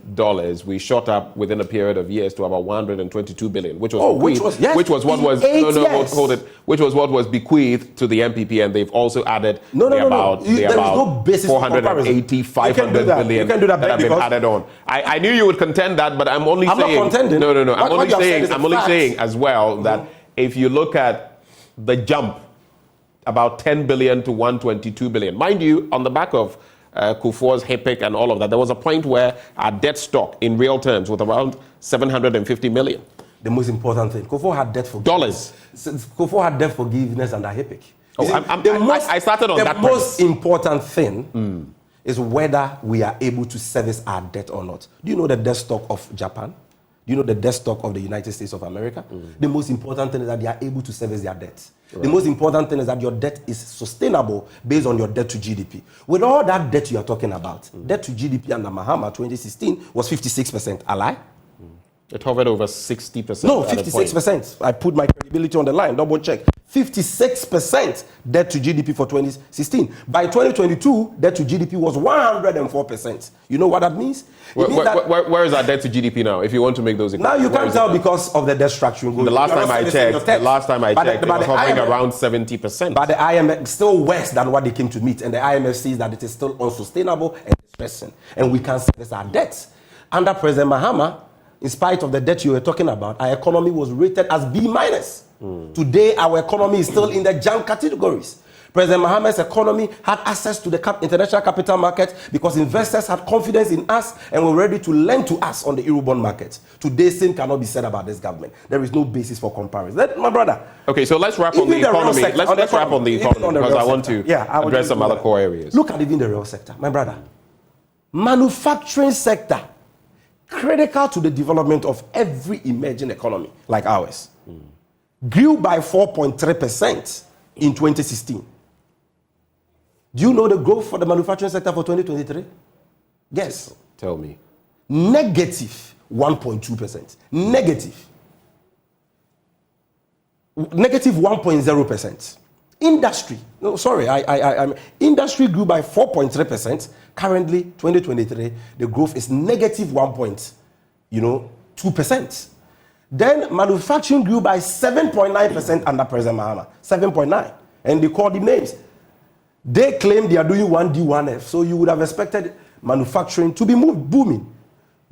Speaker 22: we shot up within a period of years to about 122 billion, which was what was bequeathed to the MPP, and they've also added about 480, 500 billion that have been added on. I knew you would contend that, but I'm only saying.
Speaker 9: Not contending.
Speaker 22: No. I'm only saying as well that if you look at the jump, about 10 billion to 122 billion, mind you, on the back of Kufuor's HIPIC and all of that, there was a point where our debt stock in real terms was around 750 million.
Speaker 9: The most important thing, Kufuor had debt forgiveness. Kufuor had debt forgiveness under HIPIC.
Speaker 22: I started on that.
Speaker 9: The most important thing is whether we are able to service our debt or not. Do you know the debt stock of Japan? Do you know the debt stock of the United States of America? The most important thing is that they are able to service their debts. Right. The most important thing is that your debt is sustainable based on your debt to GDP. With all that debt you are talking about, debt to GDP under Mahama 2016 was 56%. A lie?
Speaker 22: It hovered over 60%.
Speaker 9: No, 56%. I put my credibility on the line. Double check. 56% debt to GDP for 2016. By 2022, debt to GDP was 104%. You know what that means?
Speaker 22: Where is our debt to GDP now, if you want to make those equations?
Speaker 9: Now you can't tell because of the debt structuring.
Speaker 22: The last time I checked, it was hovering around 70%.
Speaker 9: But the IMF still worse than what they came to meet. And the IMF says that it is still unsustainable and distressing. And we can't service our debts. Under President Mahama, in spite of the debt you were talking about, our economy was rated as B-. Today, our economy is still in the junk categories. President Mahama's economy had access to the international capital market because investors had confidence in us and were ready to lend to us on the Eurobond market. Today, same cannot be said about this government. There is no basis for comparison. My brother.
Speaker 22: Okay, so let's wrap on the economy. Let's wrap on the economy because I want to address some other core areas.
Speaker 9: Look at even the real sector. My brother. Manufacturing sector. Critical to the development of every emerging economy like ours, grew by 4.3% in 2016. Do you know the growth for the manufacturing sector for 2023? Guess.
Speaker 22: Tell me.
Speaker 9: Negative 1.2%. Negative 1.0%. Industry. No, sorry. Industry grew by 4.3%. Currently, 2023, the growth is negative 1.2%. Then manufacturing grew by 7.9% under President Mahama. 7.9. And they called the names. They claim they are doing 1D, 1F. So you would have expected manufacturing to be booming.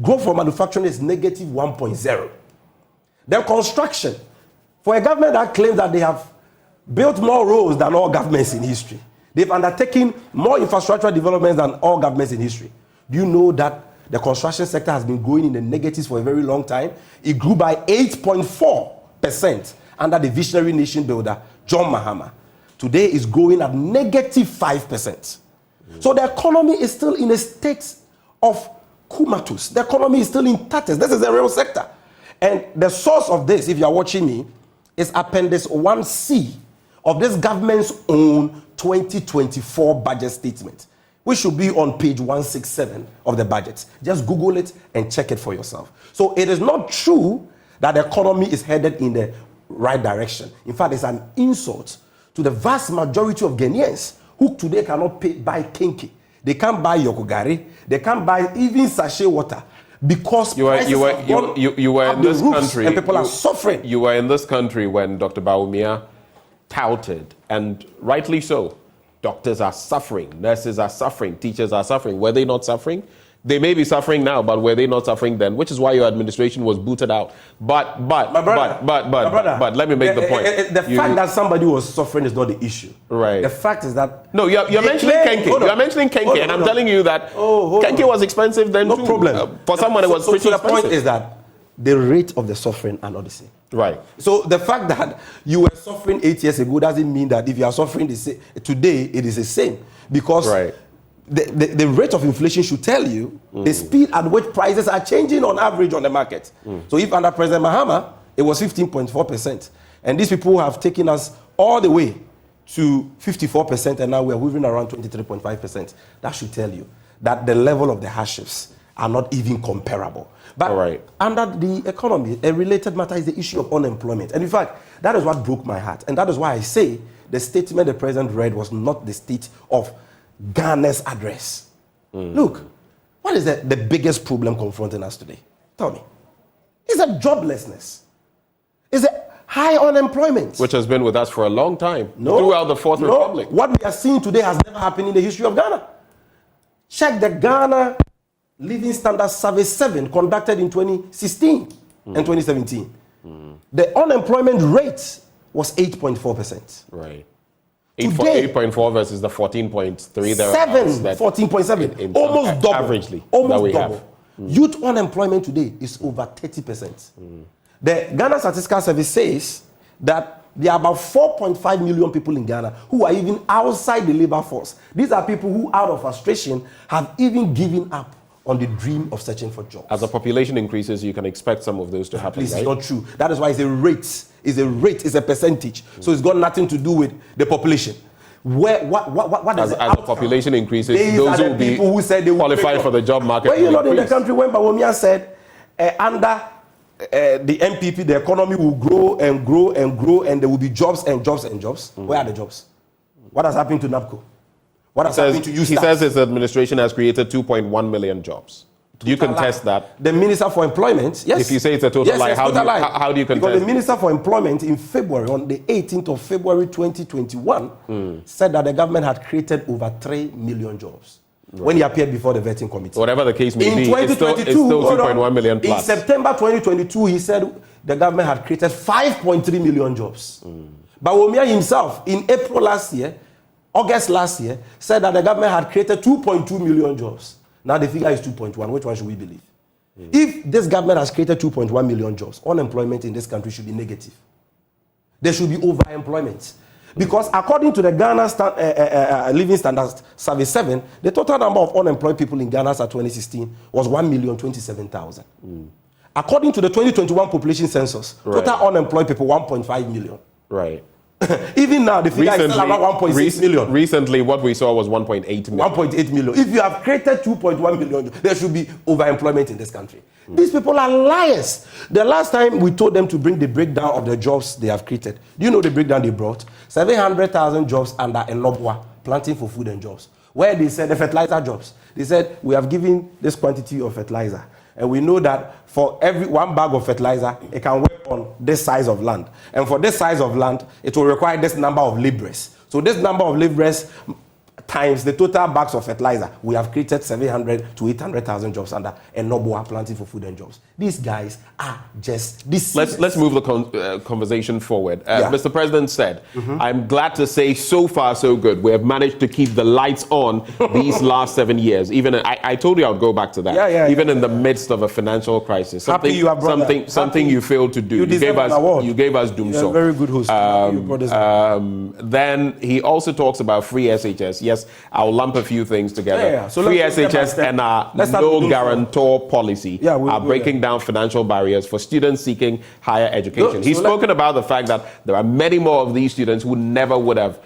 Speaker 9: Growth for manufacturing is negative 1.0. Then construction. For a government that claims that they have built more roads than all governments in history. They've undertaken more infrastructure developments than all governments in history. Do you know that The construction sector has been going in the negatives for a very long time. It grew by 8.4% under the visionary nation builder, John Mahama. Today it's growing at negative 5%. So the economy is still in a state of comatose. The economy is still in tatters. This is a real sector. And the source of this, if you are watching me, is Appendix 1C of this government's own 2024 budget statement, which should be on page 167 of the budget. Just Google it and check it for yourself. So it is not true that the economy is headed in the right direction. In fact, it's an insult to the vast majority of Ghanaians who today cannot buy kinky. They can't buy yokogari. They can't buy even sachet water because
Speaker 22: you were in this country
Speaker 9: and people are suffering.
Speaker 22: You were in this country when Dr. Bawumia touted, and rightly so, doctors are suffering, nurses are suffering, teachers are suffering. Were they not suffering? They may be suffering now, but were they not suffering then? Which is why your administration was booted out. But let me make the point.
Speaker 9: The fact that somebody was suffering is not the issue.
Speaker 22: Right.
Speaker 9: The fact is that...
Speaker 22: No, you're mentioning Kenke. You're mentioning Kenke, and I'm telling you that Kenke was expensive then too.
Speaker 9: No problem.
Speaker 22: For someone it was pretty expensive.
Speaker 9: The point is that the rate of the suffering are not the same.
Speaker 22: Right.
Speaker 9: So the fact that you were suffering 8 years ago doesn't mean that if you are suffering today, it is the same. Because... Right. The rate of inflation should tell you the speed at which prices are changing on average on the market. So if under President Mahama, it was 15.4%. And these people have taken us all the way to 54%, and now we're hovering around 23.5%. That should tell you that the level of the hardships are not even comparable. But under the economy, a related matter is the issue of unemployment. And in fact, that is what broke my heart. And that is why I say the statement the president read was not the state of Ghana's address. Look, what is the biggest problem confronting us today? Tell me. It's a joblessness. It's a high unemployment.
Speaker 22: Which has been with us for a long time, throughout the Fourth Republic.
Speaker 9: What we are seeing today has never happened in the history of Ghana. Check the Ghana Living Standards Survey 7 conducted in 2016 and 2017. The unemployment rate was 8.4%.
Speaker 22: Right. 8.4 versus the 14.3 there.
Speaker 9: 14.7. Almost double.
Speaker 22: Averagely.
Speaker 9: Almost double. Youth unemployment today is over 30%. The Ghana Statistical Service says that there are about 4.5 million people in Ghana who are even outside the labor force. These are people who, out of frustration, have even given up on the dream of searching for jobs.
Speaker 22: As the population increases, you can expect some of those to happen,
Speaker 9: Please, right? It's not true. That is why it's a rate. It's a rate. It's a percentage. So it's got nothing to do with the population. What is
Speaker 22: as the population increases, those who will be
Speaker 9: who said they
Speaker 22: qualified for the job market.
Speaker 9: Well, you're not in the country when Bawumia said under the MPP, the economy will grow and grow and grow, and there will be jobs and jobs and jobs. Where are the jobs? What has happened to NABCO? What has happened to you?
Speaker 22: He says his administration has created 2.1 million jobs. Do you contest that?
Speaker 9: The Minister for Employment, yes.
Speaker 22: If you say it's a total lie, how do you contest?
Speaker 9: Because the Minister for Employment in February, on the 18th of February 2021, said that the government had created over 3 million jobs. Right. When he appeared before the vetting committee.
Speaker 22: Whatever the case may be,
Speaker 9: it's still
Speaker 22: 2.1 million plus.
Speaker 9: In September 2022, he said the government had created 5.3 million jobs. Bawumia himself, in April last year, August last year, said that the government had created 2.2 million jobs. Now the figure is 2.1. Which one should we believe? If this government has created 2.1 million jobs, unemployment in this country should be negative. There should be overemployment. Because according to the Ghana Living Standards Survey 7, the total number of unemployed people in Ghana as of 2016 was 1,027,000. According to the 2021 population census, total unemployed people 1.5 million.
Speaker 22: Right.
Speaker 9: Even now, the figure is still around 1.6 million.
Speaker 22: Recently, what we saw was 1.8 million.
Speaker 9: 1.8 million. If you have created 2.1 million, there should be overemployment in this country. These people are liars. The last time we told them to bring the breakdown of the jobs they have created, do you know the breakdown they brought? 700,000 jobs under Enobwa, planting for food and jobs. Where they said the fertilizer jobs. They said, we have given this quantity of fertilizer. And we know that for every 1 bag of fertilizer, it can work on this size of land. And for this size of land, it will require this number of laborers. So this number of laborers times the total bags of fertilizer, we have created 700 to 800,000 jobs under and Noboa planting for food and jobs. These guys are just this.
Speaker 22: Let's move the conversation forward. Mr. President said, I'm glad to say so far so good. We have managed to keep the lights on these last 7 years. Even I told you I would go back to that. Even in the midst of a financial crisis, something you failed to do. You gave us Doomso.
Speaker 9: Very good host.
Speaker 22: Then he also talks about free SHS. Yes, I'll lump a few things together.
Speaker 9: So
Speaker 22: free SHS and our no guarantor policy are breaking down financial barriers for students seeking higher education. He's spoken about the fact that there are many more of these students who never would have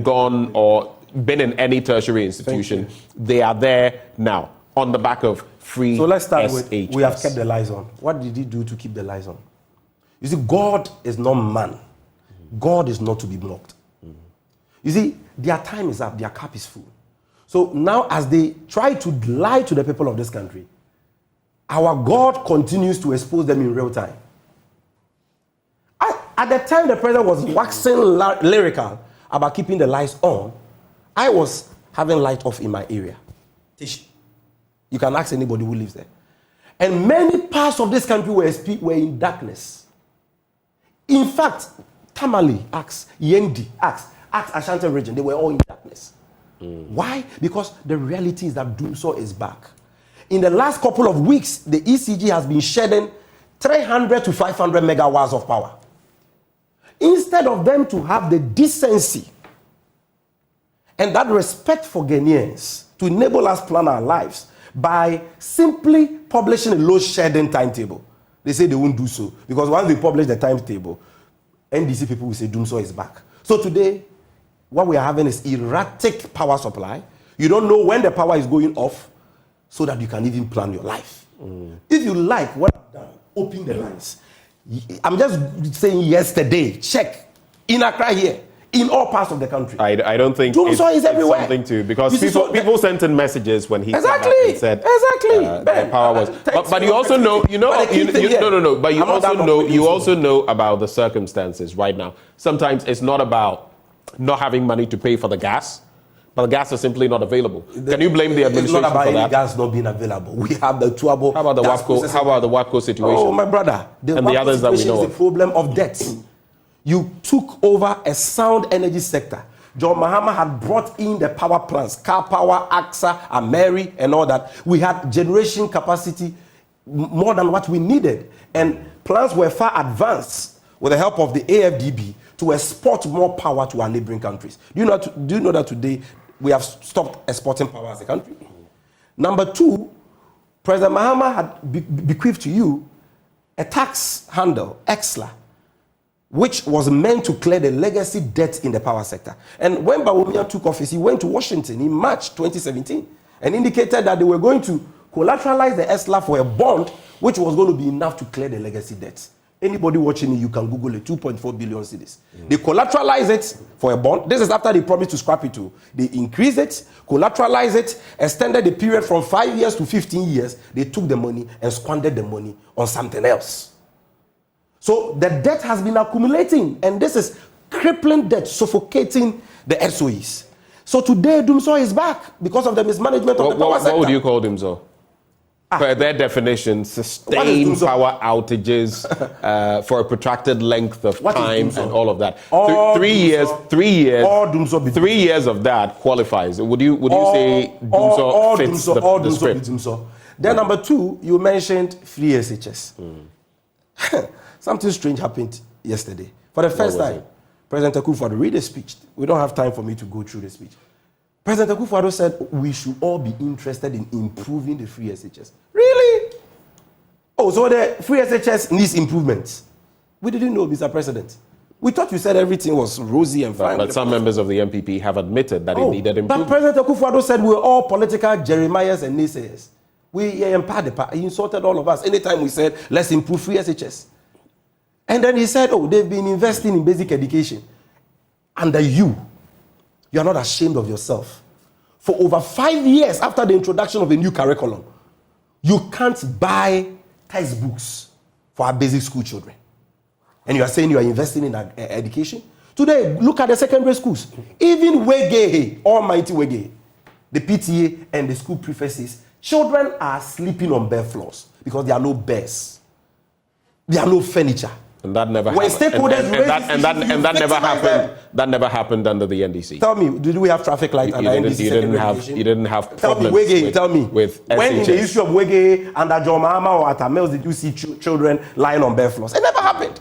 Speaker 22: gone or been in any tertiary institution. They are there now on the back of free SHS.
Speaker 9: So let's start with, we have kept the lights on. What did he do to keep the lights on? You see, God is not man. God is not to be mocked. You see, their time is up, their cup is full. So now as they try to lie to the people of this country, our God continues to expose them in real time. At the time the president was waxing lyrical about keeping the lights on, I was having light off in my area. You can ask anybody who lives there. And many parts of this country were in darkness. In fact, Tamale, Yendi, Ashanti region, they were all in darkness. Why? Because the reality is that Doomso is back. In the last couple of weeks, the ECG has been shedding 300 to 500 megawatts of power. Instead of them to have the decency and that respect for Ghanaians to enable us plan our lives by simply publishing a load shedding timetable, they say they won't do so. Because once they publish the timetable, NDC people will say Doomso is back. So today, what we are having is erratic power supply. You don't know when the power is going off so that you can even plan your life. If you like what I've done, open the lines. I'm just saying yesterday, check, in Accra here, in all parts of the country.
Speaker 22: I don't think
Speaker 9: Doomso is everywhere.
Speaker 22: Something to, because people sent in messages when he
Speaker 9: said
Speaker 22: the power was. But you also know, But you also know about the circumstances right now. Sometimes it's not about not having money to pay for the gas, but the gas is simply not available. Can you blame the administration for that?
Speaker 9: It's not about any gas not being available. We have the Tuabo.
Speaker 22: How about the WAPCO situation?
Speaker 9: Oh, my brother.
Speaker 22: And the others that we know
Speaker 9: is the problem of debt. You took over a sound energy sector. John Mahama had brought in the power plants, Car Power, AXA, Ameri, and all that. We had generation capacity more than what we needed. And plans were far advanced with the help of the AFDB to export more power to our neighboring countries. Do you know that today we have stopped exporting power as a country? Number two, President Mahama had bequeathed to you a tax handle, EXLA, which was meant to clear the legacy debt in the power sector. And when Bawumia took office, he went to Washington in March 2017 and indicated that they were going to collateralize the EXLA for a bond, which was going to be enough to clear the legacy debt. Anybody watching it, you can Google it, 2.4 billion cedis. They collateralize it for a bond. This is after they promised to scrap it too. They increased it, collateralized it, extended the period from 5 years to 15 years. They took the money and squandered the money on something else. So the debt has been accumulating, and this is crippling debt, suffocating the SOEs. So today, Doomso is back because of the mismanagement of the power sector.
Speaker 22: What would you call Doomso? Per their definition, sustained power outages for a protracted length of time and all of that. 3 years, 3 years of that qualifies. Would you say Doomso fits the script?
Speaker 9: Then number two, you mentioned free SHS. Something strange happened yesterday. For the first time, President Akufo-Addo read a speech. We don't have time for me to go through the speech. President Akufo-Addo said we should all be interested in improving the free SHS. Really? Oh, so the free SHS needs improvements. We didn't know, Mr. President. We thought you said everything was rosy and fine.
Speaker 22: But some members of the MPP have admitted that it needed improvement.
Speaker 9: But President Akufo-Addo said we're all political Jeremiahs and naysayers. We empowered the party. He insulted all of us. Anytime we said, let's improve free SHS. And then he said, they've been investing in basic education. Under you are not ashamed of yourself. For over 5 years after the introduction of a new curriculum, you can't buy textbooks for our basic school children. And you are saying you are investing in education? Today, look at the secondary schools. Even Wege, almighty Wege, the PTA and the school prefects, children are sleeping on bare floors because there are no beds. There are no furniture.
Speaker 22: And that never
Speaker 9: when
Speaker 22: happened. That never happened. That never happened under the NDC.
Speaker 9: Tell me, did we have traffic lights under NDC?
Speaker 22: You didn't have problems with
Speaker 9: when in
Speaker 22: SHS.
Speaker 9: the issue of Wege under Jomama or Atamels did you see children lying on bare floors? It never happened.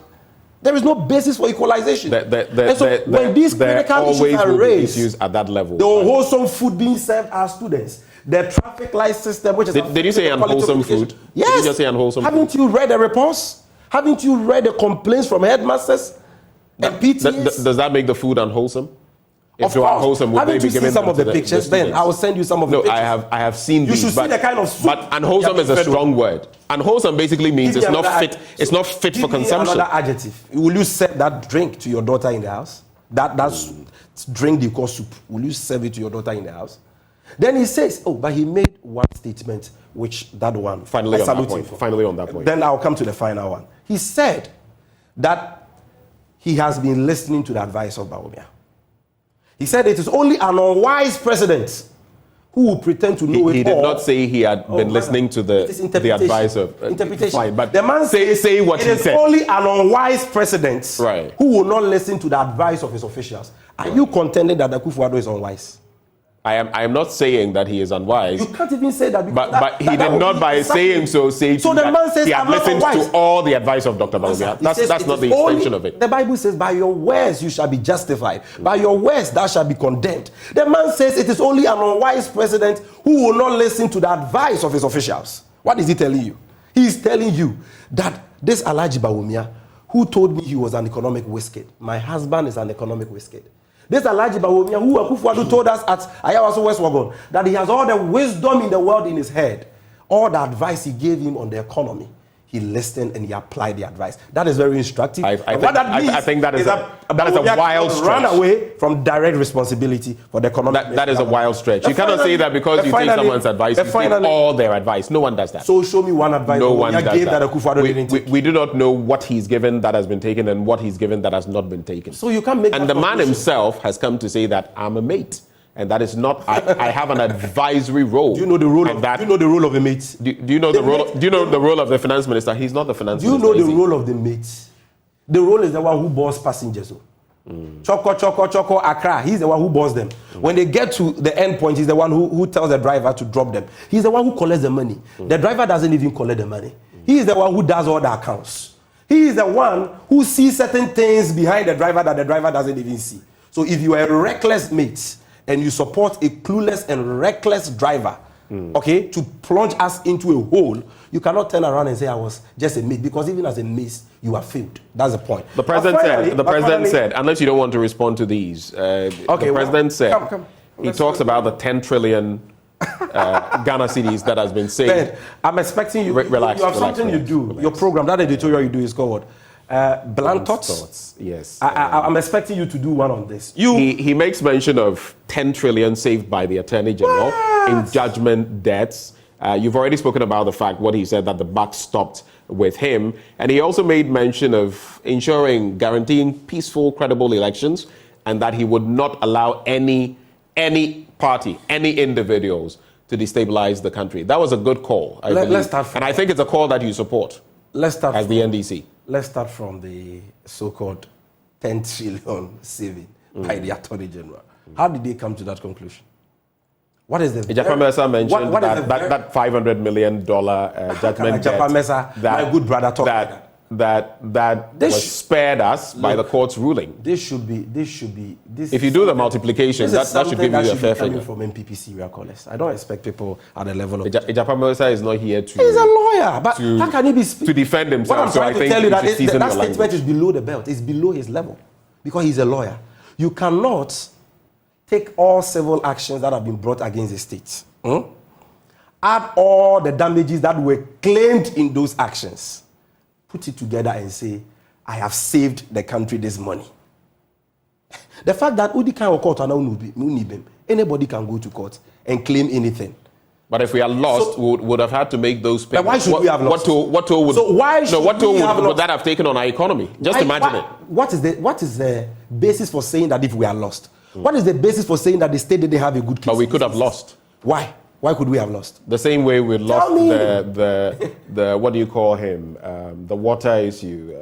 Speaker 9: There is no basis for equalization. When these critical issues are raised,
Speaker 22: issues at that level,
Speaker 9: the unwholesome food being served our students, the traffic light system, which is
Speaker 22: did you say unwholesome food?
Speaker 9: Yes.
Speaker 22: Did you just say unwholesome
Speaker 9: Haven't
Speaker 22: food?
Speaker 9: you read the reports? Haven't you read the complaints from headmasters and PTAs?
Speaker 22: Does that make the food unwholesome? If
Speaker 9: Of
Speaker 22: they were
Speaker 9: course.
Speaker 22: unwholesome, would
Speaker 9: Haven't
Speaker 22: they be
Speaker 9: you seen
Speaker 22: given
Speaker 9: some
Speaker 22: them
Speaker 9: of the
Speaker 22: to
Speaker 9: pictures?
Speaker 22: students?
Speaker 9: Then I will send you some of the pictures.
Speaker 22: I have seen
Speaker 9: You
Speaker 22: these.
Speaker 9: should see the kind of soup.
Speaker 22: But unwholesome is a strong word. Unwholesome basically means it's not fit. It's not fit for consumption.
Speaker 9: Another adjective. Will you serve that drink to your daughter in the house? That's drink they call soup. Will you serve it to your daughter in the house? Then he says, oh, but he made one statement, which that one.
Speaker 22: Finally on that point.
Speaker 9: Then I'll come to the final one. He said that he has been listening to the advice of Bawumia. He said it is only an unwise president who will pretend to know it all.
Speaker 22: He did not say he had been listening to the advice of...
Speaker 9: interpretation.
Speaker 22: Fine, but
Speaker 9: the man
Speaker 22: say what he said.
Speaker 9: It is only an unwise president who will not listen to the advice of his officials. Are you contending that Akufo-Addo is unwise?
Speaker 22: I am not saying that he is unwise.
Speaker 9: You can't even say that.
Speaker 22: But he did not, by saying so, say
Speaker 9: so the man says,
Speaker 22: he had listened to all the advice of Dr. Bawumia. That's not the extension of it.
Speaker 9: The Bible says, by your words you shall be justified. By your words thou shalt be condemned. The man says it is only an unwise president who will not listen to the advice of his officials. What is he telling you? He is telling you that this Alhaji Bawumia, who told me he was an economic wizard, my husband is an economic wizard. This Alhaji Bawumia, who Akufo-Addo told us at Ayawaso West Wagon, that he has all the wisdom in the world in his head. All the advice he gave him on the economy, he listened and he applied the advice. That is very instructive.
Speaker 22: I think that is a wild stretch.
Speaker 9: Run away from direct responsibility for the economic.
Speaker 22: That is a wild stretch. You cannot say that because you take someone's advice, you take all their advice. No one does that.
Speaker 9: So show me one advice
Speaker 22: no one does
Speaker 9: gave
Speaker 22: that.
Speaker 9: Akufo-Addo didn't take.
Speaker 22: We do not know what he's given that has been taken and what he's given that has not been taken.
Speaker 9: So you can't make.
Speaker 22: And the man himself has come to say that I'm a mate. And that is not. I have an advisory role.
Speaker 9: Do you know the role of that? Do you know the role of a mate?
Speaker 22: Do you know the role? Do you know the role of the finance minister? He's not the finance minister.
Speaker 9: Do you know the role of the mate? The role is the one who boards passengers. Choco, Accra. He's the one who boards them. When they get to the end point, he's the one who tells the driver to drop them. He's the one who collects the money. The driver doesn't even collect the money. He is the one who does all the accounts. He is the one who sees certain things behind the driver that the driver doesn't even see. So if you are a reckless mate, and you support a clueless and reckless driver, okay, to plunge us into a hole, you cannot turn around and say I was just a mate, because even as a mate, you have failed. That's the point.
Speaker 22: The president said, unless you don't want to respond to these, the president said, he talks about the 10 trillion Ghana cedis that has been saved.
Speaker 9: Ben, I'm expecting you.
Speaker 22: Relax.
Speaker 9: You have something you do. Your program, that editorial you do is called Blunt Thoughts.
Speaker 22: Yes.
Speaker 9: I'm expecting you to do one on this.
Speaker 22: He makes mention of 10 trillion saved by the Attorney General in judgment debts. You've already spoken about the fact, what he said, that the buck stopped with him. And he also made mention of guaranteeing peaceful, credible elections, and that he would not allow any party, any individuals to destabilize the country. That was a good call, I believe.
Speaker 9: Let's start from,
Speaker 22: and I think it's a call that you support.
Speaker 9: Let's start
Speaker 22: as the NDC.
Speaker 9: Let's start from the so-called 10 trillion saving by the Attorney General. How did they come to that conclusion? What is the...
Speaker 22: Ejapamesa mentioned that $500 million judgment debt.
Speaker 9: My good brother, talk
Speaker 22: that was spared us by the court's ruling.
Speaker 9: This should be.
Speaker 22: If you do the multiplication, that should give you a fair figure.
Speaker 9: From MPP serial callers. I don't expect people at the level of...
Speaker 22: Ejapamesa is not here to...
Speaker 9: He's a lawyer, but how can he be...
Speaker 22: To defend himself.
Speaker 9: What I'm trying to tell you that statement is below the belt. It's below his level. Because he's a lawyer. You cannot take all civil actions that have been brought against the state. Add all the damages that were claimed in those actions. Put it together and say, I have saved the country this money. The fact that anybody can go to court and claim anything.
Speaker 22: But if we are lost, we would have had to make those payments.
Speaker 9: Why should we have lost?
Speaker 22: What toll would, would that have taken on our economy? Just imagine it.
Speaker 9: What is the basis for saying that if we are lost? What is the basis for saying that the state didn't have a good case?
Speaker 22: But we could have lost.
Speaker 9: Why? Why could we have lost?
Speaker 22: The same way we lost the what do you call him? The water issue,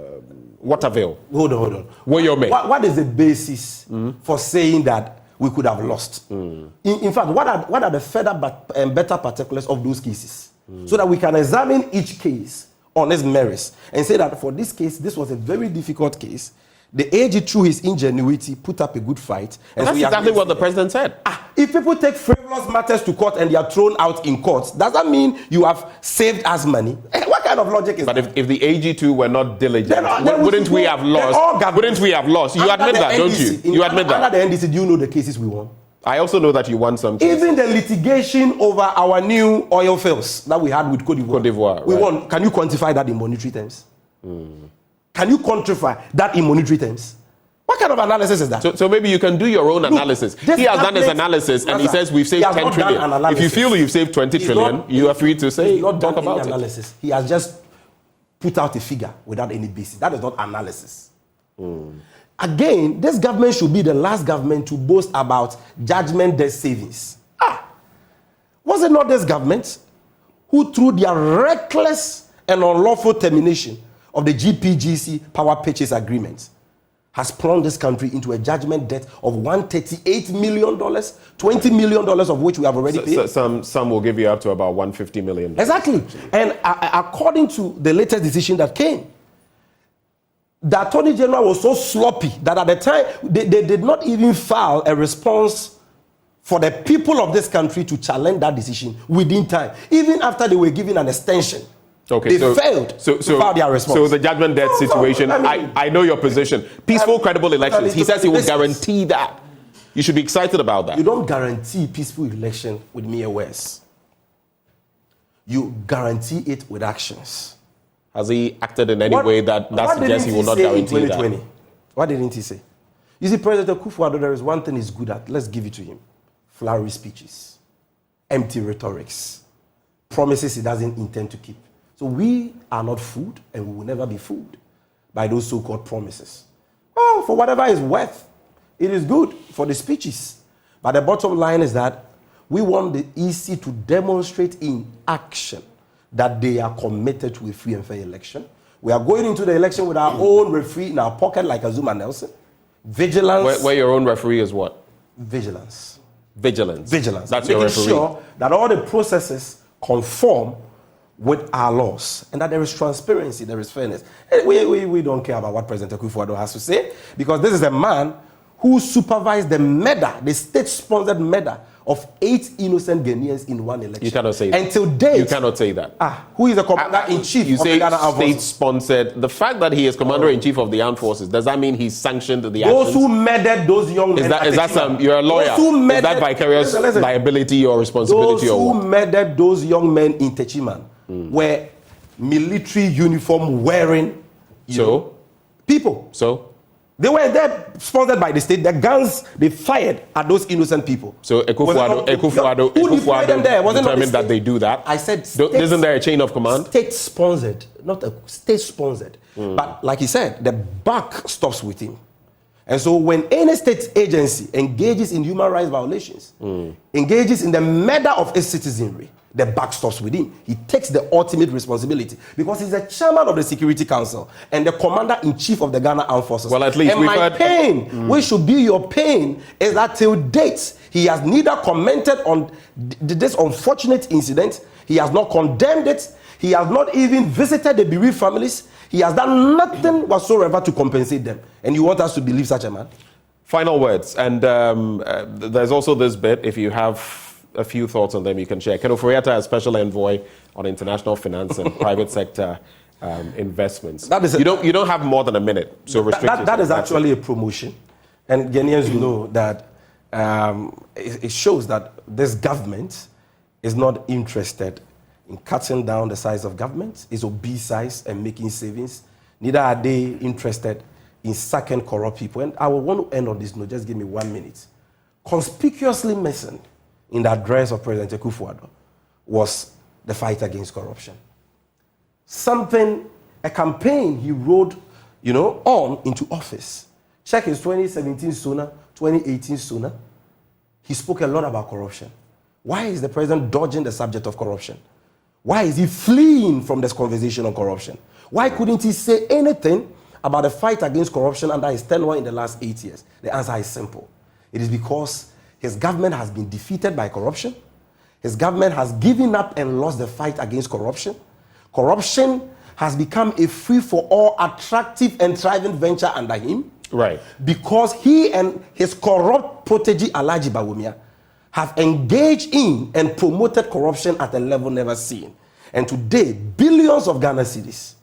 Speaker 22: Waterville.
Speaker 9: Hold on. What is the basis for saying that we could have lost? In fact, what are the further better particulars of those cases? So that we can examine each case on its merits and say that for this case, this was a very difficult case. The AG, through his ingenuity, put up a good fight. And
Speaker 22: that's exactly what the president said.
Speaker 9: If people take frivolous matters to court and they are thrown out in court, does that mean you have saved us money? What kind of logic is that?
Speaker 22: But if the AG2 were not diligent, wouldn't we have lost? Wouldn't we have lost? You admit that, don't you? You admit that.
Speaker 9: Under the NDC, do you know the cases we won?
Speaker 22: I also know that you won some cases.
Speaker 9: Even the litigation over our new oil fields that we had with Cote d'Ivoire. We won. Can you quantify that in monetary terms? Can you quantify that in monetary terms? What kind of analysis is that?
Speaker 22: So maybe you can do your own analysis. He has done his analysis and he says we've saved 10 trillion. If you feel you've saved 20 trillion, you are free to say, talk about
Speaker 9: analysis. He has just put out a figure without any basis. That is not analysis. Again, this government should be the last government to boast about judgment debt savings. Was it not this government who, through their reckless and unlawful termination of the GPGC power purchase agreement, has plunged this country into a judgment debt of $138 million, $20 million of which we have already paid?
Speaker 22: Some will give you up to about $150 million.
Speaker 9: Exactly. And according to the latest decision that came, the Attorney General was so sloppy that at the time, they did not even file a response for the people of this country to challenge that decision within time, even after they were given an extension.
Speaker 22: Okay,
Speaker 9: they failed to file their response.
Speaker 22: So the judgment debt situation, I know your position. Peaceful, credible elections. He says he will guarantee that. You should be excited about that.
Speaker 9: You don't guarantee peaceful election with mere words. You guarantee it with actions.
Speaker 22: Has he acted in any way that suggests he will not guarantee that?
Speaker 9: What didn't he say? You see, President Akufo-Addo, there is one thing he's good at. Let's give it to him. Flowery speeches, empty rhetorics, promises he doesn't intend to keep. So we are not fooled, and we will never be fooled by those so-called promises. Well, for whatever it's worth, it is good for the speeches. But the bottom line is that we want the EC to demonstrate in action that they are committed to a free and fair election. We are going into the election with our own referee in our pocket like Azuma Nelson. Vigilance.
Speaker 22: Where your own referee is what?
Speaker 9: Vigilance.
Speaker 22: Vigilance.
Speaker 9: That's
Speaker 22: your referee.
Speaker 9: Making sure that all the processes conform with our laws and that there is transparency, there is fairness. We don't care about what President Akufo-Addo has to say, because this is a man who supervised the murder, the state-sponsored murder of 8 innocent Ghanaians in one election.
Speaker 22: You cannot say that.
Speaker 9: Until date.
Speaker 22: You cannot say that.
Speaker 9: Who is the commander-in-chief
Speaker 22: of
Speaker 9: the Ghana Armed Forces?
Speaker 22: State-sponsored. The fact that he is commander-in-chief of the armed forces, does that mean he's sanctioned the actions?
Speaker 9: Those who murdered those young men.
Speaker 22: Is that you're a lawyer? Is that vicarious liability or responsibility?
Speaker 9: Those who murdered those young men in Techiman were military uniform wearing people.
Speaker 22: So?
Speaker 9: They were there sponsored by the state. The guns they fired at those innocent people.
Speaker 22: So Akufo-Addo determined that they do that.
Speaker 9: I said,
Speaker 22: isn't there a chain of command?
Speaker 9: State-sponsored, not a state-sponsored. But like he said, the buck stops with him. And so when any state agency engages in human rights violations, engages in the murder of its citizenry, the buck stops with him. He takes the ultimate responsibility because he's the chairman of the Security Council and the commander-in-chief of the Ghana Armed Forces.
Speaker 22: Well, at least
Speaker 9: we've heard pain, which should be your pain, is that till date, he has neither commented on this unfortunate incident, he has not condemned it, he has not even visited the bereaved families, he has done nothing whatsoever to compensate them. And you want us to believe such a man?
Speaker 22: Final words. And there's also this bit, if you have a few thoughts on them you can share. Ken Ofori-Atta as Special Envoy on International Finance and Private Sector Investments. You don't have more than a minute, so restrict
Speaker 9: that is actually a promotion. And Ghanaians know that it shows that this government is not interested in cutting down the size of government, is obese size and making savings. Neither are they interested in sacking corrupt people. And I will want to end on this note, just give me 1 minute. Conspicuously missing in the address of President Akufo-Addo was the fight against corruption. A campaign he rode, on into office. Check his 2017 SONA, 2018 SONA. He spoke a lot about corruption. Why is the president dodging the subject of corruption? Why is he fleeing from this conversation on corruption? Why couldn't he say anything about the fight against corruption under his tenure in the last 8 years? The answer is simple. It is because his government has been defeated by corruption. His government has given up and lost the fight against corruption. Corruption has become a free-for-all, attractive and thriving venture under him.
Speaker 22: Right.
Speaker 9: Because he and his corrupt protege, Alhaji Bawumia, have engaged in and promoted corruption at a level never seen. And today, billions of Ghana cedis,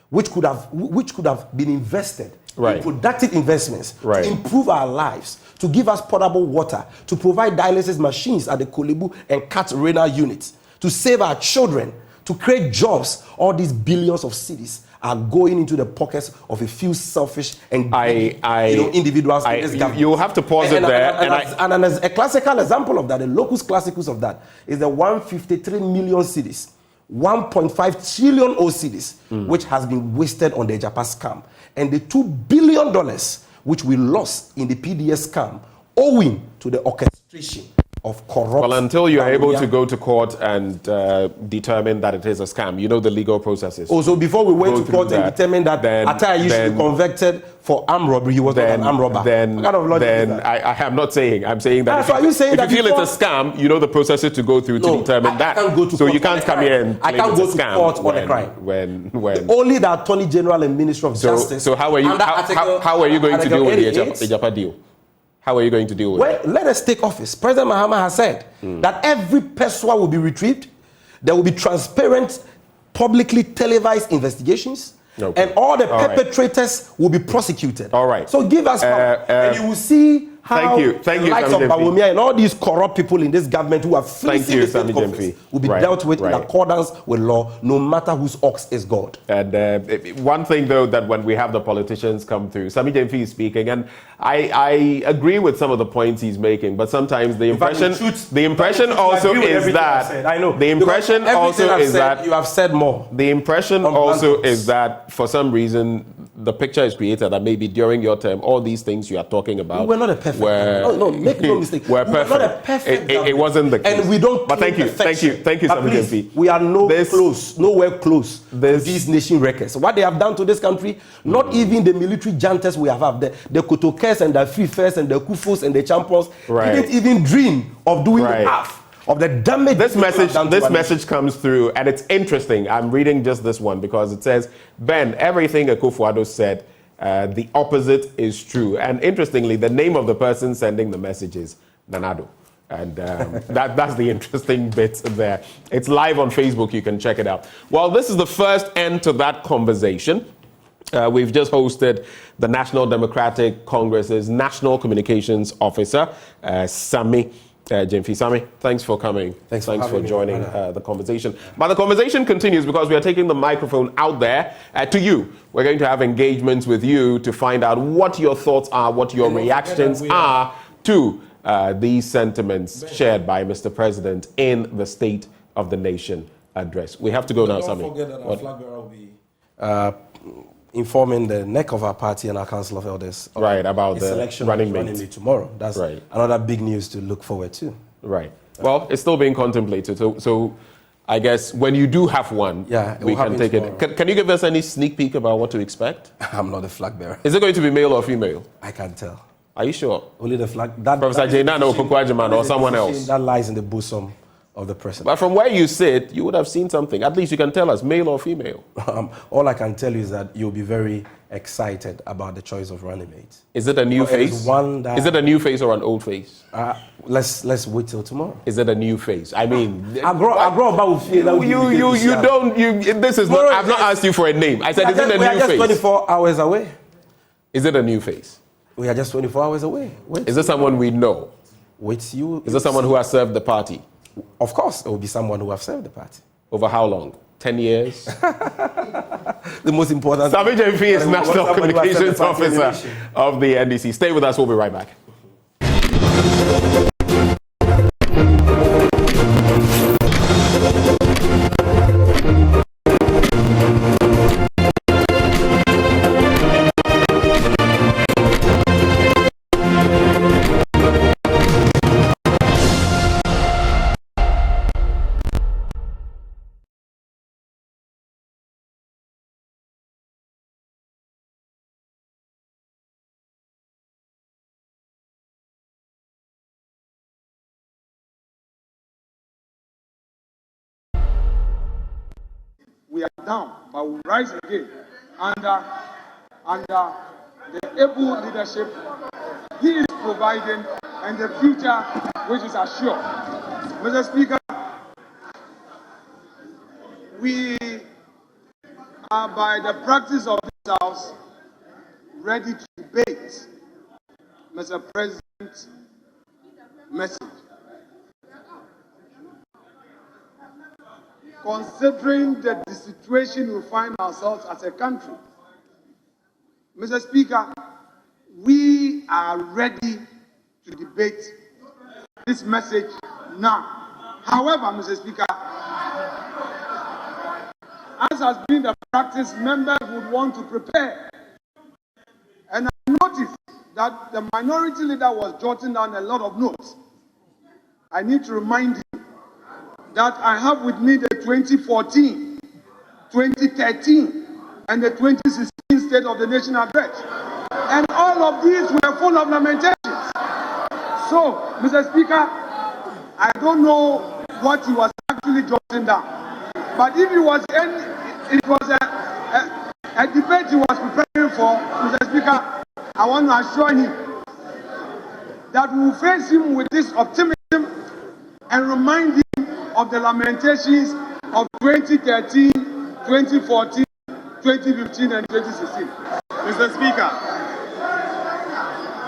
Speaker 9: which could have been invested in productive investments to improve our lives, to give us potable water, to provide dialysis machines at the Kolebu and Cat renal units, to save our children, to create jobs. All these billions of cedis are going into the pockets of a few selfish and individuals in this government.
Speaker 22: You have to pause it there.
Speaker 9: And as a classical example of that, the locus classicus of that, is the 153 million cedis, 1.5 trillion cedis, which has been wasted on the Japa scam, and the $2 billion which we lost in the PDS scam, owing to the orchestration of corrupt.
Speaker 22: Well, until you're able to go to court and determine that it is a scam, you know the legal processes.
Speaker 9: Also, before we went to court and determined that Attah used to be convicted for armed robbery, he was not an armed robber.
Speaker 22: I am not saying. I'm saying that
Speaker 9: so are you saying
Speaker 22: if you feel it's a scam, you know the processes to go through to determine that.
Speaker 9: Can't go to
Speaker 22: so
Speaker 9: court
Speaker 22: you can't come here and
Speaker 9: I can't go to court on a crime.
Speaker 22: When
Speaker 9: only the Attorney General and Minister of Justice.
Speaker 22: So how are you going to deal with the Japa deal? How are you going to deal with it?
Speaker 9: Well, let us take office. President Mahama has said that every person will be retrieved. There will be transparent, publicly televised investigations.
Speaker 22: Okay.
Speaker 9: And all the perpetrators will be prosecuted.
Speaker 22: All right.
Speaker 9: So give us power. And you will see how
Speaker 22: thank you,
Speaker 9: the likes of Bawumia and all these corrupt people in this government who are fleecing the state office will be dealt with in accordance with law, no matter whose ox is God.
Speaker 22: And one thing, though, that when we have the politicians come through, Sami Jemfi is speaking, and I agree with some of the points he's making, but sometimes the impression also is that
Speaker 9: I know.
Speaker 22: The impression also is that
Speaker 9: you have said more.
Speaker 22: The impression also is that for some reason the picture is created that maybe during your term all these things you are talking about
Speaker 9: we're not a perfect make no mistake.
Speaker 22: We're
Speaker 9: not a perfect
Speaker 22: it wasn't the case.
Speaker 9: And we don't.
Speaker 22: But thank you, Sami Jemfi.
Speaker 9: We are nowhere close to these nation records. What they have done to this country, not even the military juntas we have the Kotokes and the Fifes and the Kufos and the Champions didn't even dream of doing half of the damage.
Speaker 22: This message comes through, and it's interesting. I'm reading just this one because it says, Ben, everything Akufo-Addo said, the opposite is true. And interestingly, the name of the person sending the message is Nanado. And that's the interesting bit there. It's live on Facebook. You can check it out. Well, this is the first end to that conversation. We've just hosted the National Democratic Congress's National Communications Officer, Sami Jemfi. Sami, thanks for coming. Thanks for joining the conversation. But the conversation continues because we are taking the microphone out there to you. We're going to have engagements with you to find out what your thoughts are, what your reactions are to these sentiments shared by Mr. President in the State of the Nation address. We have to go now, Sami.
Speaker 9: Don't forget that our flag bearer will be informing the neck of our party and our Council of Elders
Speaker 22: about the
Speaker 9: election
Speaker 22: running mate
Speaker 9: tomorrow. That's another big news to look forward to.
Speaker 22: Right. Well, it's still being contemplated. So I guess when you do have one, we can take tomorrow. Can you give us any sneak peek about what to expect?
Speaker 9: I'm not a flag bearer.
Speaker 22: Is it going to be male or female?
Speaker 9: I can't tell.
Speaker 22: Are you sure?
Speaker 9: Only the flag.
Speaker 22: Professor Jainan or Kokwajiman or someone else?
Speaker 9: That lies in the bosom of the president.
Speaker 22: But from where you sit, you would have seen something. At least you can tell us, male or female.
Speaker 9: All I can tell you is that you'll be very excited about the choice of running mate.
Speaker 22: Is it a new face? Is it a new face or an old face?
Speaker 9: Let's wait till tomorrow.
Speaker 22: Is it a new face? I mean,
Speaker 9: I grow about
Speaker 22: this is not. I've not asked you for a name. I said, is it a new face?
Speaker 9: We are just 24 hours away.
Speaker 22: Is it a new face?
Speaker 9: We are just 24 hours away.
Speaker 22: Is this someone we know?
Speaker 9: Is
Speaker 22: this someone who has served the party?
Speaker 9: Of course, it will be someone who has served the party.
Speaker 22: Over how long? 10 years?
Speaker 9: The most important.
Speaker 22: Sami Jemfi is National Communications Officer of the NDC. Stay with us. We'll be right back.
Speaker 7: we are down, but we'll rise again under the able leadership he is providing and the future which is assured. Mr. Speaker, we are, by the practice of this House, ready to debate Mr. President's message. Considering the situation we find ourselves as a country, Mr. Speaker, we are ready to debate this message now. However, Mr. Speaker, as has been the practice, members would want to prepare. And I noticed that the minority leader was jotting down a lot of notes. I need to remind you that I have with me the 2014, 2013, and the 2016 State of the Nation Address. And all of these were full of lamentations. So, Mr. Speaker, I don't know what he was actually jotting down. But if it was a debate he was preparing for, Mr. Speaker, I want to assure him that we will face him with this optimism and remind him of the lamentations of 2013, 2014, 2015, and 2016.
Speaker 10: Mr. Speaker,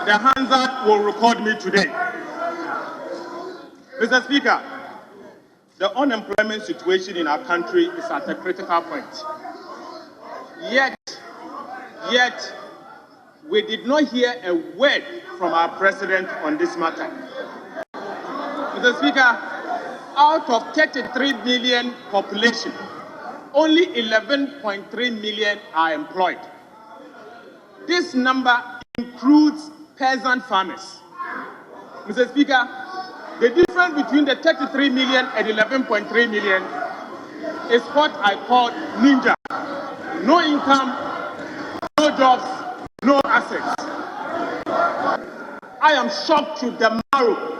Speaker 10: the Hansard will record me today. Mr. Speaker, the unemployment situation in our country is at a critical point. Yet, we did not hear a word from our president on this matter. Mr. Speaker, out of 33 million population, only 11.3 million are employed. This number includes peasant farmers. Mr. Speaker, the difference between the 33 million and 11.3 million is what I call ninja. No income, no jobs, no assets. I am shocked to the marrow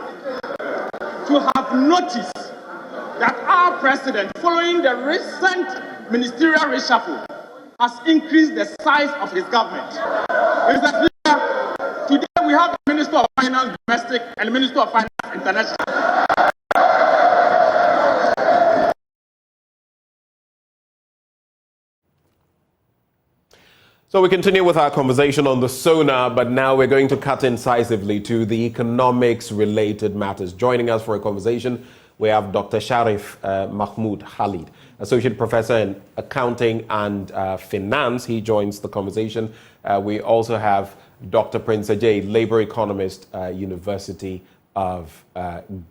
Speaker 10: to have noticed that our president, following the recent ministerial reshuffle, has increased the size of his government. Mr. Speaker, today we have the Minister of Finance Domestic and the Minister of Finance International.
Speaker 22: So we continue with our conversation on the SONA, but now we're going to cut incisively to the economics-related matters. Joining us for a conversation, we have Dr. Sharif Mahmoud Khalid, Associate Professor in Accounting and Finance. He joins the conversation. We also have Dr. Prince Ajay, Labor Economist, University of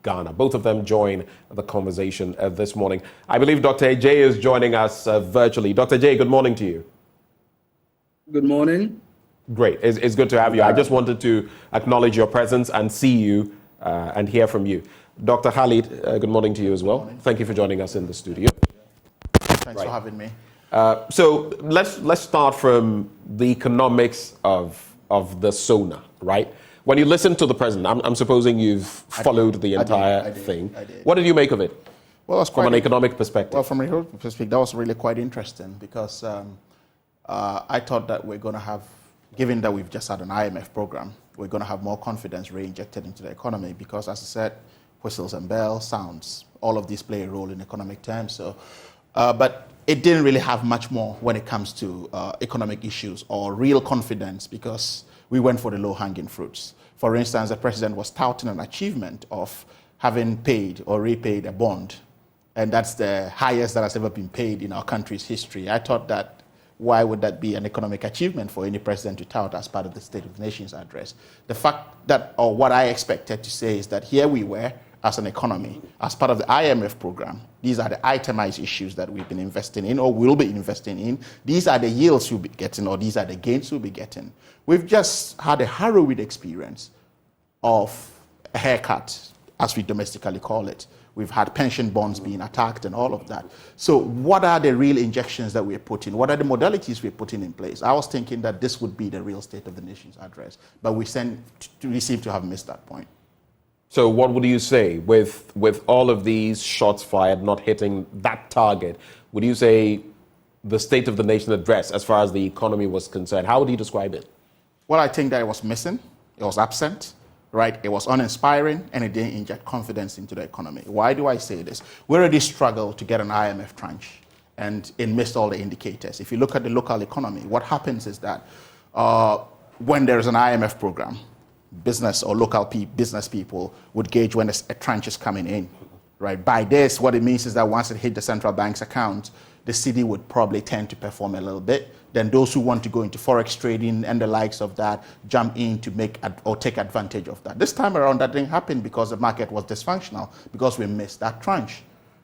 Speaker 22: Ghana. Both of them join the conversation this morning. I believe Dr. Ajay is joining us virtually. Dr. Ajay, good morning to you.
Speaker 23: Good morning.
Speaker 22: Great. It's good to have you. I just wanted to acknowledge your presence and see you and hear from you. Dr. Khalid, good morning to you as well. Thank you for joining us in the studio.
Speaker 24: Thanks for having me.
Speaker 22: So let's start from the economics of the SONA, right? When you listen to the president, I'm supposing you've followed the entire thing.
Speaker 24: I did.
Speaker 22: What did you make of it?
Speaker 24: Well, that's
Speaker 22: from an economic perspective.
Speaker 24: Well, from an economic perspective, that was really quite interesting because I thought that we're going to have, given that we've just had an IMF program, we're going to have more confidence re-injected into the economy because, as I said, whistles and bells, sounds, all of these play a role in economic terms. So, but it didn't really have much more when it comes to economic issues or real confidence because we went for the low-hanging fruits. For instance, the president was touting an achievement of having paid or repaid a bond, and that's the highest that has ever been paid in our country's history. I thought that why would that be an economic achievement for any president to tout as part of the State of the Nation's address? The fact that, or what I expected to say is that here we were as an economy, as part of the IMF program. These are the itemized issues that we've been investing in or will be investing in. These are the yields we'll be getting or these are the gains we'll be getting. We've just had a harrowing experience of a haircut, as we domestically call it. We've had pension bonds being attacked and all of that. So what are the real injections that we're putting? What are the modalities we're putting in place? I was thinking that this would be the real State of the Nation's address, but we seem to have missed that point.
Speaker 22: So what would you say with all of these shots fired not hitting that target? Would you say the State of the Nation address as far as the economy was concerned? How would you describe it?
Speaker 24: Well, I think that it was missing, it was absent, right? It was uninspiring, and it didn't inject confidence into the economy. Why do I say this? We already struggled to get an IMF tranche, and it missed all the indicators. If you look at the local economy, what happens is that when there is an IMF program, business or local business people would gauge when a tranche is coming in, right? By this, what it means is that once it hit the central bank's account, the city would probably tend to perform a little bit. Then those who want to go into forex trading and the likes of that jump in to make or take advantage of that. This time around, that didn't happen because the market was dysfunctional, because we missed that tranche,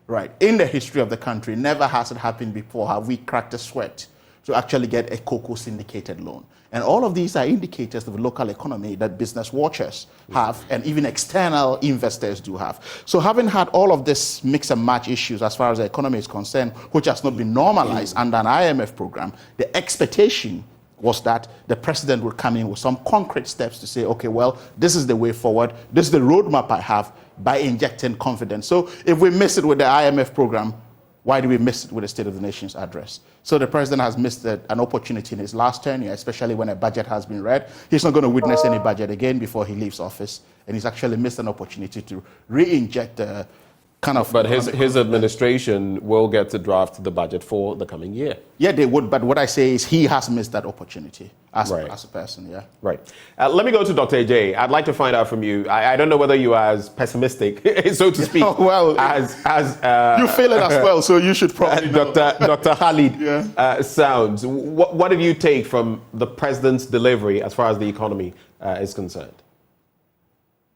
Speaker 24: right? In the history of the country, never has it happened before have we cracked a sweat to actually get a cocoa syndicated loan. And all of these are indicators of the local economy that business watchers have, and even external investors do have. So having had all of this mix and match issues as far as the economy is concerned, which has not been normalized under an IMF program, the expectation was that the president would come in with some concrete steps to say, okay, well, this is the way forward, this is the roadmap I have, by injecting confidence. So if we miss it with the IMF program, why do we miss it with the State of the Nation's address? So the president has missed an opportunity in his last tenure, especially when a budget has been read. He's not going to witness any budget again before he leaves office, and he's actually missed an opportunity to re-inject the kind of...
Speaker 22: But his administration will get to draft the budget for the coming year.
Speaker 24: Yeah, they would, but what I say is he has missed that opportunity as a person, yeah.
Speaker 22: Right. Let me go to Dr. Ajay. I'd like to find out from you. I don't know whether you are as pessimistic, so to speak,
Speaker 24: well,
Speaker 22: as
Speaker 24: you feel it as well, so you should probably
Speaker 22: Dr. Khalid sounds. What did you take from the president's delivery as far as the economy is concerned?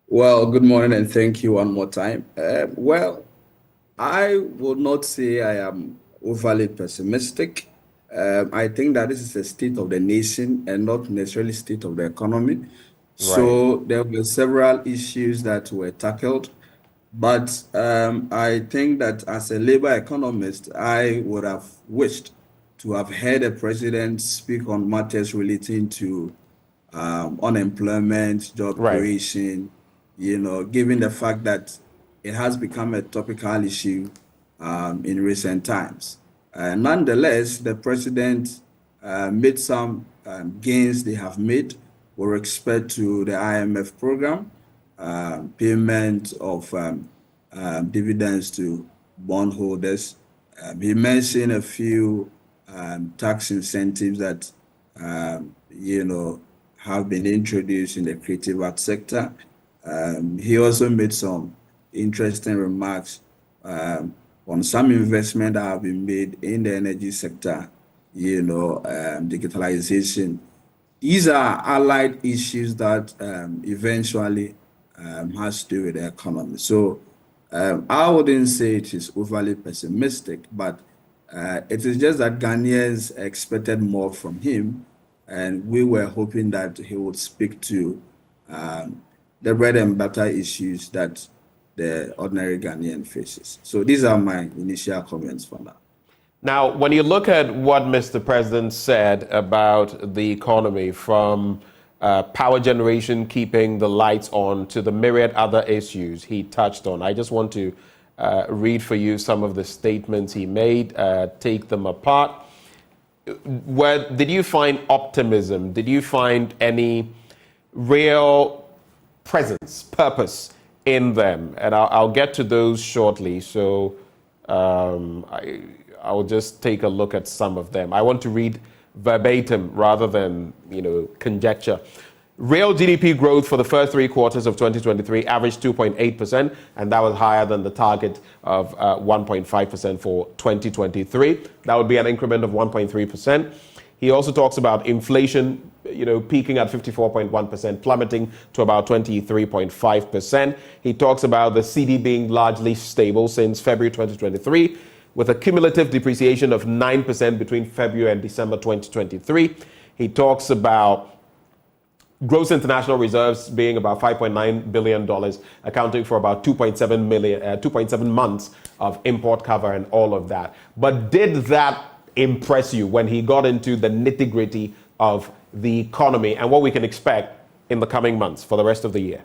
Speaker 11: Well, good morning and thank you one more time. Well, I would not say I am overly pessimistic. I think that this is a state of the nation and not necessarily state of the economy. Right. So there were several issues that were tackled. But I think that as a labor economist, I would have wished to have heard a president speak on matters relating to unemployment, job creation, you know, given the fact that it has become a topical issue in recent times. Nonetheless, the president made some gains they have made with respect to the IMF program, payment of dividends to bondholders. He mentioned a few tax incentives that, you know, have been introduced in the creative arts sector. He also made some interesting remarks on some investment that have been made in the energy sector, you know, digitalization. These are allied issues that eventually has to do with the economy. So I wouldn't say it is overly pessimistic, but it is just that Ghanaians expected more from him, and we were hoping that he would speak to the bread and butter issues that the ordinary Ghanaian faces. So these are my initial comments for now.
Speaker 22: Now, when you look at what Mr. President said about the economy, from power generation, keeping the lights on, to the myriad other issues he touched on, I just want to read for you some of the statements he made, take them apart. Did you find optimism? Did you find any real presence, purpose in them? And I'll get to those shortly. So I'll just take a look at some of them. I want to read verbatim rather than, you know, conjecture. Real GDP growth for the first 3 quarters of 2023 averaged 2.8%, and that was higher than the target of 1.5% for 2023. That would be an increment of 1.3%. He also talks about inflation, you know, peaking at 54.1%, plummeting to about 23.5%. He talks about the cedi being largely stable since February 2023, with a cumulative depreciation of 9% between February and December 2023. He talks about gross international reserves being about $5.9 billion, accounting for about 2.7 months of import cover and all of that. But did that impress you when he got into the nitty-gritty of the economy and what we can expect in the coming months for the rest of the year?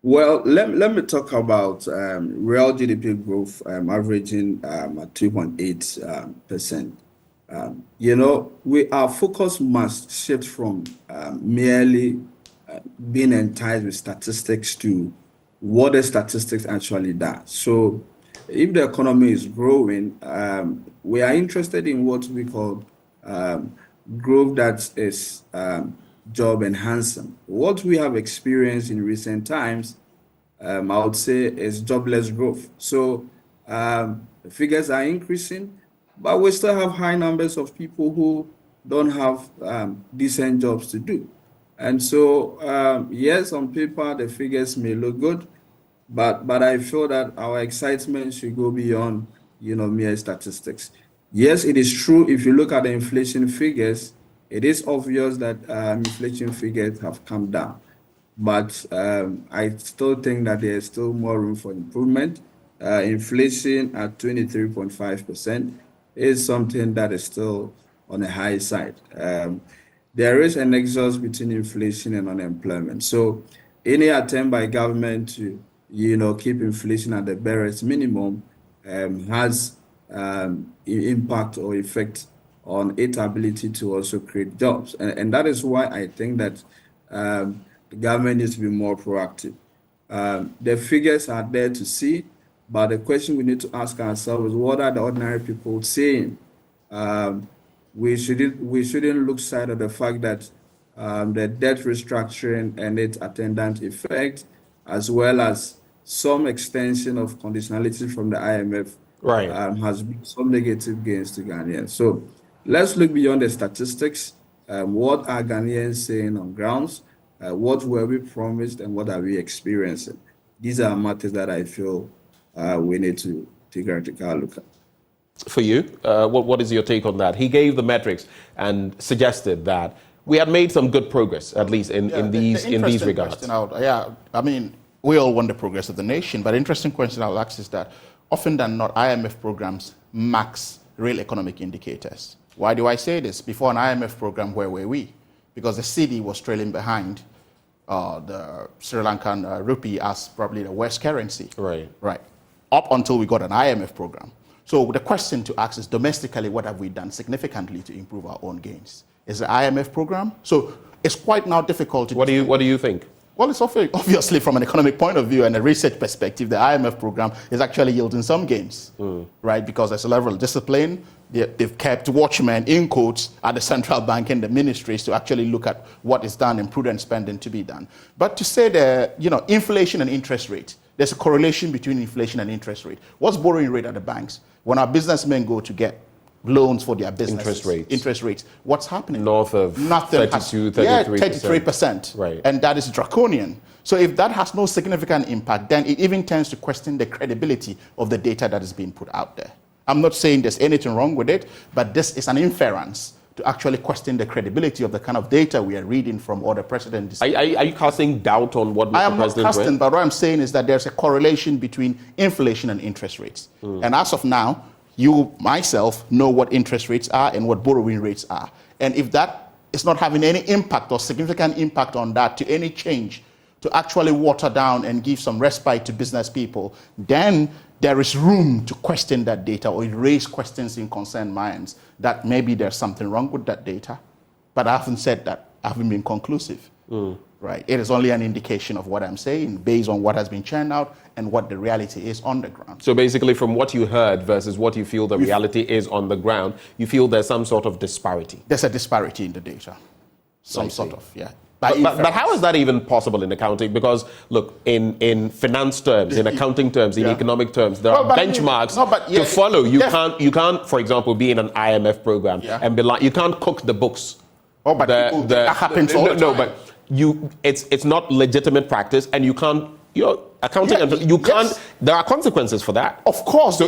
Speaker 11: Well, let me talk about real GDP growth averaging at 2.8%. Our focus must shift from merely being enticed with statistics to what the statistics actually does. So if the economy is growing, we are interested in what we call growth that is job enhancing. What we have experienced in recent times, I would say, is jobless growth. So the figures are increasing, but we still have high numbers of people who don't have decent jobs to do. And so, yes, on paper, the figures may look good, but I feel that our excitement should go beyond, mere statistics. Yes, it is true. If you look at the inflation figures, it is obvious that inflation figures have come down. But I still think that there is still more room for improvement. Inflation at 23.5% is something that is still on the high side. There is a nexus between inflation and unemployment. So any attempt by government to, keep inflation at the barest minimum has impact or effect on its ability to also create jobs. And that is why I think that the government needs to be more proactive. The figures are there to see, but the question we need to ask ourselves is, what are the ordinary people saying? We shouldn't lose sight of the fact that the debt restructuring and its attendant effect, as well as some extension of conditionality from the IMF, has been some negative gains to Ghanaians. So let's look beyond the statistics. What are Ghanaians saying on grounds? What were we promised and what are we experiencing? These are matters that I feel we need to take a critical look at.
Speaker 22: For you, what is your take on that? He gave the metrics and suggested that we had made some good progress, at least in these regards.
Speaker 24: We all want the progress of the nation, but the interesting question I'll ask is that often than not, IMF programs max real economic indicators. Why do I say this? Before an IMF program, where were we? Because the cedi was trailing behind the Sri Lankan rupee as probably the worst currency. Right. Up until we got an IMF program. So the question to ask is, domestically, what have we done significantly to improve our own gains? Is the IMF program? So it's quite now difficult to... What
Speaker 22: do you think?
Speaker 24: Well, it's obviously from an economic point of view and a research perspective, the IMF program is actually yielding some gains, right? Because there's a level of discipline. They've kept watchmen, in quotes, at the central bank and the ministries to actually look at what is done and prudent spending to be done. But to say that, inflation and interest rate, there's a correlation between inflation and interest rate. What's borrowing rate at the banks? When our businessmen go to get loans for their business. Interest rates. What's happening?
Speaker 22: North of 32, 33%.
Speaker 24: 33%.
Speaker 22: Right.
Speaker 24: And that is draconian. So if that has no significant impact, then it even tends to question the credibility of the data that is being put out there. I'm not saying there's anything wrong with it, but this is an inference to actually question the credibility of the kind of data we are reading from other presidents.
Speaker 22: Are you casting doubt on what Mr.
Speaker 24: I am
Speaker 22: President
Speaker 24: not casting,
Speaker 22: read?
Speaker 24: but what I'm saying is that there's a correlation between inflation and interest rates. And as of now, you, myself, know what interest rates are and what borrowing rates are. And if that is not having any impact or significant impact on that to any change to actually water down and give some respite to business people, then there is room to question that data or raise questions in concerned minds that maybe there's something wrong with that data. But I haven't said that. I haven't been conclusive. Right. It is only an indication of what I'm saying based on what has been churned out and what the reality is on the ground.
Speaker 22: So basically, from what you heard versus what you feel the reality is on the ground, you feel there's some sort of disparity.
Speaker 24: There's a disparity in the data. Some sort of, yeah.
Speaker 22: But how is that even possible in accounting? Because, look, in finance terms, in accounting terms, in economic terms, there are benchmarks to follow. You can't, for example, be in an IMF program and be like, you can't cook the books.
Speaker 24: That happens all the time.
Speaker 22: No, but it's not legitimate practice, and you can't. Accounting, there are consequences for that.
Speaker 24: Of course.
Speaker 22: So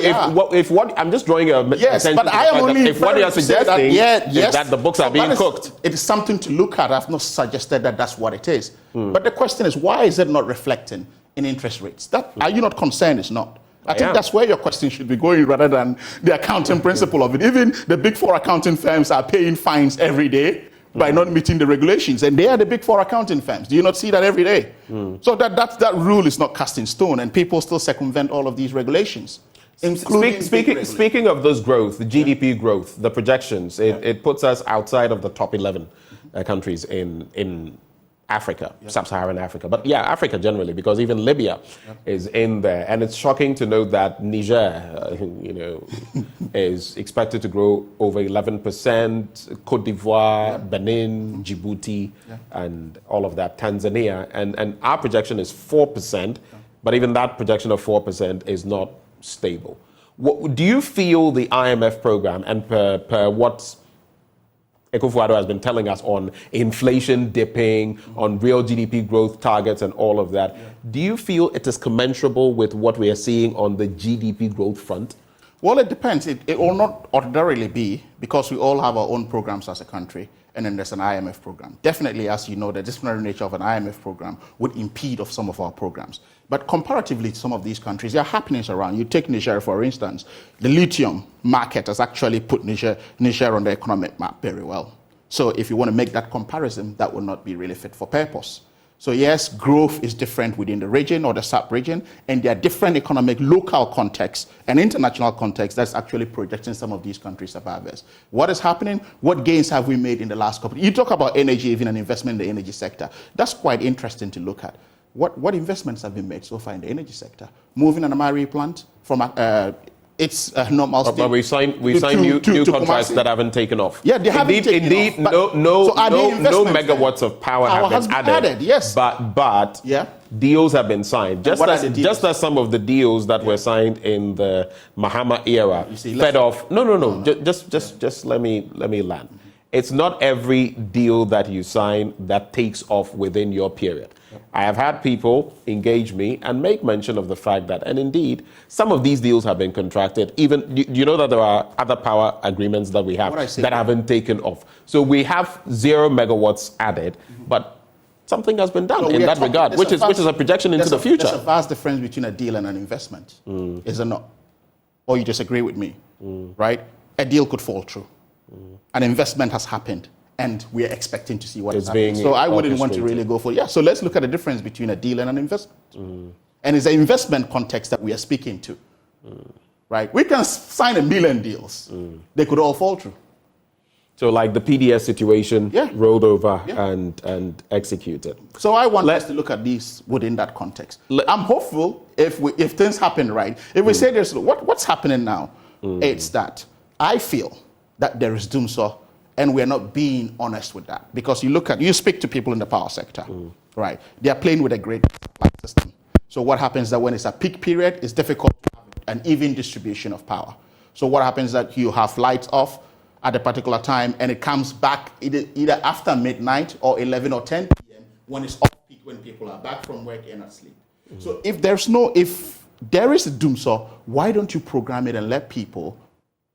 Speaker 22: if what I'm just drawing attention
Speaker 24: but I am only
Speaker 22: if what you are suggesting is that the books are being cooked.
Speaker 24: It is something to look at. I've not suggested that that's what it is. But the question is, why is it not reflecting in interest rates? Are you not concerned it's not? I think that's where your question should be going rather than the accounting principle of it. Even the big four accounting firms are paying fines every day. by not meeting the regulations. And they are the big four accounting firms. Do you not see that every day? So that rule is not cast in stone, and people still circumvent all of these regulations.
Speaker 22: Speaking of this growth, the GDP growth, the projections, it puts us outside of the top 11 countries in Africa, sub-Saharan Africa. But yeah, Africa generally, because even Libya is in there. And it's shocking to know that Niger, is expected to grow over 11%, Cote d'Ivoire, Benin, Djibouti, and all of that, Tanzania. And our projection is 4%, but even that projection of 4% is not stable. Do you feel the IMF program, and per what Akufo-Addo has been telling us on inflation dipping, on real GDP growth targets and all of that, do you feel it is commensurable with what we are seeing on the GDP growth front?
Speaker 24: Well, it depends. It will not ordinarily be, because we all have our own programs as a country, and then there's an IMF program. Definitely, as you know, the disciplinary nature of an IMF program would impede of some of our programs. But comparatively to some of these countries, there are happenings around. You take Niger, for instance. The lithium market has actually put Niger on the economic map very well. So if you want to make that comparison, that will not be really fit for purpose. So yes, growth is different within the region or the sub-region, and there are different economic local contexts and international contexts that's actually projecting some of these countries above us. What is happening? What gains have we made in the last couple? You talk about energy, even an investment in the energy sector. That's quite interesting to look at. What investments have been made so far in the energy sector? Moving an Amari plant from its normal state.
Speaker 22: But we signed new contracts that haven't taken off.
Speaker 24: Yeah, they haven't taken off.
Speaker 22: No megawatts of power have been added.
Speaker 24: Yes.
Speaker 22: But deals have been signed. Just as some of the deals that were signed in the Mahama era fed off. No. Just let me land. It's not every deal that you sign that takes off within your period. I have had people engage me and make mention of the fact that, and indeed, some of these deals have been contracted. Even, you know that there are other power agreements that we have that haven't taken off. So we have 0 megawatts added, but something has been done in that regard, which is a projection into the future.
Speaker 24: There's a vast difference between a deal and an investment, is there not? Or you disagree with me, right? A deal could fall through. An investment has happened, and we are expecting to see what is happening. So I wouldn't want to really go for so let's look at the difference between a deal and an investment. And it's an investment context that we are speaking to, right? We can sign 1 million deals. They could all fall through.
Speaker 22: So like the PDS situation rolled over and executed.
Speaker 24: So I want us to look at these within that context. I'm hopeful if things happen right. If we say there's what's happening now, it's that I feel that there is doomsaw, and we're not being honest with that. Because you speak to people in the power sector, right? They are playing with a great supply system. So what happens is that when it's a peak period, it's difficult to have an even distribution of power. So what happens is that you have lights off at a particular time, and it comes back either after midnight or 11 or 10 p.m. when it's off peak, when people are back from work and asleep. So if there is a doomsaw, why don't you program it and let people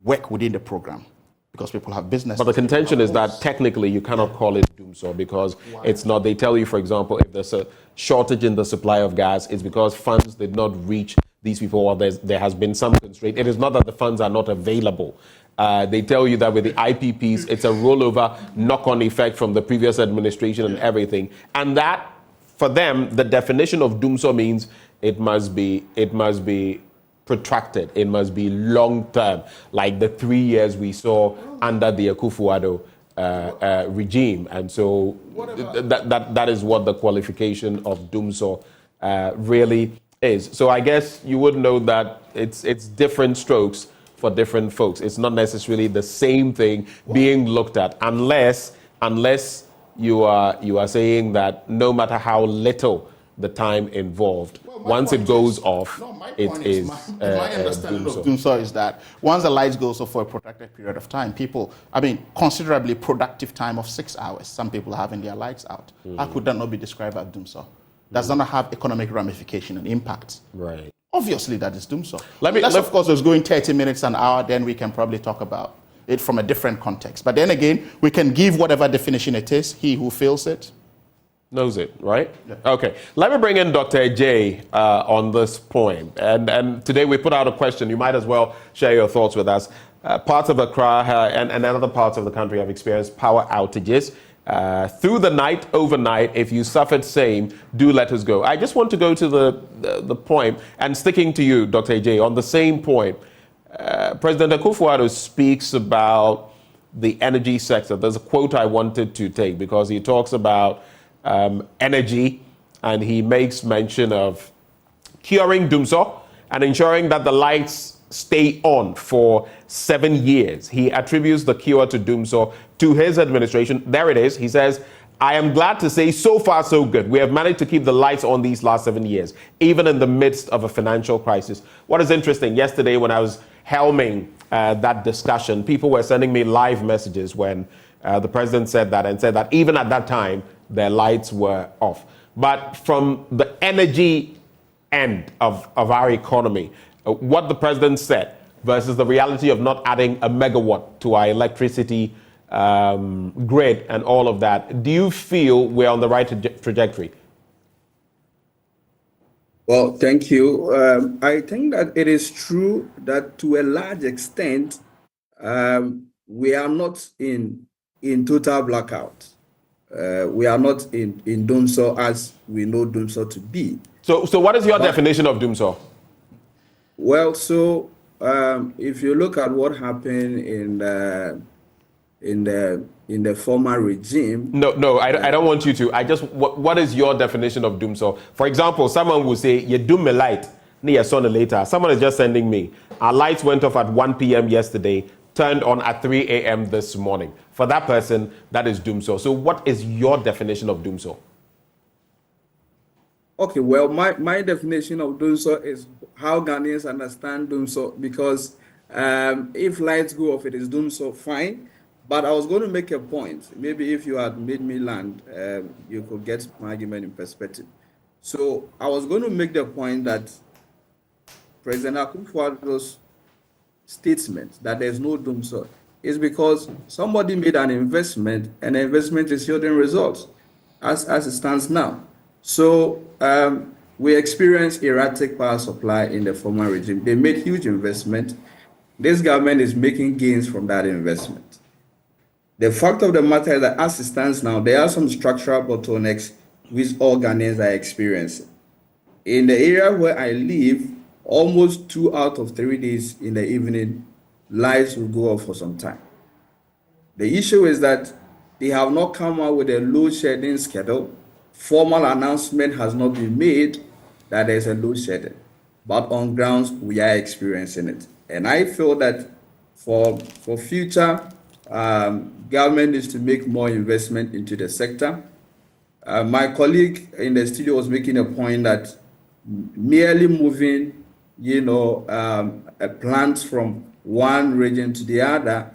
Speaker 24: work within the program? Because people have business.
Speaker 22: But the contention is that technically you cannot call it doomsaw because it's not. They tell you, for example, if there's a shortage in the supply of gas, it's because funds did not reach these people, or there has been some constraint. It is not that the funds are not available. They tell you that with the IPPs, it's a rollover knock-on effect from the previous administration and everything. And that, for them, the definition of doomsaw means it must be protracted. It must be long-term, like the 3 years we saw under the Akufo-Addo regime. And so that is what the qualification of doomsaw really is. So I guess you would know that it's different strokes for different folks. It's not necessarily the same thing being looked at unless you are saying that no matter how little the time involved, once it goes off, it is
Speaker 24: my understanding of doomsaw is that once the lights goes off for a protracted period of time, considerably productive time of 6 hours, some people are having their lights out. How could that not be described as doomsaw? Does not have economic ramification and impact.
Speaker 22: Right.
Speaker 24: Obviously, that is doomsaw. Unless, of course, it's going 30 minutes, an hour, then we can probably talk about it from a different context. But then again, we can give whatever definition it is. He who feels it
Speaker 22: knows it, right? Yeah. Okay. Let me bring in Dr. J on this point. And today we put out a question. You might as well share your thoughts with us. Parts of Accra and other parts of the country have experienced power outages. through the night, overnight. If you suffered same, do let us go. I just want to go to the point, and sticking to you, Dr. AJ, on the same point. President Akufo-Addo speaks about the energy sector. There's a quote I wanted to take because he talks about energy, and he makes mention of curing Dumso and ensuring that the lights stay on for 7 years. He attributes the cure to Dumso to his administration. There it is. He says, I am glad to say so far so good. We have managed to keep the lights on these last 7 years, even in the midst of a financial crisis. What is interesting, yesterday when I was helming that discussion, people were sending me live messages when the president said that, and said that even at that time, their lights were off. But from the energy end of our economy, what the president said versus the reality of not adding a megawatt to our electricity grid and all of that, do you feel we're on the right trajectory?
Speaker 11: Well, thank you. I think that it is true that to a large extent, we are not in total blackout. We are not in Dumso as we know Dumso to be. So
Speaker 22: what is your definition of Dumso?
Speaker 11: Well, so if you look at what happened in the former regime.
Speaker 22: No, I don't want you to. What is your definition of Dumso? For example, someone will say, you doom me light, near sooner later. Someone is just sending me, our lights went off at 1 p.m. yesterday, turned on at 3 a.m. this morning. For that person, that is Dumso. So what is your definition of Dumso?
Speaker 11: Okay, well, my definition of Dumso is how Ghanaians understand Dumso, because if lights go off, it is Dumso, fine. But I was going to make a point. Maybe if you had made me land, you could get my argument in perspective. So I was going to make the point that President Akufo-Addo's statement that there's no Dumso is because somebody made an investment, and the investment is yielding results as it stands now. So we experienced erratic power supply in the former regime. They made huge investment. This government is making gains from that investment. The fact of the matter is that as it stands now, there are some structural bottlenecks which all Ghanaians are experiencing. In the area where I live, almost 2 out of 3 days in the evening, lights will go off for some time. The issue is that they have not come out with a load shedding schedule. Formal announcement has not been made that there's a load shedding, but on grounds we are experiencing it. And I feel that for future, government needs to make more investment into the sector. My colleague in the studio was making a point that merely moving, a plant from one region to the other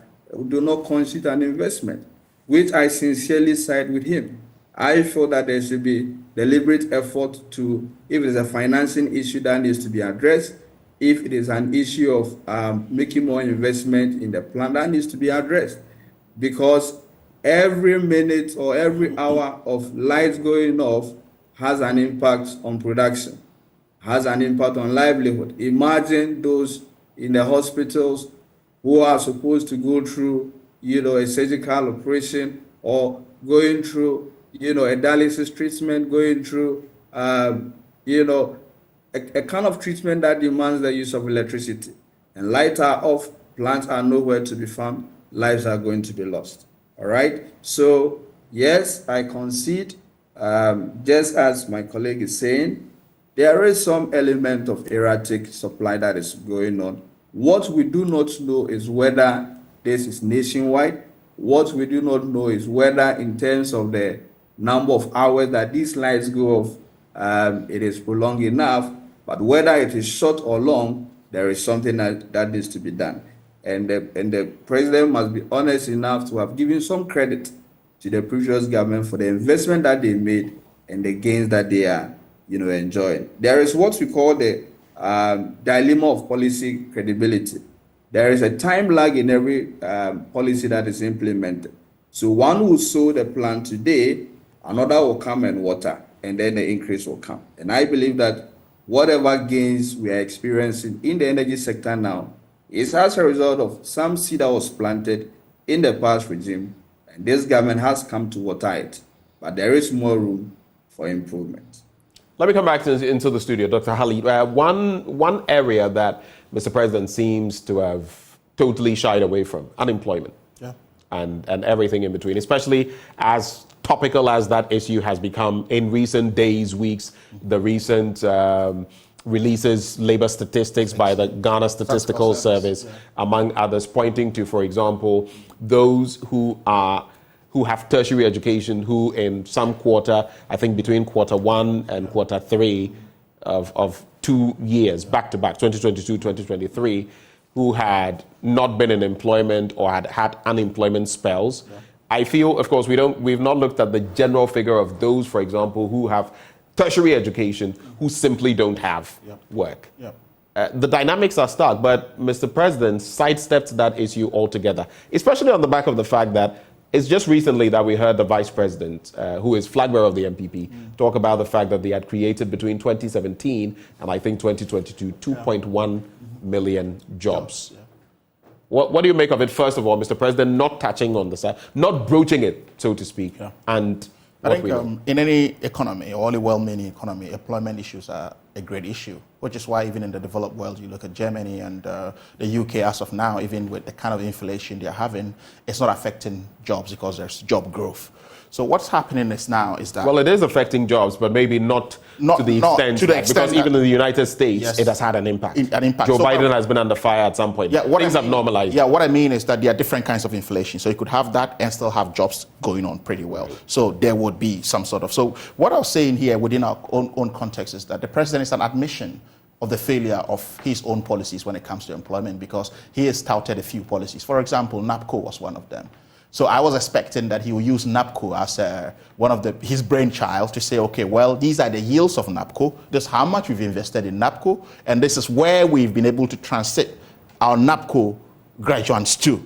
Speaker 11: do not constitute an investment, which I sincerely side with him. I feel that there should be deliberate effort to, if it is a financing issue that needs to be addressed, if it is an issue of making more investment in the plant, that needs to be addressed. Because every minute or every hour of lights going off has an impact on production, has an impact on livelihood. Imagine those in the hospitals who are supposed to go through, a surgical operation or going through, a dialysis treatment, going through, a kind of treatment that demands the use of electricity. And lights are off, plants are nowhere to be found, lives are going to be lost. All right. So, yes, I concede, just as my colleague is saying, there is some element of erratic supply that is going on. What we do not know is whether this is nationwide. What we do not know is whether in terms of the number of hours that these lights go off, it is prolonged enough, but whether it is short or long, there is something that needs to be done. And the president must be honest enough to have given some credit to the previous government for the investment that they made and the gains that they are, enjoying. There is what we call the dilemma of policy credibility. There is a time lag in every policy that is implemented. So one will sow the plant today, another will come and water, and then the increase will come. And I believe that whatever gains we are experiencing in the energy sector now is as a result of some seed that was planted in the past regime, And this government has come to water it, but there is more room for improvement.
Speaker 22: Let me come back into the studio, Dr. Hali. One area that Mr. President seems to have totally shied away from, unemployment.
Speaker 24: Yeah.
Speaker 22: And everything in between, especially as topical as that issue has become in recent days, weeks, the recent releases, labor statistics by the Ghana Statistical Service, among others, pointing to, for example, those who have tertiary education, who in some quarter, I think between Q1 and Q3 of 2 years, back to back, 2022, 2023, who had not been in employment or had unemployment spells. Yeah. I feel, of course, we've not looked at the general figure of those, for example, who have tertiary education, who simply don't have work.
Speaker 24: Yep.
Speaker 22: The dynamics are stark, but Mr. President sidestepped that issue altogether, especially on the back of the fact that it's just recently that we heard the Vice President, who is flag bearer of the MPP, talk about the fact that they had created between 2017 and I think 2022, 2.1 million jobs. Yeah. What do you make of it, first of all, Mr. President, not touching on the side, not broaching it, so to speak, and
Speaker 24: I think in any economy, or only well-meaning economy, employment issues are a great issue, which is why even in the developed world, you look at Germany and the UK as of now, even with the kind of inflation they're having, it's not affecting jobs because there's job growth. So what's happening now is that...
Speaker 22: Well, it is affecting jobs, but maybe not to the extent because even in the United States, it has had an impact. Joe Biden has been under fire at some point. Things have normalized.
Speaker 24: Yeah, what I mean is that there are different kinds of inflation. So you could have that and still have jobs going on pretty well. So there would be some sort of... So what I was saying here within our own context is that the president is an admission of the failure of his own policies when it comes to employment, because he has touted a few policies. For example, NAPCO was one of them. So I was expecting that he would use NAPCO as one of his brainchild to say, okay, well, these are the yields of NAPCO. This is how much we've invested in NAPCO, and this is where we've been able to transit our NAPCO graduates to.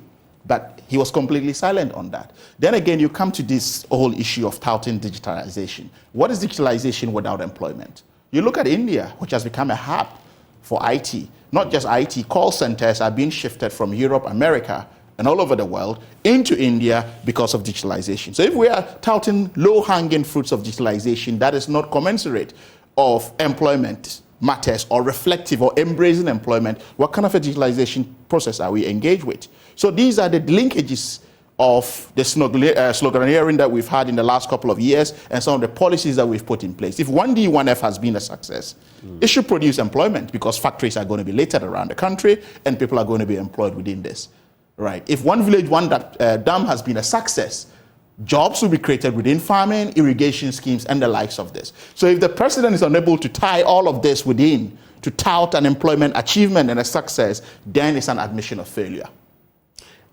Speaker 24: But he was completely silent on that. Then again, you come to this whole issue of touting digitalization. What is digitalization without employment? You look at India, which has become a hub for IT. Not just IT, call centers are being shifted from Europe, America, and all over the world into India because of digitalization. So if we are touting low-hanging fruits of digitalization that is not commensurate of employment matters or reflective or embracing employment, what kind of a digitalization process are we engaged with? So these are the linkages of the sloganeering that we've had in the last couple of years and some of the policies that we've put in place. If 1D, 1F has been a success, it should produce employment because factories are going to be littered around the country and people are going to be employed within this. Right. If One Village, One Dam has been a success, jobs will be created within farming, irrigation schemes, and the likes of this. So if the president is unable to tie all of this within to tout an employment achievement and a success, then it's an admission of failure.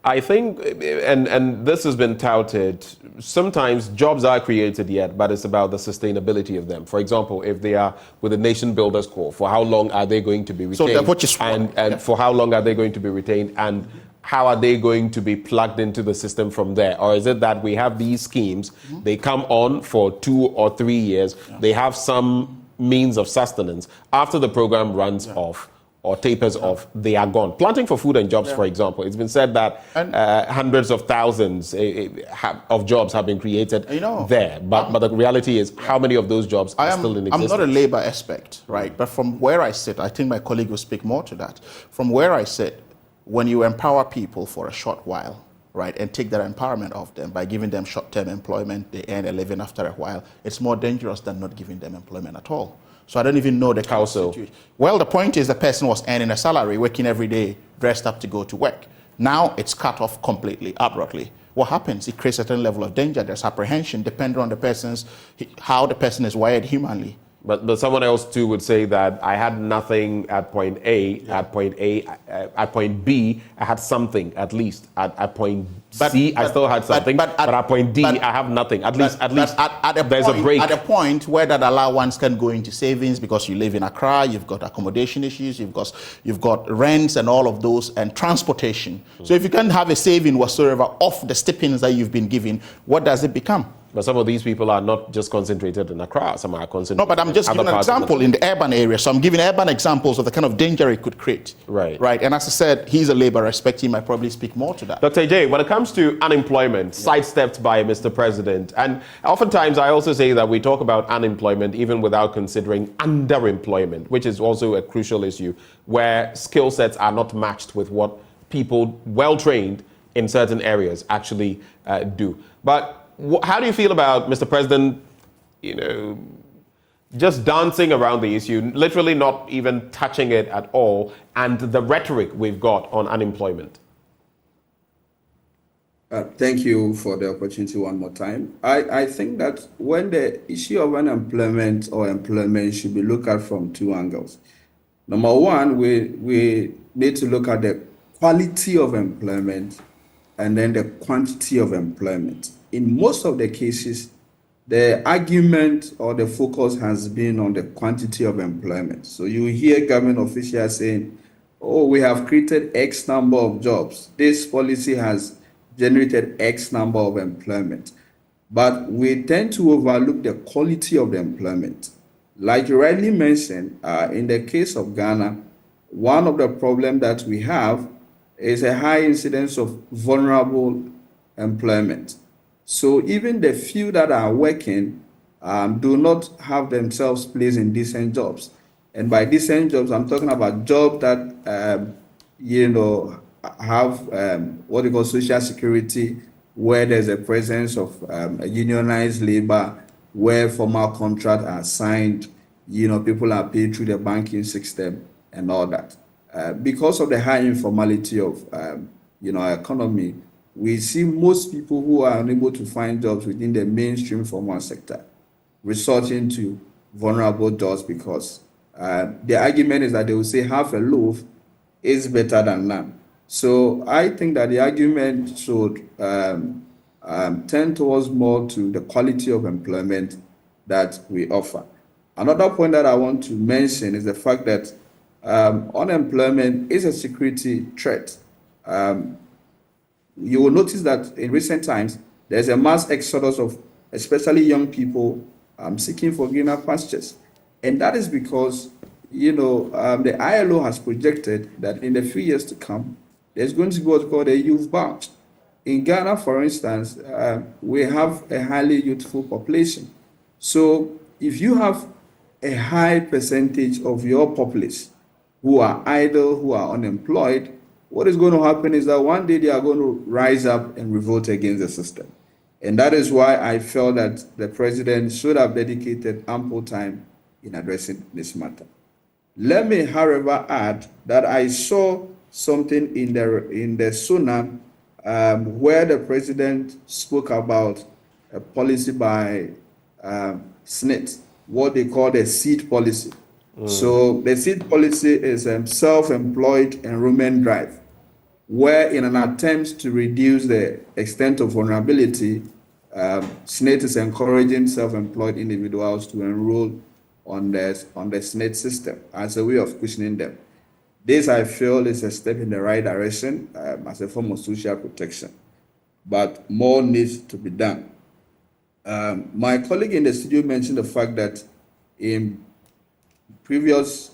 Speaker 22: I think, and this has been touted, sometimes jobs are created yet, but it's about the sustainability of them. For example, if they are with the Nation Builders Corps, for how long are they going to be retained? And for how long are they going to be retained? And how are they going to be plugged into the system from there? Or is it that we have these schemes, they come on for 2 or 3 years, they have some means of sustenance. After the program runs off or tapers off, they are gone. Planting for Food and Jobs, for example, it's been said that hundreds of thousands of jobs have been created there. But the reality is, how many of those jobs are still in existence?
Speaker 24: I'm not a labor expert, right? But from where I sit, I think my colleague will speak more to that. From where I sit, when you empower people for a short while, right, and take that empowerment off them by giving them short-term employment, they earn a living after a while, it's more dangerous than not giving them employment at all. So I don't even know the kind of situation. Well, the point is the person was earning a salary, working every day, dressed up to go to work. Now it's cut off completely, abruptly. What happens? It creates a certain level of danger. There's apprehension depending on how the person is wired humanly.
Speaker 22: But someone else too would say that I had nothing at point A, at point B, I had something at least. At point C, I still had something. But at point D, I have nothing. At least there's a break.
Speaker 24: At a point where that allowance can go into savings because you live in Accra, you've got accommodation issues, you've got rents and all of those, and transportation. So if you can't have a saving whatsoever off the stipends that you've been given, what does it become?
Speaker 22: But some of these people are not just concentrated in Accra, some are concentrated.
Speaker 24: No, but I'm just giving an example in the urban area. So I'm giving urban examples of the kind of danger it could create.
Speaker 22: Right.
Speaker 24: Right. And as I said, he's a laborer. I expect he might probably speak more to that.
Speaker 22: Dr. J, when it comes to unemployment, sidestepped by Mr. President, and oftentimes I also say that we talk about unemployment even without considering underemployment, which is also a crucial issue where skill sets are not matched with what people well-trained in certain areas actually do. But how do you feel about Mr. President, just dancing around the issue, literally not even touching it at all, and the rhetoric we've got on unemployment?
Speaker 11: Thank you for the opportunity one more time. I think that when the issue of unemployment or employment should be looked at from two angles. Number one, we need to look at the quality of employment and then the quantity of employment. In most of the cases, the argument or the focus has been on the quantity of employment. So you hear government officials saying, oh, we have created X number of jobs. This policy has generated X number of employment. But we tend to overlook the quality of the employment. Like you rightly mentioned, in the case of Ghana, one of the problems that we have is a high incidence of vulnerable employment. So even the few that are working do not have themselves placed in decent jobs. And by decent jobs, I'm talking about jobs that, have what we call social security, where there's a presence of a unionized labor, where formal contracts are signed, people are paid through the banking system and all that. Because of the high informality of, our economy, we see most people who are unable to find jobs within the mainstream formal sector resorting to vulnerable jobs because the argument is that they will say half a loaf is better than none. So I think that the argument should tend towards more to the quality of employment that we offer. Another point that I want to mention is the fact that unemployment is a security threat. You will notice that in recent times, there's a mass exodus of especially young people seeking for greener pastures. And that is because, the ILO has projected that in the few years to come, there's going to be what's called a youth bounce. In Ghana, for instance, we have a highly youthful population. So if you have a high percentage of your populace who are idle, who are unemployed, what is going to happen is that one day they are going to rise up and revolt against the system. And that is why I felt that the president should have dedicated ample time in addressing this matter. Let me, however, add that I saw something in the SONA where the president spoke about a policy by SNIT, what they call the seed policy. So the seed policy is a self-employed enrollment drive, where in an attempt to reduce the extent of vulnerability, SNIT is encouraging self-employed individuals to enroll on the SNIT system as a way of cushioning them. This, I feel, is a step in the right direction as a form of social protection, but more needs to be done. My colleague in the studio mentioned the fact that in previous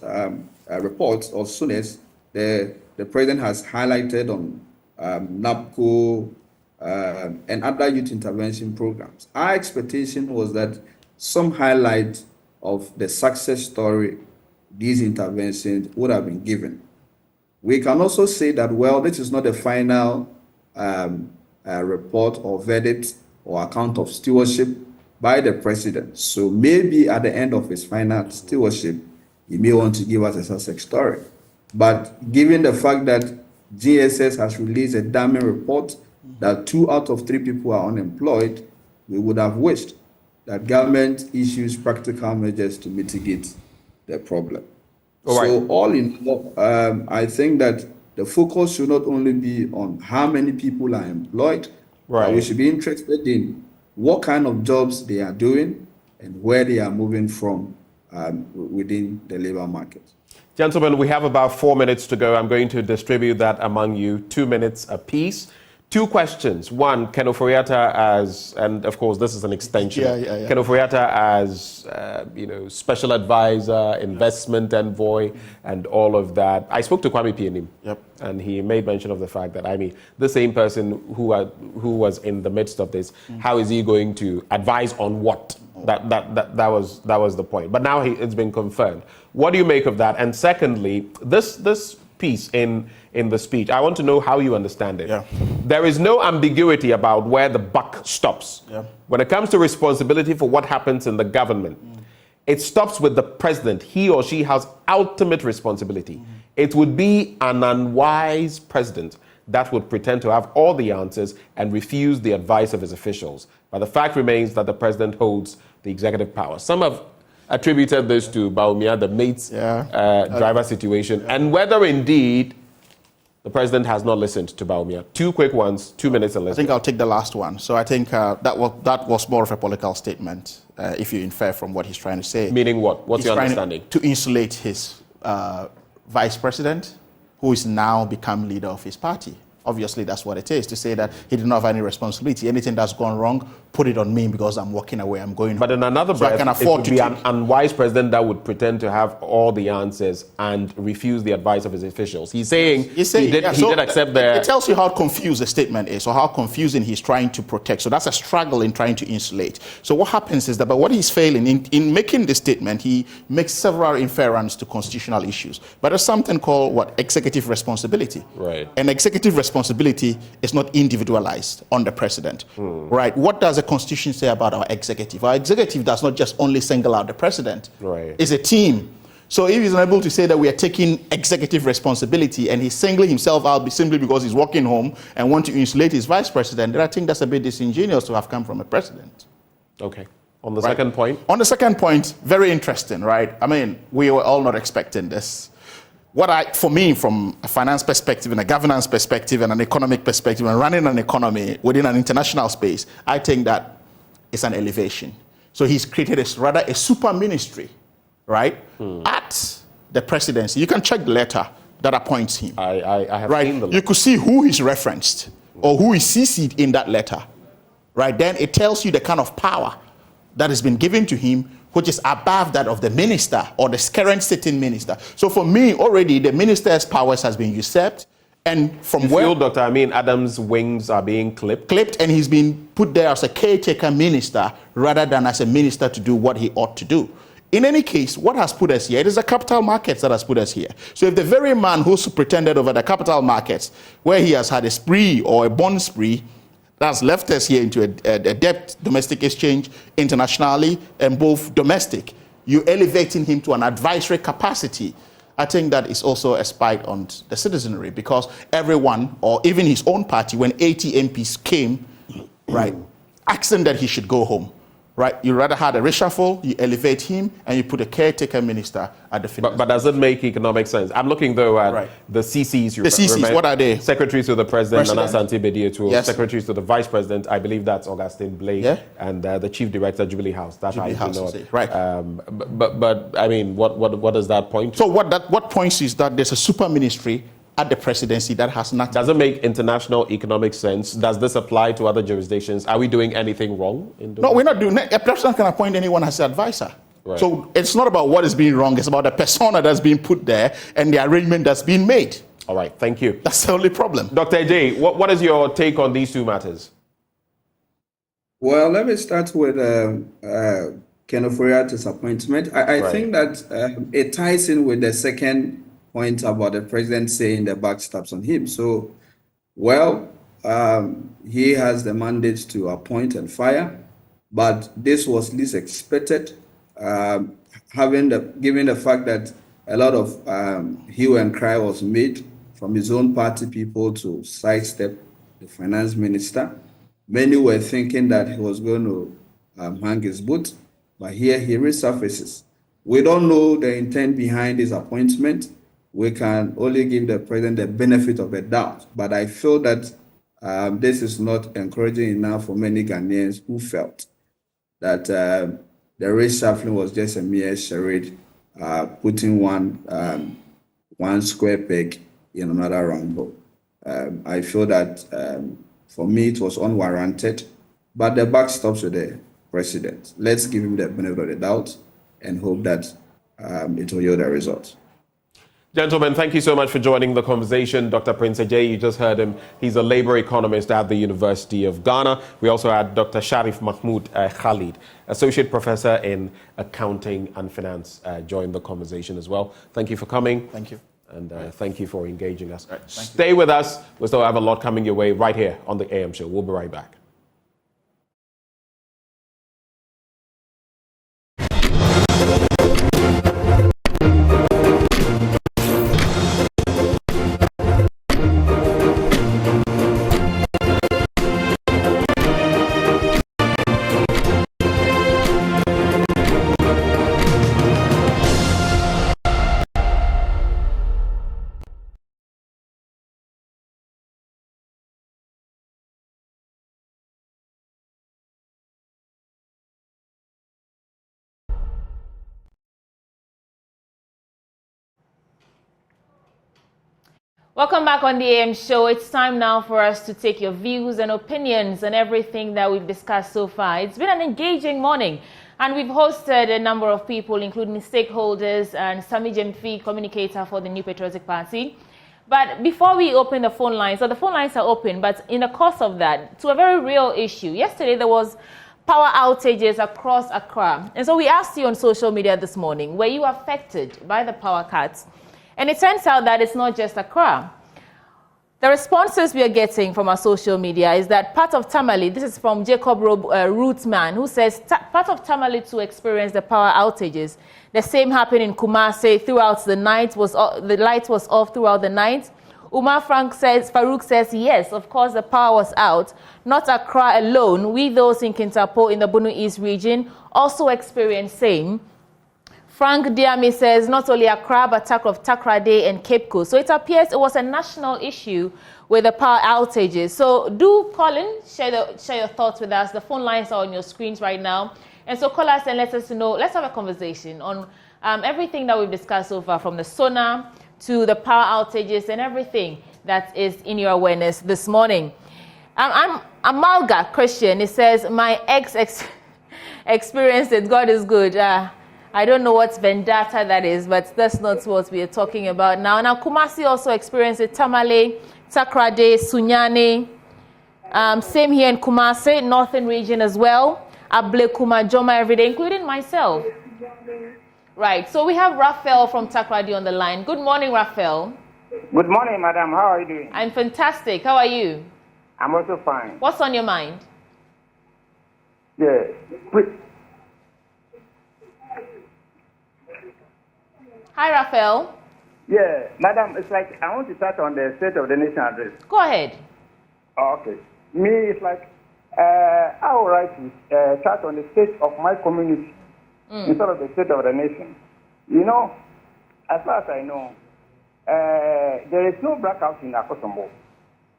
Speaker 11: reports of SUNES, the president has highlighted on NAPCO and other youth intervention programs. Our expectation was that some highlight of the success story these interventions would have been given. We can also say that, well, this is not a final report or verdict or account of stewardship by the president. So maybe at the end of his final stewardship, he may want to give us a success story. But given the fact that GSS has released a damning report that 2 out of 3 people are unemployed, we would have wished that government issues practical measures to mitigate the problem. So all in all, I think that the focus should not only be on how many people are employed, but we should be interested in what kind of jobs they are doing and where they are moving from within the labor market.
Speaker 22: Gentlemen, we have about 4 minutes to go. I'm going to distribute that among you, 2 minutes apiece. Two questions. One, Ken Ofori-Atta as, and of course this is an extension. Ken Ofori-Atta as, special advisor, investment envoy, and all of that. I spoke to Kwame Pianim, and he made mention of the fact that, the same person who was in the midst of this, how is he going to advise on what? That was the point. But now it's been confirmed. What do you make of that? And secondly, this piece in the speech, I want to know how you understand it. There is no ambiguity about where the buck stops. When it comes to responsibility for what happens in the government, it stops with the president. He or she has ultimate responsibility. It would be an unwise president that would pretend to have all the answers and refuse the advice of his officials. But the fact remains that the president holds the executive power. Some have attributed this to Bawumia, the mates driver situation, and whether indeed the president has not listened to Bawumia. Two quick ones, 2 minutes and less.
Speaker 24: I think I'll take the last one. So I think that was more of a political statement, if you infer from what he's trying to say.
Speaker 22: Meaning what? What's your understanding?
Speaker 24: To insulate his vice president, who is now become leader of his party. Obviously, that's what it is, to say that he did not have any responsibility. Anything that's gone wrong, put it on me because I'm walking away, I'm going home.
Speaker 22: But in another breath, it would be an unwise president that would pretend to have all the answers and refuse the advice of his officials. He's saying he did accept the...
Speaker 24: It tells you how confused the statement is, or how confusing he's trying to protect. So that's a struggle in trying to insulate. So what happens is that, but what he's failing in making this statement, he makes several inferences to constitutional issues. But there's something called, executive responsibility.
Speaker 22: Right.
Speaker 24: And executive responsibility is not individualized on the president. Right. What does the Constitution say about our executive? Our executive does not just only single out the president.
Speaker 22: Right.
Speaker 24: It's a team. So if he's unable to say that we are taking executive responsibility and he's singling himself out simply because he's walking home and want to insulate his vice president, then I think that's a bit disingenuous to have come from a president.
Speaker 22: Okay. On the second point?
Speaker 24: On the second point, very interesting, right? We were all not expecting this. For me, from a finance perspective and a governance perspective and an economic perspective and running an economy within an international space, I think that it's an elevation. So he's created a super ministry, right, at the presidency. You can check the letter that appoints him.
Speaker 22: I have seen the letter.
Speaker 24: You could see who is referenced or who is CC'd in that letter, right? Then it tells you the kind of power that has been given to him, which is above that of the minister or the current sitting minister. So for me, already the minister's powers has been usurped. And from where
Speaker 22: Dr. Amin Adams' wings are being clipped,
Speaker 24: and he's been put there as a caretaker minister rather than as a minister to do what he ought to do. In any case, what has put us here? It is the capital markets that has put us here. So if the very man who's pretended over the capital markets, where he has had a spree or a bond spree, that's left us here into a debt domestic exchange internationally and both domestic, you're elevating him to an advisory capacity. I think that is also a spite on the citizenry, because everyone, or even his own party, when 80 MPs came, right, asking that he should go home. Right, you rather had a reshuffle, you elevate him, and you put a caretaker minister at the finance.
Speaker 22: But does it make economic sense? I'm looking though at the CCs.
Speaker 24: The CCs, what are they?
Speaker 22: Secretaries to the President, Nana Santi Bediatu.
Speaker 24: Yes.
Speaker 22: Secretaries to the Vice President, I believe that's Augustine Blake, and the Chief Director, Jubilee House. That's how you know it.
Speaker 24: Right.
Speaker 22: But I mean, what does that point to?
Speaker 24: So what points is that there's a super ministry at the presidency that has not.
Speaker 22: Does it make international economic sense? Does this apply to other jurisdictions? Are we doing anything wrong in doing?
Speaker 24: No, we're not doing that. A president can appoint anyone as an advisor.
Speaker 22: Right.
Speaker 24: So it's not about what is being wrong. It's about the persona that's being put there and the arrangement that's being made.
Speaker 22: All right. Thank you.
Speaker 24: That's the only problem.
Speaker 22: Dr. Ajay, what is your take on these two matters?
Speaker 11: Well, let me start with Ken Ofori-Atta's appointment. I think that it ties in with the second point about the president saying the buck stops on him. So, he has the mandate to appoint and fire, but this was least expected, given the fact that a lot of hue and cry was made from his own party people to sidestep the finance minister. Many were thinking that he was going to hang his boot, but here he resurfaces. We don't know the intent behind his appointment. We can only give the president the benefit of the doubt. But I feel that this is not encouraging enough for many Ghanaians who felt that the reshuffling was just a mere charade, putting one square peg in another round hole. I feel that For me, it was unwarranted, but the buck stops with the president. Let's give him the benefit of the doubt and hope that it will yield a result.
Speaker 22: Gentlemen, thank you so much for joining the conversation. Dr. Prince Ajay, you just heard him. He's a labor economist at the University of Ghana. We also had Dr. Sharif Mahmoud Khalid, Associate Professor in Accounting and Finance, join the conversation as well. Thank you for coming.
Speaker 24: Thank you.
Speaker 22: And thank you for engaging us.
Speaker 24: Right,
Speaker 22: Stay with us. We still have a lot coming your way right here on the AM Show. We'll be right back.
Speaker 1: Welcome back on the AM Show. It's time now for us to take your views and opinions on everything that we've discussed so far. It's been an engaging morning, and we've hosted a number of people, including stakeholders and Sami Jemfi, communicator for the New Patriotic Party. But before we open the phone lines, so the phone lines are open, but in the course of that, to a very real issue. Yesterday, there was power outages across Accra. And so we asked you on social media this morning, were you affected by the power cuts? And it turns out that it's not just Accra. The responses we are getting from our social media is that part of Tamale, this is from Jacob Rootsman, who says part of Tamale to experience the power outages. The same happened in Kumasi throughout the night. The light was off throughout the night. Umar Farouk says, yes, of course the power was out. Not Accra alone. We, those in Kintapo in the Bunu East region, also experienced same. Frank Diami says not only Accra, but Takrade and Cape Coast. So it appears it was a national issue with the power outages. So do call in, share your thoughts with us. The phone lines are on your screens right now. And so call us and let us know. Let's have a conversation on everything that we've discussed so far, from the sonar to the power outages and everything that is in your awareness this morning. I'm Amalga Christian. It says, my ex experienced it. God is good. I don't know what vendetta that is, but that's not what we are talking about now. Now, Kumasi also experienced it. Tamale, Takrade, Sunyani. Same here in Kumasi, northern region as well. Able, Kuma, Joma every day, including myself. Right, so we have Raphael from Takrade on the line. Good morning, Raphael.
Speaker 12: Good morning, madam. How are you doing?
Speaker 1: I'm fantastic. How are you?
Speaker 12: I'm also fine.
Speaker 1: What's on your mind?
Speaker 12: Yeah.
Speaker 1: Hi, Raphael.
Speaker 12: Yeah, madam, it's like I want to touch on the State of the Nation address.
Speaker 1: Go ahead.
Speaker 12: Oh, okay. Me, it's like I would like to touch on the state of my community instead of the state of the nation. You know, as far as I know, there is no blackout in Akosombo.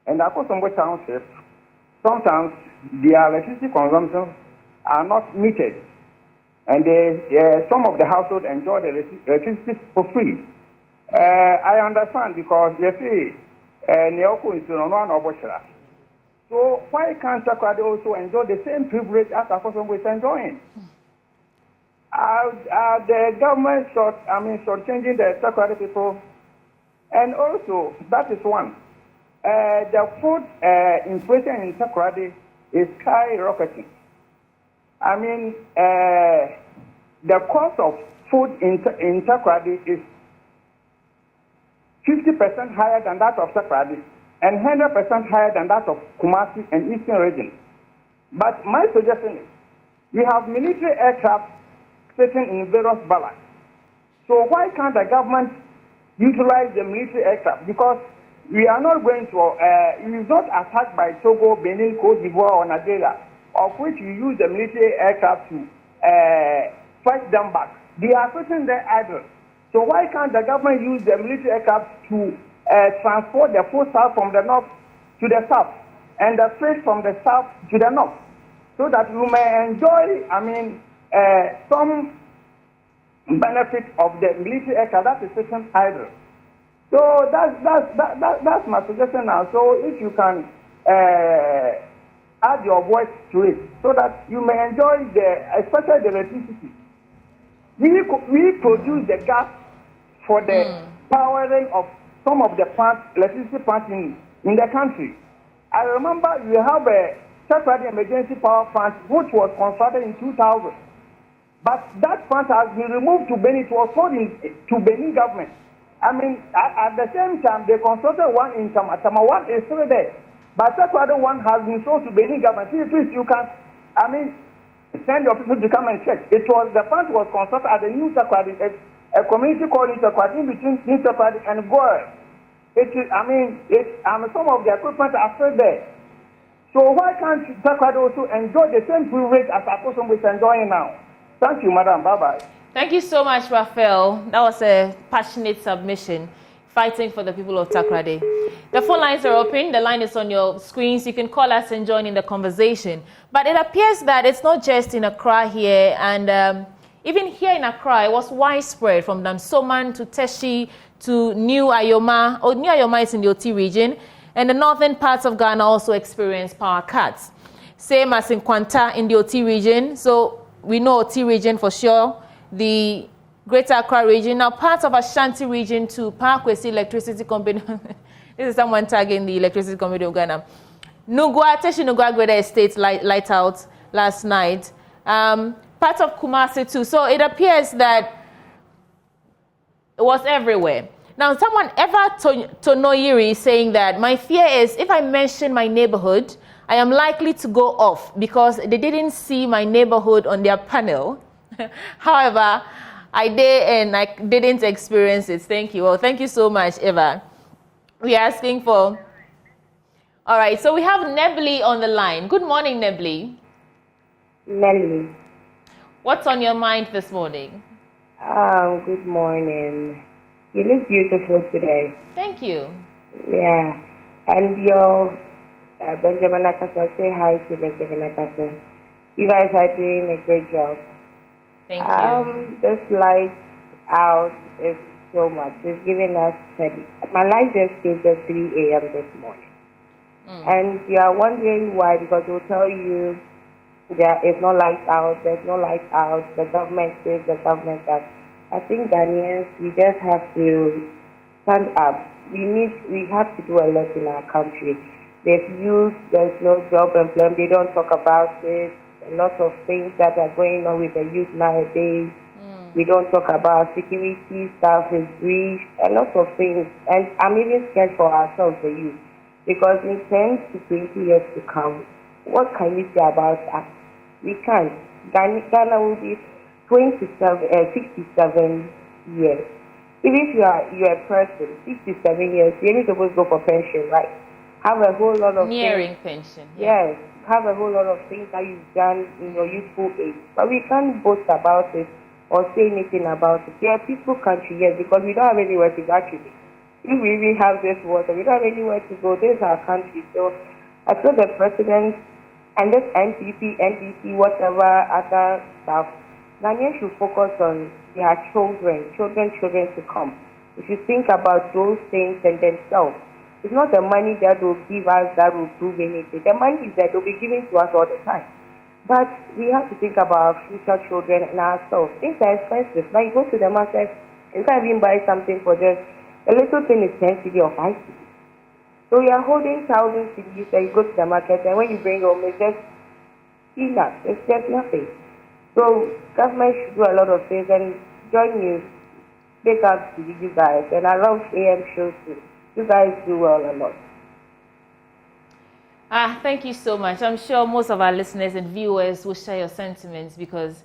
Speaker 12: And Akosombo Township, sometimes their electricity consumption are not metered. And some of the households enjoy the electricity for free. I understand because you see, Neoko is on one Oboshara. So why can't Takrade also enjoy the same privilege as Akosombo is enjoying? The government shortchanging the Takrade people, and also that is one. The food inflation in Takrade is skyrocketing. I mean, the cost of food in Takrade is 50% higher than that of Takrade and 100% higher than that of Kumasi and Eastern region. But my suggestion is, we have military aircraft sitting in various barracks. So why can't the government utilize the military aircraft? Because we are not going to, we is not attacked by Togo, Benin, Cote d'Ivoire, or Nigeria, of which we use the military aircraft to fight them back. They are sitting there idle. So why can't the government use the military aircraft to transport the food south from the north to the south and the fish from the south to the north, so that we may enjoy, some benefit of the military aircraft that is sitting idle. So that's my suggestion now. So if you can add your voice to it so that you may enjoy especially the electricity. We produce the gas for the powering of some of the electricity plants in the country. I remember we have a separate emergency power plant which was constructed in 2000. But that plant has been removed to Benin. It was sold to Benin government. I mean, at the same time, they constructed one in Tamatama. One is still there. But that other one has been sold to Benin government. Please, you can, send your people to come and check. The plant was constructed at the New Takwadi, a community called New Takwadi, in between New Takwadi and Goa. Some of the equipment are still there. So why can't Takwadi also enjoy the same privilege as Akufo-Addo is enjoying now? Thank you, madam. Bye-bye.
Speaker 1: Thank you so much, Raphael. That was a passionate submission, fighting for the people of Takoradi. The phone lines are open. The line is on your screens. You can call us and join in the conversation. But it appears that it's not just in Accra here, and even here in Accra, it was widespread from Damsoman to Teshi to New Ayoma. New Ayoma is in the OT region, and the northern parts of Ghana also experienced power cuts. Same as in Kwanta in the OT region. So we know OT region for sure, the Greater Accra region. Now, parts of Ashanti region to Parkwesi Electricity Company. This is someone tagging the Electricity Company of Ghana. Teshi Nugua Greater Estate light out last night. Part of Kumasi too. So it appears that it was everywhere. Now, someone Tonoyiri is saying that my fear is if I mention my neighborhood, I am likely to go off because they didn't see my neighborhood on their panel. However, I did and I didn't experience it. Thank you. Well, thank you so much, Eva. We are asking for... All right, so we have Nebly on the line. Good morning, Nebly.
Speaker 14: Nelly.
Speaker 1: What's on your mind this morning?
Speaker 14: Good morning. You look beautiful today.
Speaker 1: Thank you.
Speaker 14: Yeah. And your... Benjamin Akasa, say hi to Benjamin Akasa. You guys are doing a great job.
Speaker 1: Thank you.
Speaker 14: This light out is so much. It's giving us steady. My light just came at 3 a.m. this morning. And you are wondering why, because they'll tell you there is no light out, there's no light out, the government says, the government does. I think Ghanaians, we just have to stand up. We have to do a lot in our country. There's youth, there's no job employment, they don't talk about it. A lot of things that are going on with the youth nowadays. We don't talk about security, staff is brief, a lot of things. And I'm even scared for ourselves, the youth. Because in 10 to 20 years to come, what can we say about us? We can't. Ghana will be 67 years. Even if you're a person, 67 years, you're not supposed to go for pension, right? Have a whole lot of
Speaker 1: nearing pension.
Speaker 14: Yes, have a whole lot of things that you've done in your youthful age. But we can't boast about it or say anything about it. We are a peaceful country, yes, because we don't have anywhere to go actually. If we even have this water, we don't have anywhere to go. This is our country. So I feel the president and this NPP, NDC, whatever other stuff, Ghanaians should focus on their children to come. We should think about those things and themselves. It's not the money that will give us that will prove anything. The money is that will be given to us all the time. But we have to think about our future children and ourselves. Things are expensive. Now you go to the market, you can't even buy something for just a little thing is 10 cedi or 5 cedi. So you are holding 1,000 cedis and you go to the market, and when you bring home, it's just peanuts. It's just nothing. So government should do a lot of things, and join you. Big up to you guys. And I love AM shows too. You guys do well a lot.
Speaker 1: Thank you so much. I'm sure most of our listeners and viewers will share your sentiments, because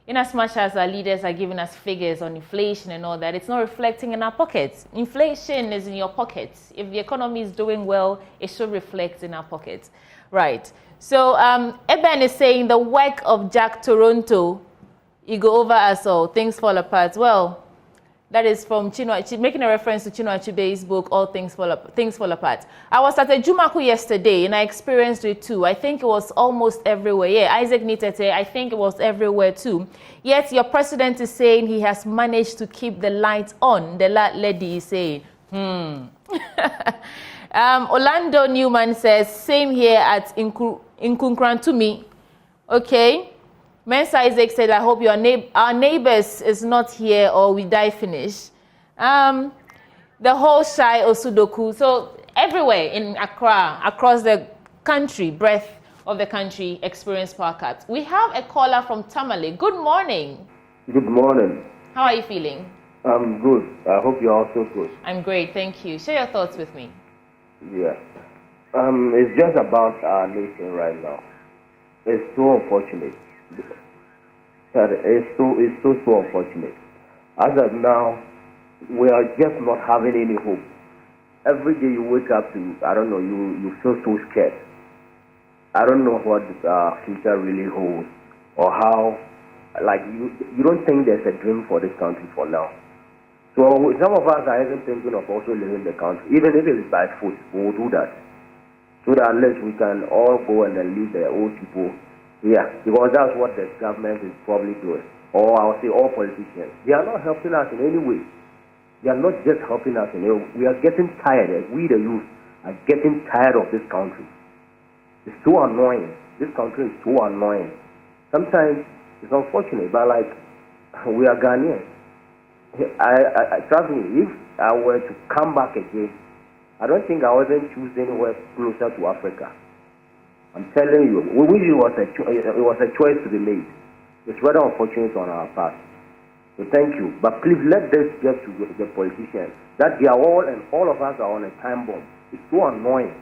Speaker 1: in as much as our leaders are giving us figures on inflation and all that, it's not reflecting in our pockets. Inflation is in your pockets. If the economy is doing well, it should reflect in our pockets. Right. So Eben is saying the work of Jack Toronto, you go over us all, things fall apart. Well, that is from Chinua, making a reference to Chinua Achebe's book, All Things Fall Apart. I was at a Jumaku yesterday, and I experienced it too. I think it was almost everywhere. Yeah, Isaac Nitete, I think it was everywhere too. Yet your president is saying he has managed to keep the lights on. The lady is saying, Orlando Newman says, same here at Inkunkrantumi. Okay. Mensa Isaac said, I hope our neighbors is not here or we die finish. The whole Shai Osudoku. So everywhere in Accra, across the country, breadth of the country, experience power cuts. We have a caller from Tamale. Good morning.
Speaker 13: Good morning.
Speaker 1: How are you feeling?
Speaker 13: I'm good. I hope you're also good.
Speaker 1: I'm great, thank you. Share your thoughts with me.
Speaker 13: Yeah. It's just about our nation right now. It's so unfortunate. It's so unfortunate. As of now, we are just not having any hope. Every day you wake up to, I don't know, you feel so scared. I don't know what the future really holds or how, like, you don't think there's a dream for this country for now. So some of us are even thinking of also leaving the country. Even if it is by foot, we will do that. So that unless we can all go and then leave the old people here, because that's what the government is probably doing. Or I'll say all politicians. They are not helping us in any way. They are not just helping us in any way. We are getting tired. We the youth are getting tired of this country. It's so annoying. This country is so annoying. Sometimes it's unfortunate, but like, we are Ghanaians. I trust me, if I were to come back again, I don't think I wouldn't choose anywhere closer to Africa. I'm telling you, we wish it was a choice to be made. It's rather unfortunate on our part. So thank you. But please let this get to the politicians. That they are all, and all of us are on a time bomb. It's so annoying.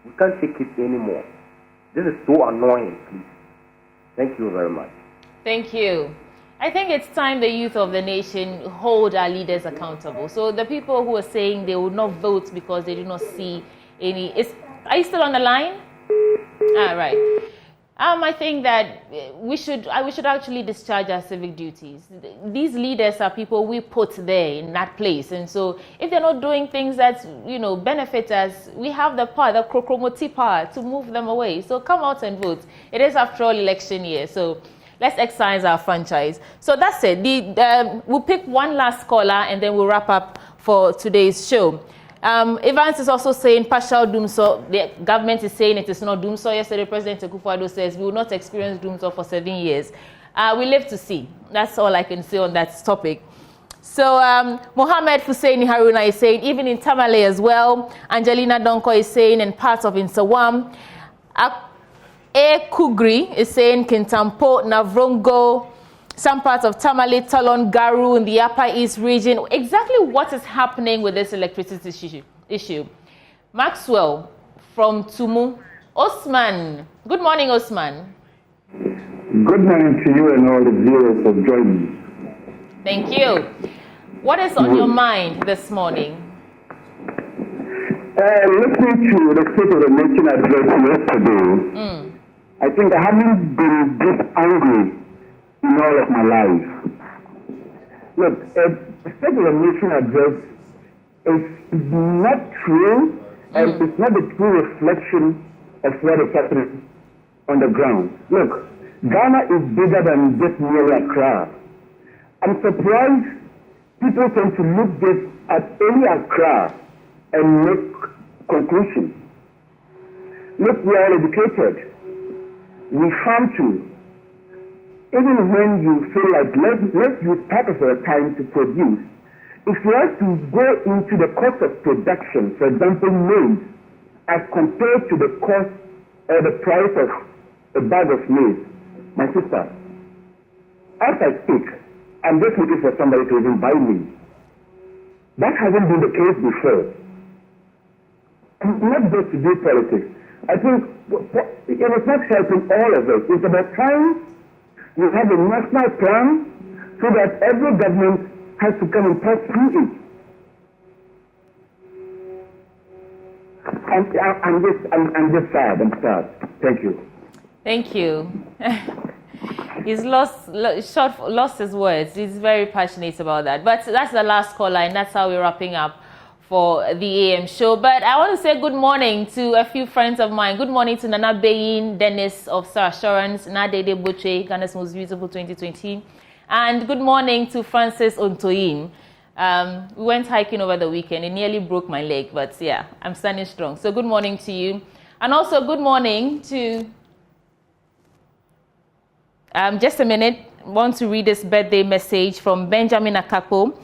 Speaker 13: We can't take it anymore. This is so annoying, please. Thank you very much.
Speaker 1: Thank you. I think it's time the youth of the nation hold our leaders accountable. So the people who are saying they will not vote because they do not see any... Are you still on the line? Right. I think that we should actually discharge our civic duties. These leaders are people we put there in that place. And so if they're not doing things that, benefit us, we have the power, the krokromoti power to move them away. So come out and vote. It is after all election year. So let's exercise our franchise. So that's it. We'll pick one last caller and then we'll wrap up for today's show. Evans is also saying partial doomsday. The government is saying it is not doomsday. Yesterday, President Akufo-Addo says we will not experience doomsday for 7 years. We live to see. That's all I can say on that topic. So Mohammed Husseini Haruna is saying, even in Tamale as well. Angelina Donko is saying, in parts of Insawam. A Kugri is saying Kintampo, Navrongo, some parts of Tamale, Talon, Garu in the Upper East region. Exactly what is happening with this electricity issue. Maxwell from Tumu. Osman. Good morning, Osman.
Speaker 17: Good morning to you and all the viewers of joining.
Speaker 1: Thank you. What is on your mind this morning?
Speaker 17: Listening to the State of the Nation address yesterday, I think I haven't been this angry in all of my life. Look, the State of the Nation address is not true, and it's not the true reflection of what is happening on the ground. Look, Ghana is bigger than just merely Accra. I'm surprised people tend to look just at any Accra and make conclusions. Look, we are educated. We farm too. Even when you feel like let's use part of our time to produce, if you have to go into the cost of production, for example, maize, as compared to the cost or the price of a bag of maize, my sister, as I speak, I'm just looking for somebody to even buy me. That hasn't been the case before. And not just to do politics. I think it is not helping all of us. It's about time we have a national plan so that every government has to come and pass through it. I'm just sad. I'm sad. Thank you.
Speaker 1: Thank you. He's lost his words. He's very passionate about that. But that's the last caller, and that's how we're wrapping up for the AM show. But I want to say good morning to a few friends of mine. Good morning to Nana Bayin, Dennis of Star Assurance, Nadede Boche, Ghana's most beautiful 2020. And good morning to Francis Ontoyin. We went hiking over the weekend. It nearly broke my leg, but yeah, I'm standing strong. So good morning to you. And also good morning to... just a minute. I want to read this birthday message from Benjamin Akapo.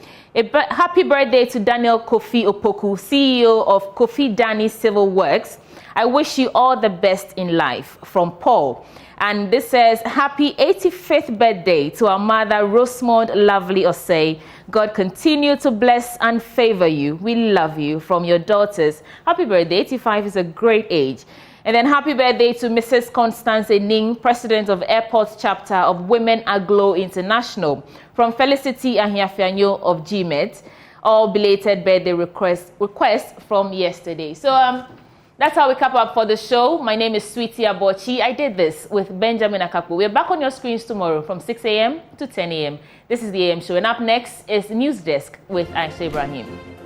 Speaker 1: Happy birthday to Daniel Kofi Opoku, CEO of Kofi Dani Civil Works. I wish you all the best in life. From Paul. And this says, happy 85th birthday to our mother, Rosemond Lovely Osei. God continue to bless and favor you. We love you. From your daughters. Happy birthday. 85 is a great age. And then happy birthday to Mrs. Constance Ening, President of Airports Chapter of Women Aglo International. From Felicity Ahiafianyo of GMET. All belated birthday requests from yesterday. So, that's how we cap up for the show. My name is Sweetie Abochi. I did this with Benjamin Akapu. We're back on your screens tomorrow from 6 a.m. to 10 a.m. This is the AM Show. And up next is News Desk with Aisha Ibrahim.